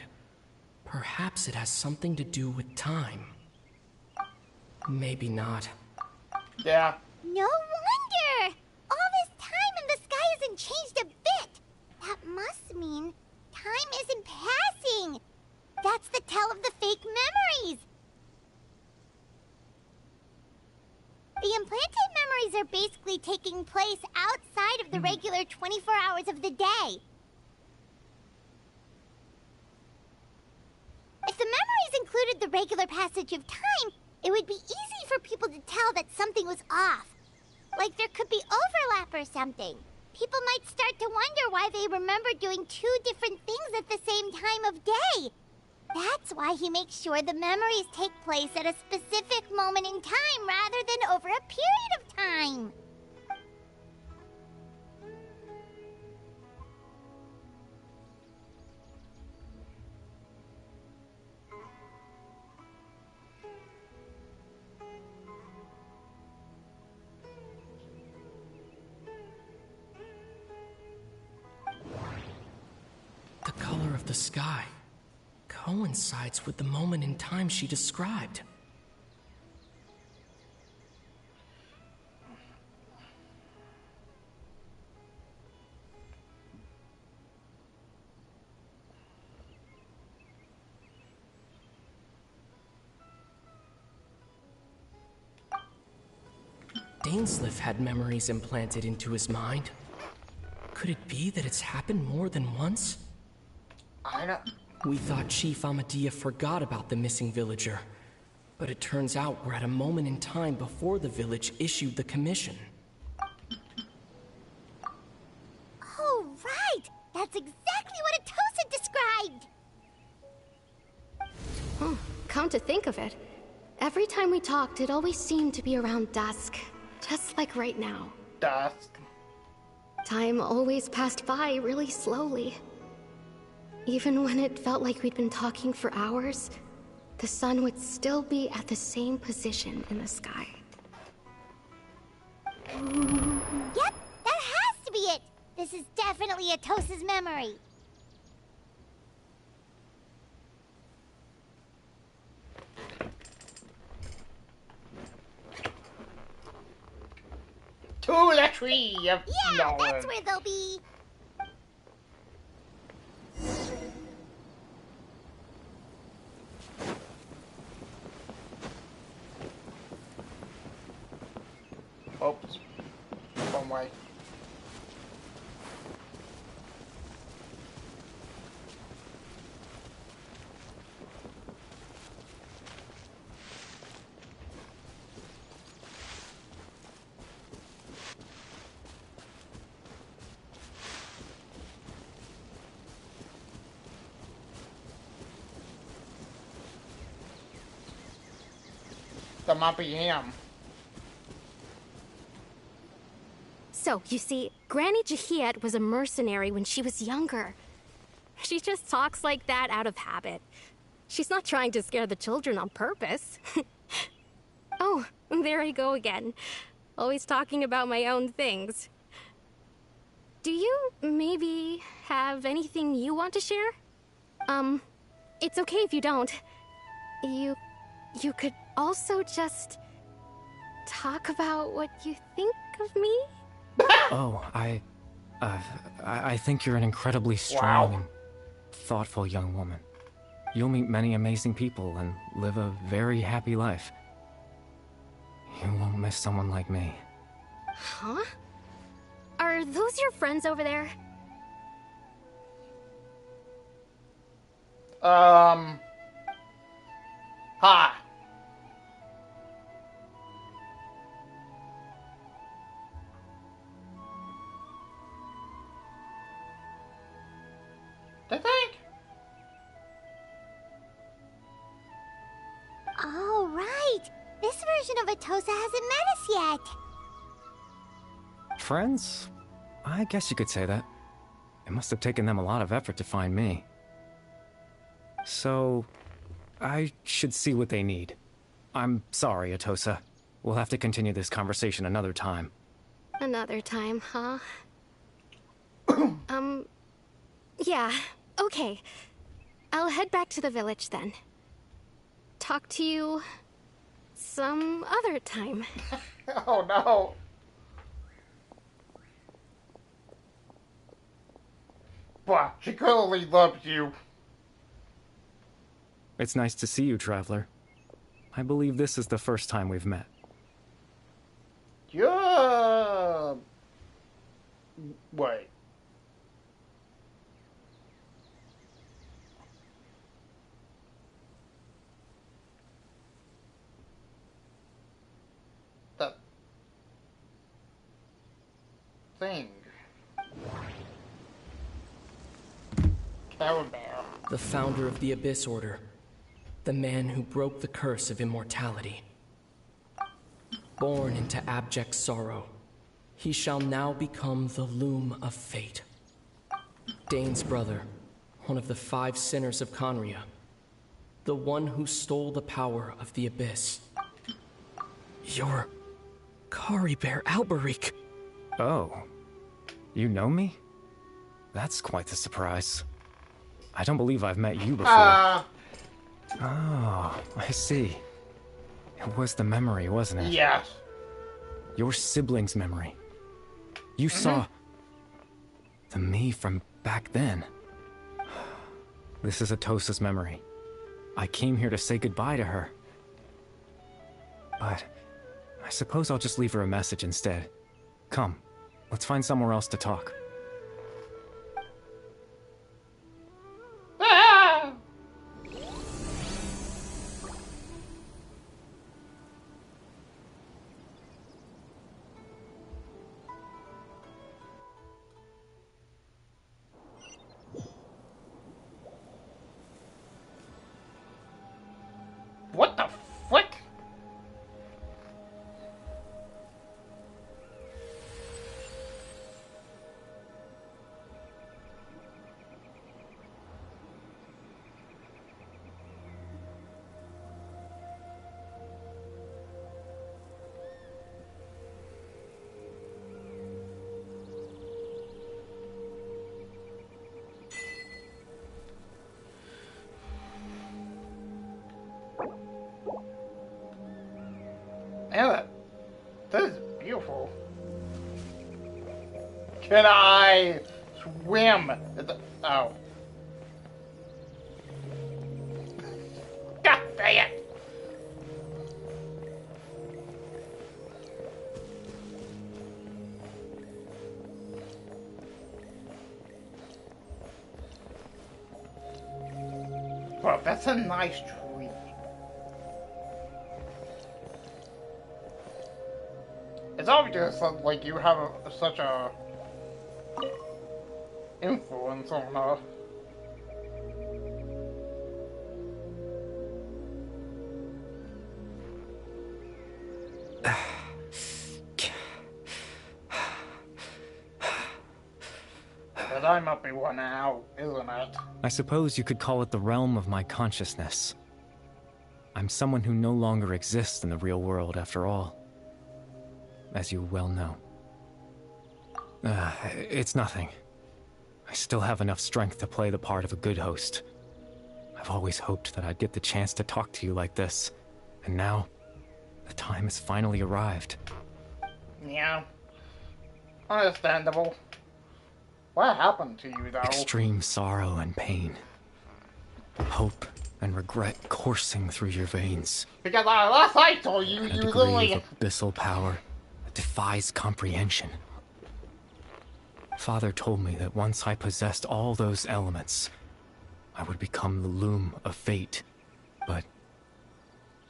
Perhaps it has something to do with time. Maybe not. Yeah. No wonder! All this time and the sky hasn't changed a bit! That must mean time isn't passing! That's the tell of the fake memories! The implanted memories are basically taking place outside of the regular 24 hours of the day. If the memories included the regular passage of time, it would be easy for people to tell that something was off. Like there could be overlap or something. People might start to wonder why they remember doing two different things at the same time of day. That's why he makes sure the memories take place at a specific moment in time rather than over a period of time. The color of the sky coincides with the moment in time she described. Dainsleif had memories implanted into his mind. Could it be that it's happened more than once? I don't... We thought Chief Amadea forgot about the missing villager, but it turns out we're at a moment in time before the village issued the commission. Oh, right! That's exactly what Atosa described! Come to think of it, every time we talked, it always seemed to be around dusk, just like right now. Dusk. Time always passed by really slowly. Even when it felt like we'd been talking for hours, the sun would still be at the same position in the sky. Yep, that has to be it! This is definitely Atosa's memory. To the tree of Yeah, that's where they'll be. Oops. Wrong way. That might be him. So, you see, Granny Jahiet was a mercenary when she was younger. She just talks like that out of habit. She's not trying to scare the children on purpose. Oh, there I go again. Always talking about my own things. Do you maybe have anything you want to share? It's okay if you don't. You could also just talk about what you think of me? Oh, I think you're an incredibly strong and thoughtful young woman. You'll meet many amazing people and live a very happy life. You won't miss someone like me. Huh? Are those your friends over there? Hi. They think. Oh, right. This version of Atosa hasn't met us yet. Friends? I guess you could say that. It must have taken them a lot of effort to find me. So, I should see what they need. I'm sorry, Atosa. We'll have to continue this conversation another time. Another time, huh? Yeah, okay. I'll head back to the village then. Talk to you some other time. Oh no. But she clearly loves you. It's nice to see you, Traveler. I believe this is the first time we've met. Yeah. Wait. That thing. Carabear. The founder of the Abyss Order. The man who broke the curse of immortality. Born into abject sorrow, he shall now become the Loom of Fate. Dane's brother, one of the 5 sinners of Conria. The one who stole the power of the Abyss. You're Caribear Alberic. Oh. You know me? That's quite the surprise. I don't believe I've met you before. Oh, I see. It was the memory, wasn't it? Yes. Your sibling's memory. You saw the me from back then. This is Atosa's memory. I came here to say goodbye to her. But I suppose I'll just leave her a message instead. Come, let's find somewhere else to talk. What the frick? Yeah, that is beautiful. Can I swim? Oh. God dang it! Well, that's a nice tree. It's obvious that, like, you have such a influence on her. But I might be one out, isn't it? I suppose you could call it the realm of my consciousness. I'm someone who no longer exists in the real world, after all. As you well know. It's nothing. I still have enough strength to play the part of a good host. I've always hoped that I'd get the chance to talk to you like this, and now, the time has finally arrived. Yeah. Understandable. What happened to you, though? Extreme sorrow and pain. Hope and regret coursing through your veins. Because last I told you, And a you degree literally... of abyssal power that defies comprehension. Father told me that once I possessed all those elements, I would become the loom of fate. But,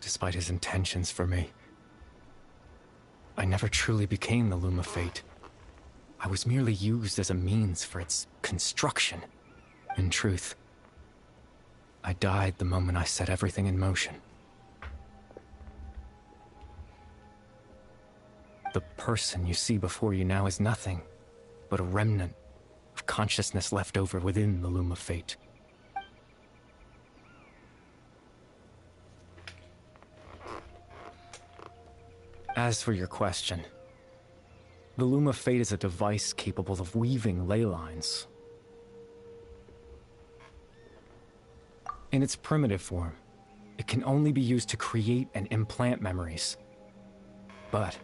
despite his intentions for me, I never truly became the loom of fate. I was merely used as a means for its construction. In truth, I died the moment I set everything in motion. The person you see before you now is nothing but a remnant of consciousness left over within the loom of fate. As for your question, the loom of fate is a device capable of weaving ley lines. In its primitive form, it can only be used to create and implant memories. But,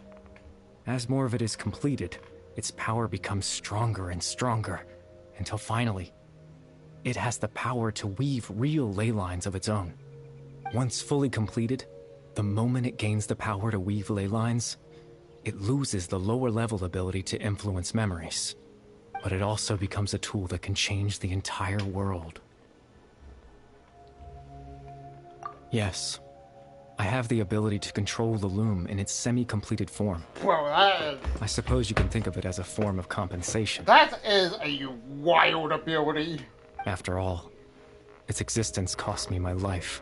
as more of it is completed, its power becomes stronger and stronger, until finally, it has the power to weave real ley lines of its own. Once fully completed, the moment it gains the power to weave ley lines, it loses the lower-level ability to influence memories. But it also becomes a tool that can change the entire world. Yes, I have the ability to control the loom in its semi-completed form. Well, I suppose you can think of it as a form of compensation. that is a wild ability. After all, its existence cost me my life.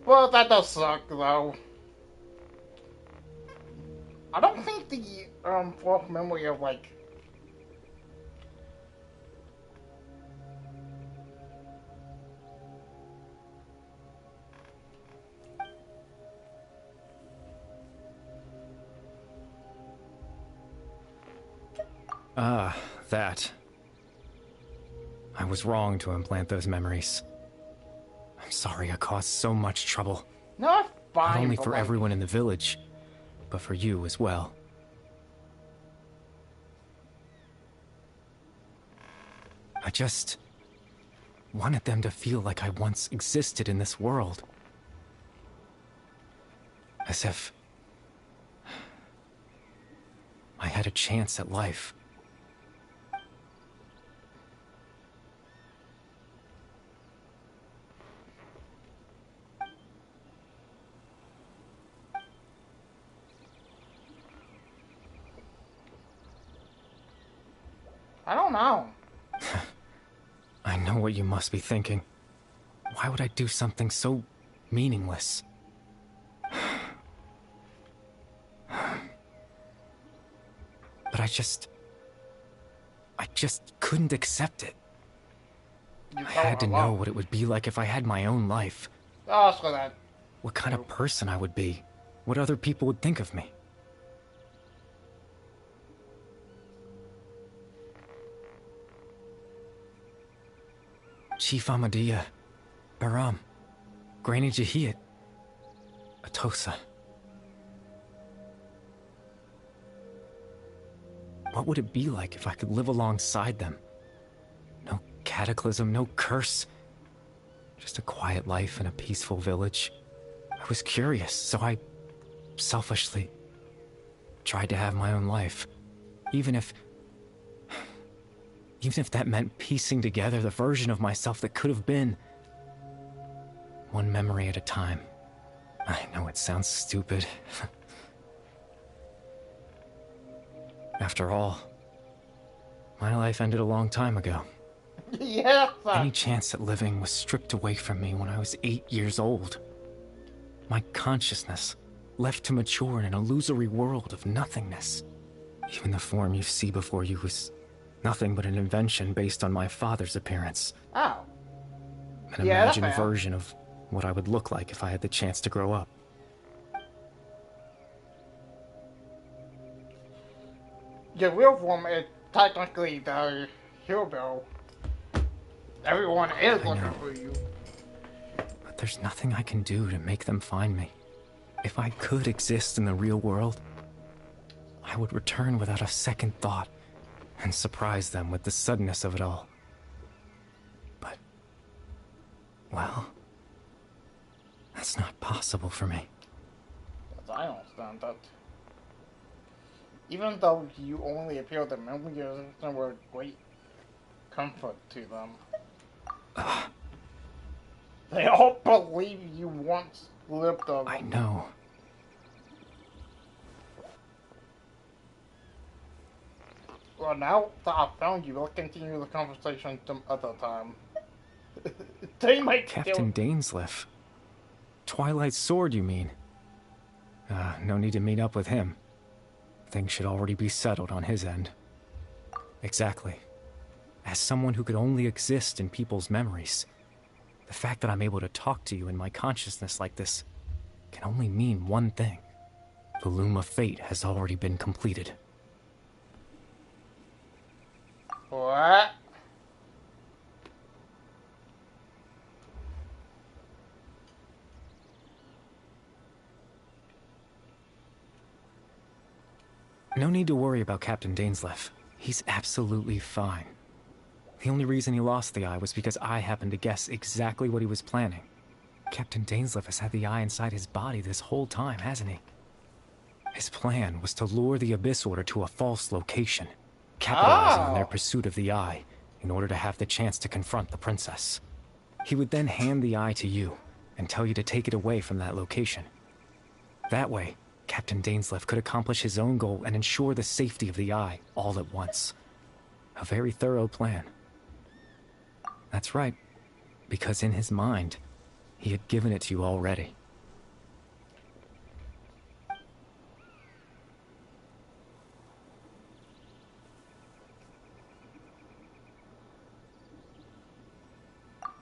Well, that does suck, though. I don't think the fourth memory of, like... Ah, that. I was wrong to implant those memories. I'm sorry I caused so much trouble. No, it's fine. Not only but, for like, everyone in the village, but for you as well. I just wanted them to feel like I once existed in this world. As if I had a chance at life. I don't know. I know what you must be thinking. Why would I do something so meaningless? But I just couldn't accept it. I had to know what it would be like if I had my own life. Oh, so that. What kind of person I would be. What other people would think of me. Chief Ahmadiyya, Baram, Granny Jahiyat, Atosa. What would it be like if I could live alongside them? No cataclysm, no curse. Just a quiet life in a peaceful village. I was curious, so I selfishly tried to have my own life. Even if Even if that meant piecing together the version of myself that could have been. One memory at a time. I know it sounds stupid. After all, my life ended a long time ago. Yeah. Any chance at living was stripped away from me when I was 8 years old. My consciousness left to mature in an illusory world of nothingness. Even the form you see before you was nothing but an invention based on my father's appearance. Oh. An imagined version of what I would look like if I had the chance to grow up. Your real form is technically the hero. Everyone is looking for you. But there's nothing I can do to make them find me. If I could exist in the real world, I would return without a second thought and surprise them with the suddenness of it all. But, well, that's not possible for me. Yes, I understand that. Even though you only appear to memory users, there were great comfort to them. They all believe you once lived a... I know. Well, now that I've found you, we'll continue the conversation some other time. They might Captain Dainsleif. Twilight Sword, you mean? No need to meet up with him. Things should already be settled on his end. Exactly. As someone who could only exist in people's memories, the fact that I'm able to talk to you in my consciousness like this can only mean one thing. The Loom of Fate has already been completed. What? No need to worry about Captain Dainsleif. He's absolutely fine. The only reason he lost the eye was because I happened to guess exactly what he was planning. Captain Dainsleif has had the eye inside his body this whole time, hasn't he? His plan was to lure the Abyss Order to a false location, capitalizing on their pursuit of the eye in order to have the chance to confront the princess. He would then hand the eye to you and tell you to take it away from that location. That way, Captain Dainsleif could accomplish his own goal and ensure the safety of the eye all at once. A very thorough plan. That's right, because in his mind, he had given it to you already.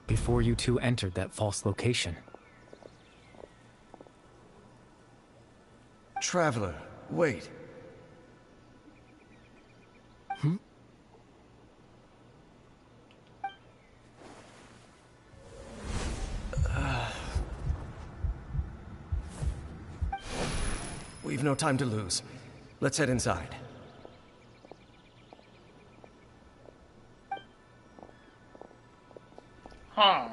Before you two entered that false location. Traveler, wait. We've no time to lose. Let's head inside. Huh.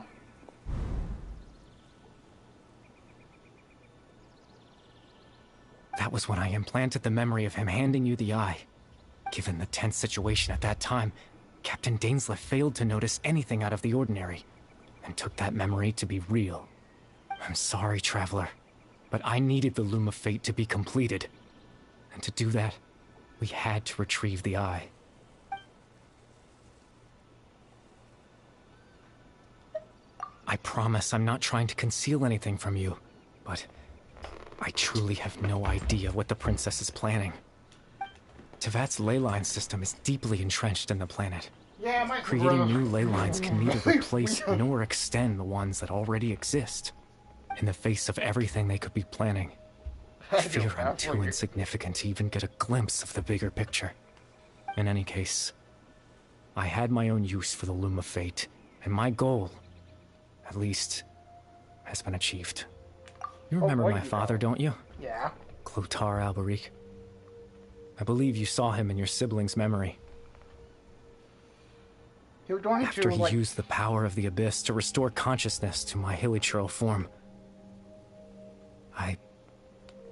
That was when I implanted the memory of him handing you the eye. Given the tense situation at that time, Captain Dainsleif failed to notice anything out of the ordinary, and took that memory to be real. I'm sorry, Traveler, but I needed the Loom of Fate to be completed. And to do that, we had to retrieve the eye. I promise I'm not trying to conceal anything from you, but I truly have no idea what the princess is planning. Tevat's ley line system is deeply entrenched in the planet. Yeah, Creating new ley lines can neither replace nor extend the ones that already exist. In the face of everything they could be planning, I fear I'm too insignificant to even get a glimpse of the bigger picture. In any case, I had my own use for the Loom of Fate, and my goal, at least, has been achieved. You remember my father, don't you? Yeah. Clotar Alberic. I believe you saw him in your sibling's memory. After he used the power of the Abyss to restore consciousness to my hilichurl form, I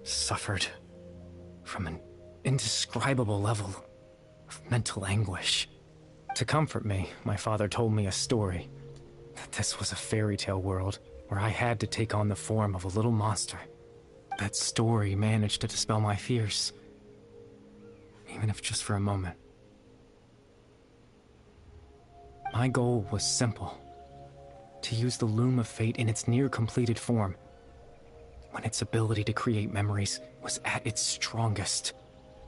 suffered from an indescribable level of mental anguish. To comfort me, my father told me a story. That this was a fairy tale world where I had to take on the form of a little monster. That story managed to dispel my fears, even if just for a moment. My goal was simple: to use the Loom of Fate in its near-completed form, when its ability to create memories was at its strongest,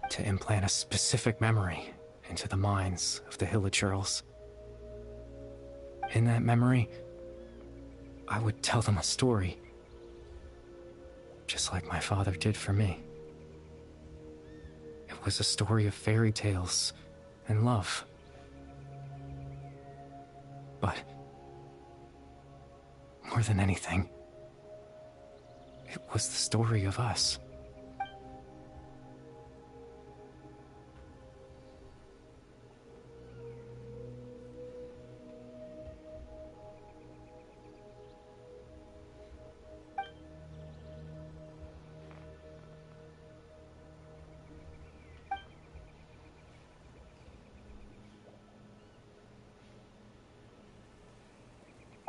to implant a specific memory into the minds of the Hilichurls. In that memory, I would tell them a story, just like my father did for me. It was a story of fairy tales and love. But more than anything, it was the story of us.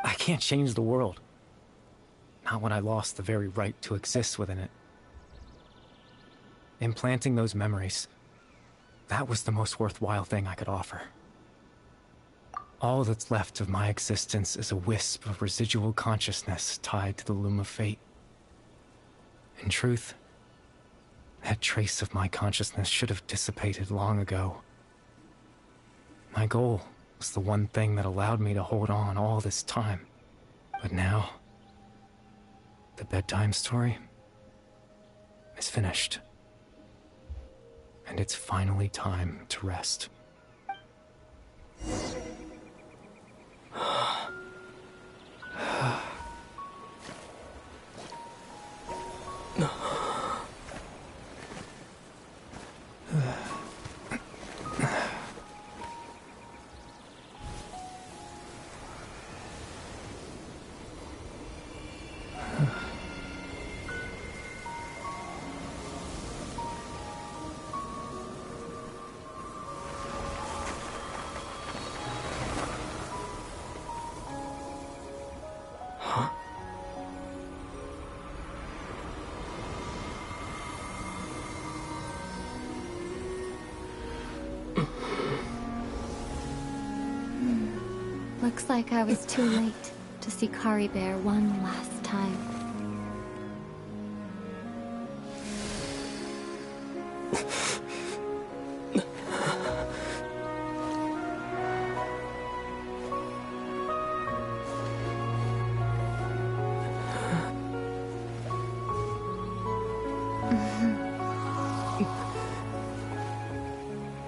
I can't change the world. Not when I lost the very right to exist within it. Implanting those memories, that was the most worthwhile thing I could offer. All that's left of my existence is a wisp of residual consciousness tied to the Loom of Fate. In truth, that trace of my consciousness should have dissipated long ago. My goal was the one thing that allowed me to hold on all this time. But now, the bedtime story is finished. And it's finally time to rest. Looks like I was too late to see Kari Bear one last time.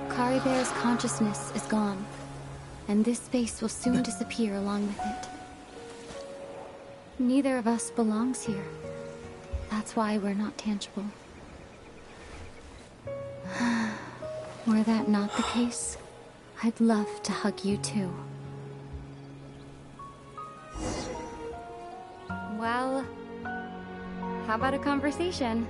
Kari Bear's consciousness is gone, and this space will soon disappear along with it. Neither of us belongs here. That's why we're not tangible. Were that not the case, I'd love to hug you too. Well, how about a conversation?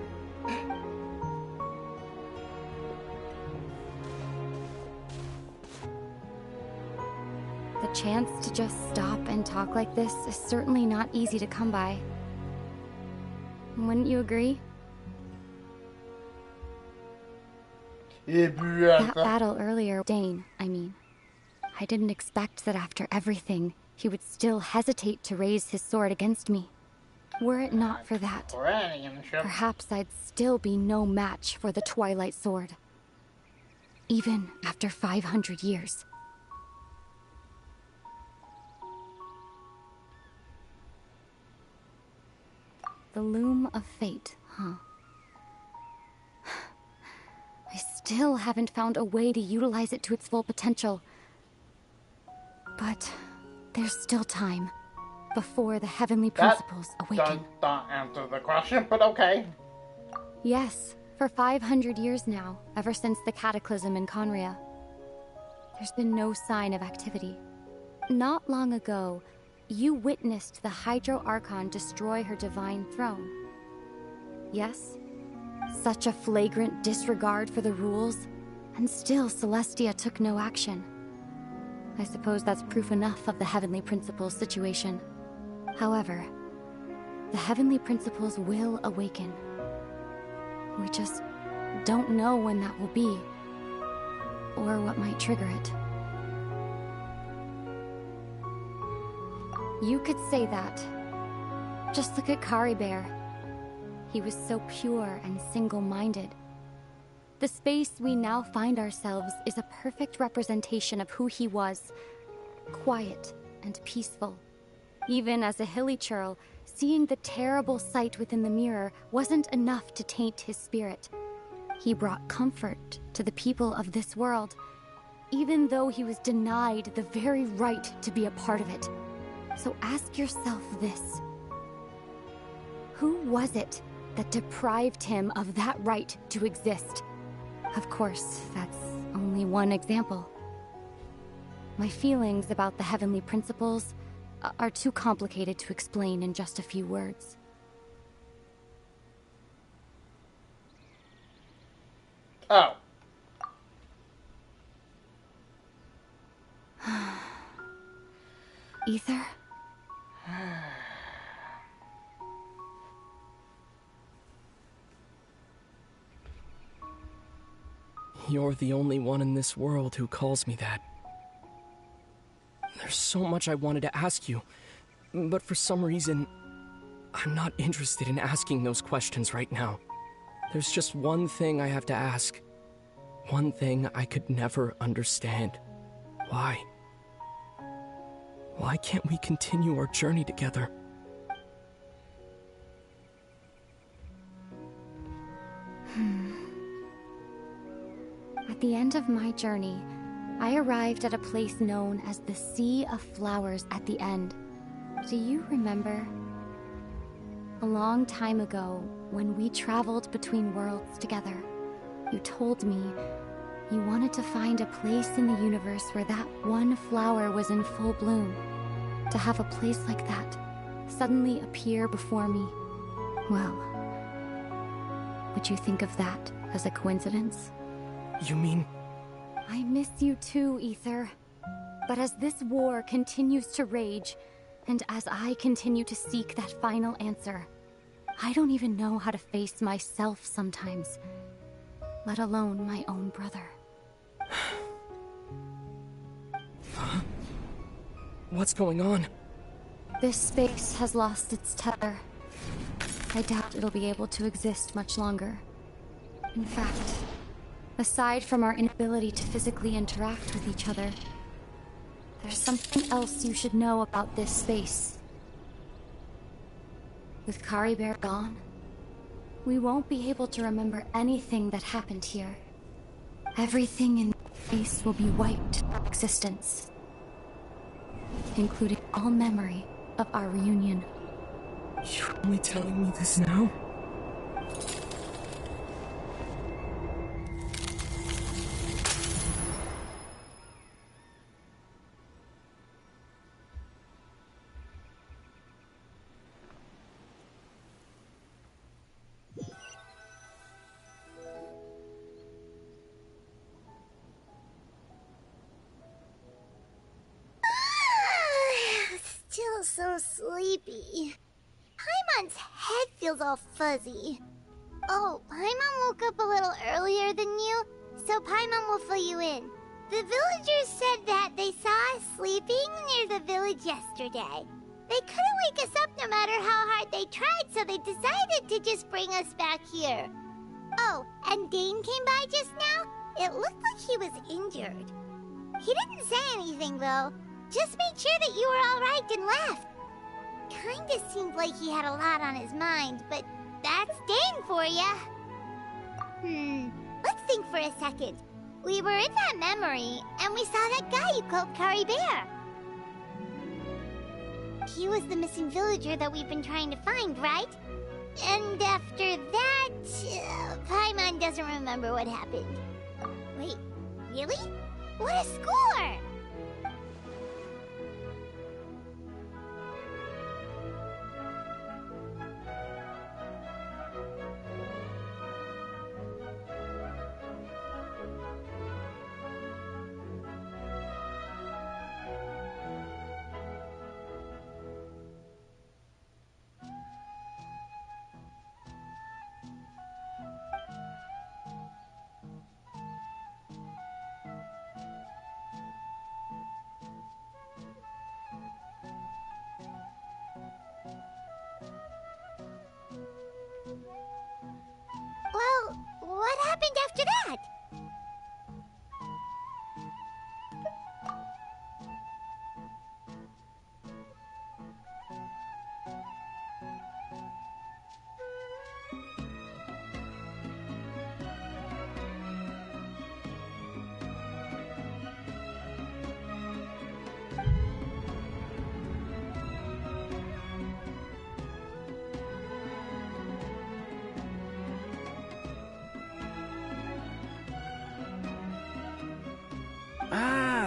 The chance to just stop and talk like this is certainly not easy to come by. Wouldn't you agree? That battle earlier, Dane, I mean. I didn't expect that after everything, he would still hesitate to raise his sword against me. Were it not for that, perhaps I'd still be no match for the Twilight Sword. Even after 500 years. The Loom of Fate, huh? I still haven't found a way to utilize it to its full potential. But there's still time before the heavenly principles awaken. Don't answer the question, but okay. Yes, for 500 years now, ever since the cataclysm in Conria. There's been no sign of activity. Not long ago, you witnessed the Hydro Archon destroy her divine throne. Yes? Such a flagrant disregard for the rules, and still Celestia took no action. I suppose that's proof enough of the Heavenly Principles situation. However, the Heavenly Principles will awaken. We just don't know when that will be, or what might trigger it. You could say that. Just look at Kari Bear. He was so pure and single-minded. The space we now find ourselves is a perfect representation of who he was. Quiet and peaceful. Even as a hilly churl, seeing the terrible sight within the mirror wasn't enough to taint his spirit. He brought comfort to the people of this world, even though he was denied the very right to be a part of it. So ask yourself this. Who was it that deprived him of that right to exist? Of course, that's only one example. My feelings about the Heavenly Principles are too complicated to explain in just a few words. Oh. Ether? You're the only one in this world who calls me that. There's so much I wanted to ask you, but for some reason, I'm not interested in asking those questions right now. There's just one thing I have to ask. One thing I could never understand. Why? Why can't we continue our journey together? At the end of my journey, I arrived at a place known as the Sea of Flowers at the end. Do you remember? A long time ago, when we traveled between worlds together, you told me you wanted to find a place in the universe where that one flower was in full bloom. To have a place like that suddenly appear before me. Well, would you think of that as a coincidence? You mean... I miss you too, Ether. But as this war continues to rage, and as I continue to seek that final answer, I don't even know how to face myself sometimes, let alone my own brother. Huh? What's going on? This space has lost its tether. I doubt it'll be able to exist much longer. In fact, aside from our inability to physically interact with each other, there's something else you should know about this space. With Kari Bear gone, we won't be able to remember anything that happened here. Everything in space will be wiped from existence, including all memory of our reunion. You're only telling me this now? Still so sleepy. Paimon's head feels all fuzzy. Oh, Paimon woke up a little earlier than you, so Paimon will fill you in. The villagers said that they saw us sleeping near the village yesterday. They couldn't wake us up no matter how hard they tried, so they decided to just bring us back here. Oh, and Dane came by just now. It looked like he was injured. He didn't say anything, though. Just made sure that you were all right and left. Kinda seemed like he had a lot on his mind, but that's Dane for ya. Let's think for a second. We were in that memory, and we saw that guy you called Kari Bear. He was the missing villager that we've been trying to find, right? And after that, Paimon doesn't remember what happened. Wait, really? What a score!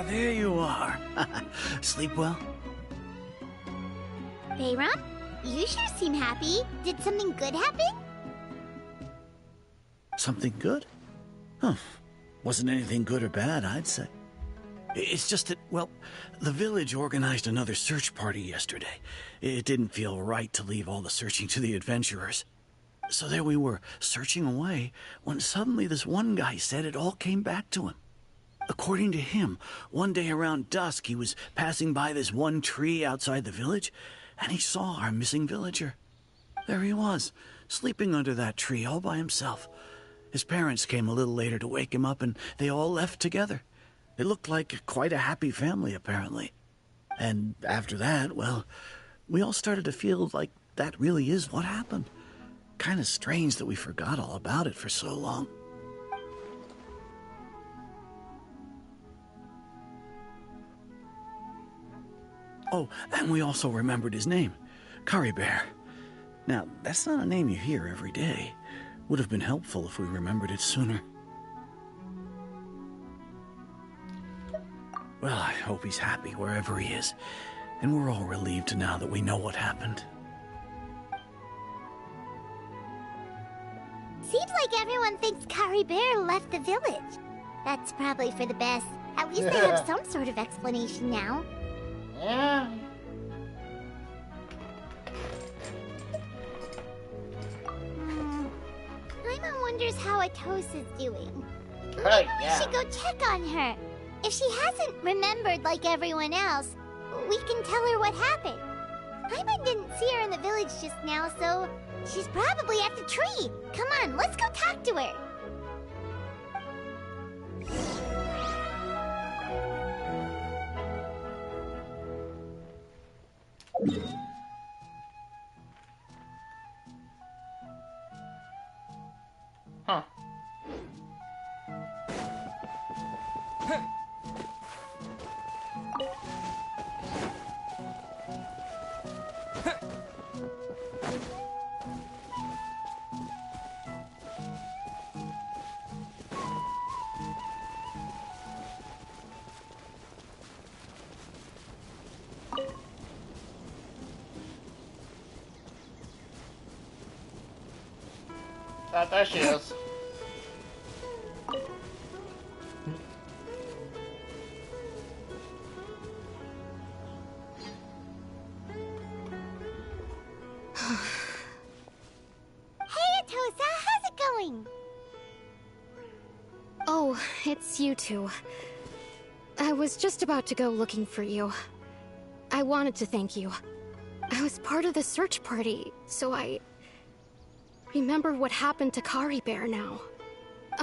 there you are. Sleep well? Bayram, you sure seem happy. Did something good happen? Something good? Huh. Wasn't anything good or bad, I'd say. It's just that, well, the village organized another search party yesterday. It didn't feel right to leave all the searching to the adventurers. So there we were, searching away, when suddenly this one guy said it all came back to him. According to him, one day around dusk, he was passing by this one tree outside the village, and he saw our missing villager. There he was, sleeping under that tree all by himself. His parents came a little later to wake him up, and they all left together. It looked like quite a happy family, apparently. And after that, well, we all started to feel like that really is what happened. Kind of strange that we forgot all about it for so long. Oh, and we also remembered his name, Curry Bear. Now, that's not a name you hear every day. Would have been helpful if we remembered it sooner. Well, I hope he's happy wherever he is, and we're all relieved now that we know what happened. Seems like everyone thinks Curry Bear left the village. That's probably for the best. At least they have some sort of explanation now. Yeah. Paimon wonders how Atosa's doing. Hey, Maybe we should go check on her. If she hasn't remembered like everyone else, we can tell her what happened. Paimon didn't see her in the village just now, so she's probably at the tree. Come on, let's go talk to her. Huh. There she is. Hey, Atosa, how's it going? Oh, it's you two. I was just about to go looking for you. I wanted to thank you. I was part of the search party, so I remember what happened to Curry Bear now.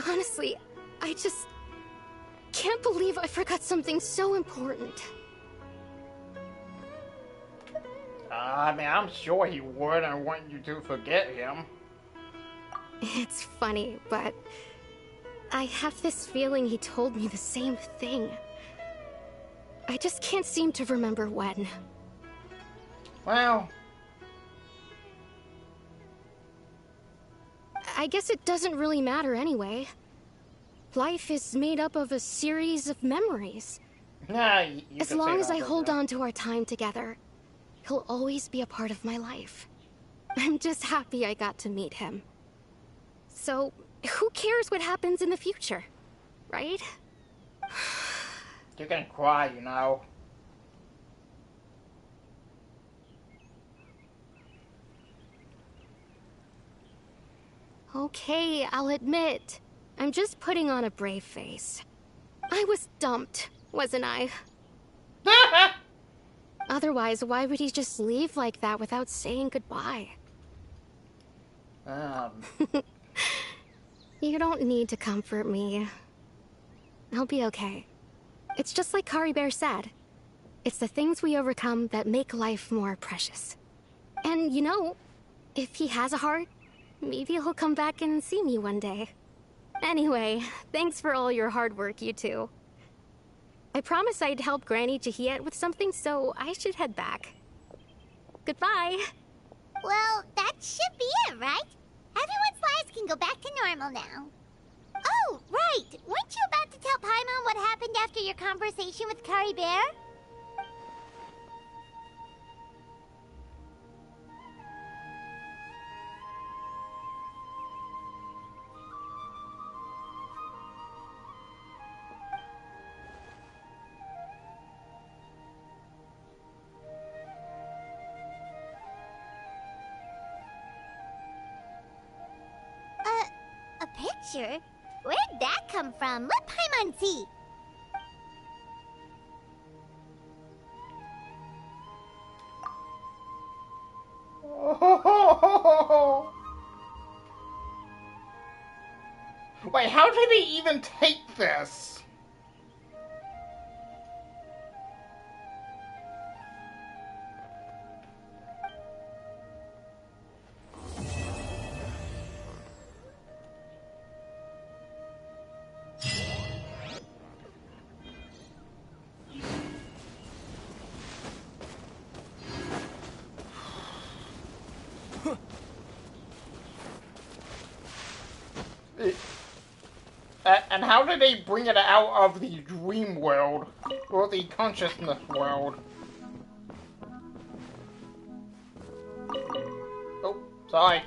Honestly, I just can't believe I forgot something so important. I mean, I'm sure he would. I want you to forget him. It's funny, but I have this feeling he told me the same thing. I just can't seem to remember when. Well, I guess it doesn't really matter anyway. Life is made up of a series of memories. nah, you As can long say as that, I but hold no. on to our time together, he'll always be a part of my life. I'm just happy I got to meet him. So, who cares what happens in the future, right? You're gonna cry, you know. Okay, I'll admit. I'm just putting on a brave face. I was dumped, wasn't I? Otherwise, why would he just leave like that without saying goodbye? You don't need to comfort me. I'll be okay. It's just like Curry Bear said. It's the things we overcome that make life more precious. And you know, if he has a heart, maybe he'll come back and see me one day. Anyway, thanks for all your hard work, you two. I promised I'd help Granny Jahiet with something, so I should head back. Goodbye. Well, that should be it, right? Everyone's lives can go back to normal now. Oh, right! Weren't you about to tell tell Paimon what happened after your conversation with Kari Bear? A picture? Where'd that come from? Let Paimon see. Wait, how did he even take this? And how did they bring it out of the dream world? Or the consciousness world? Oh, sorry.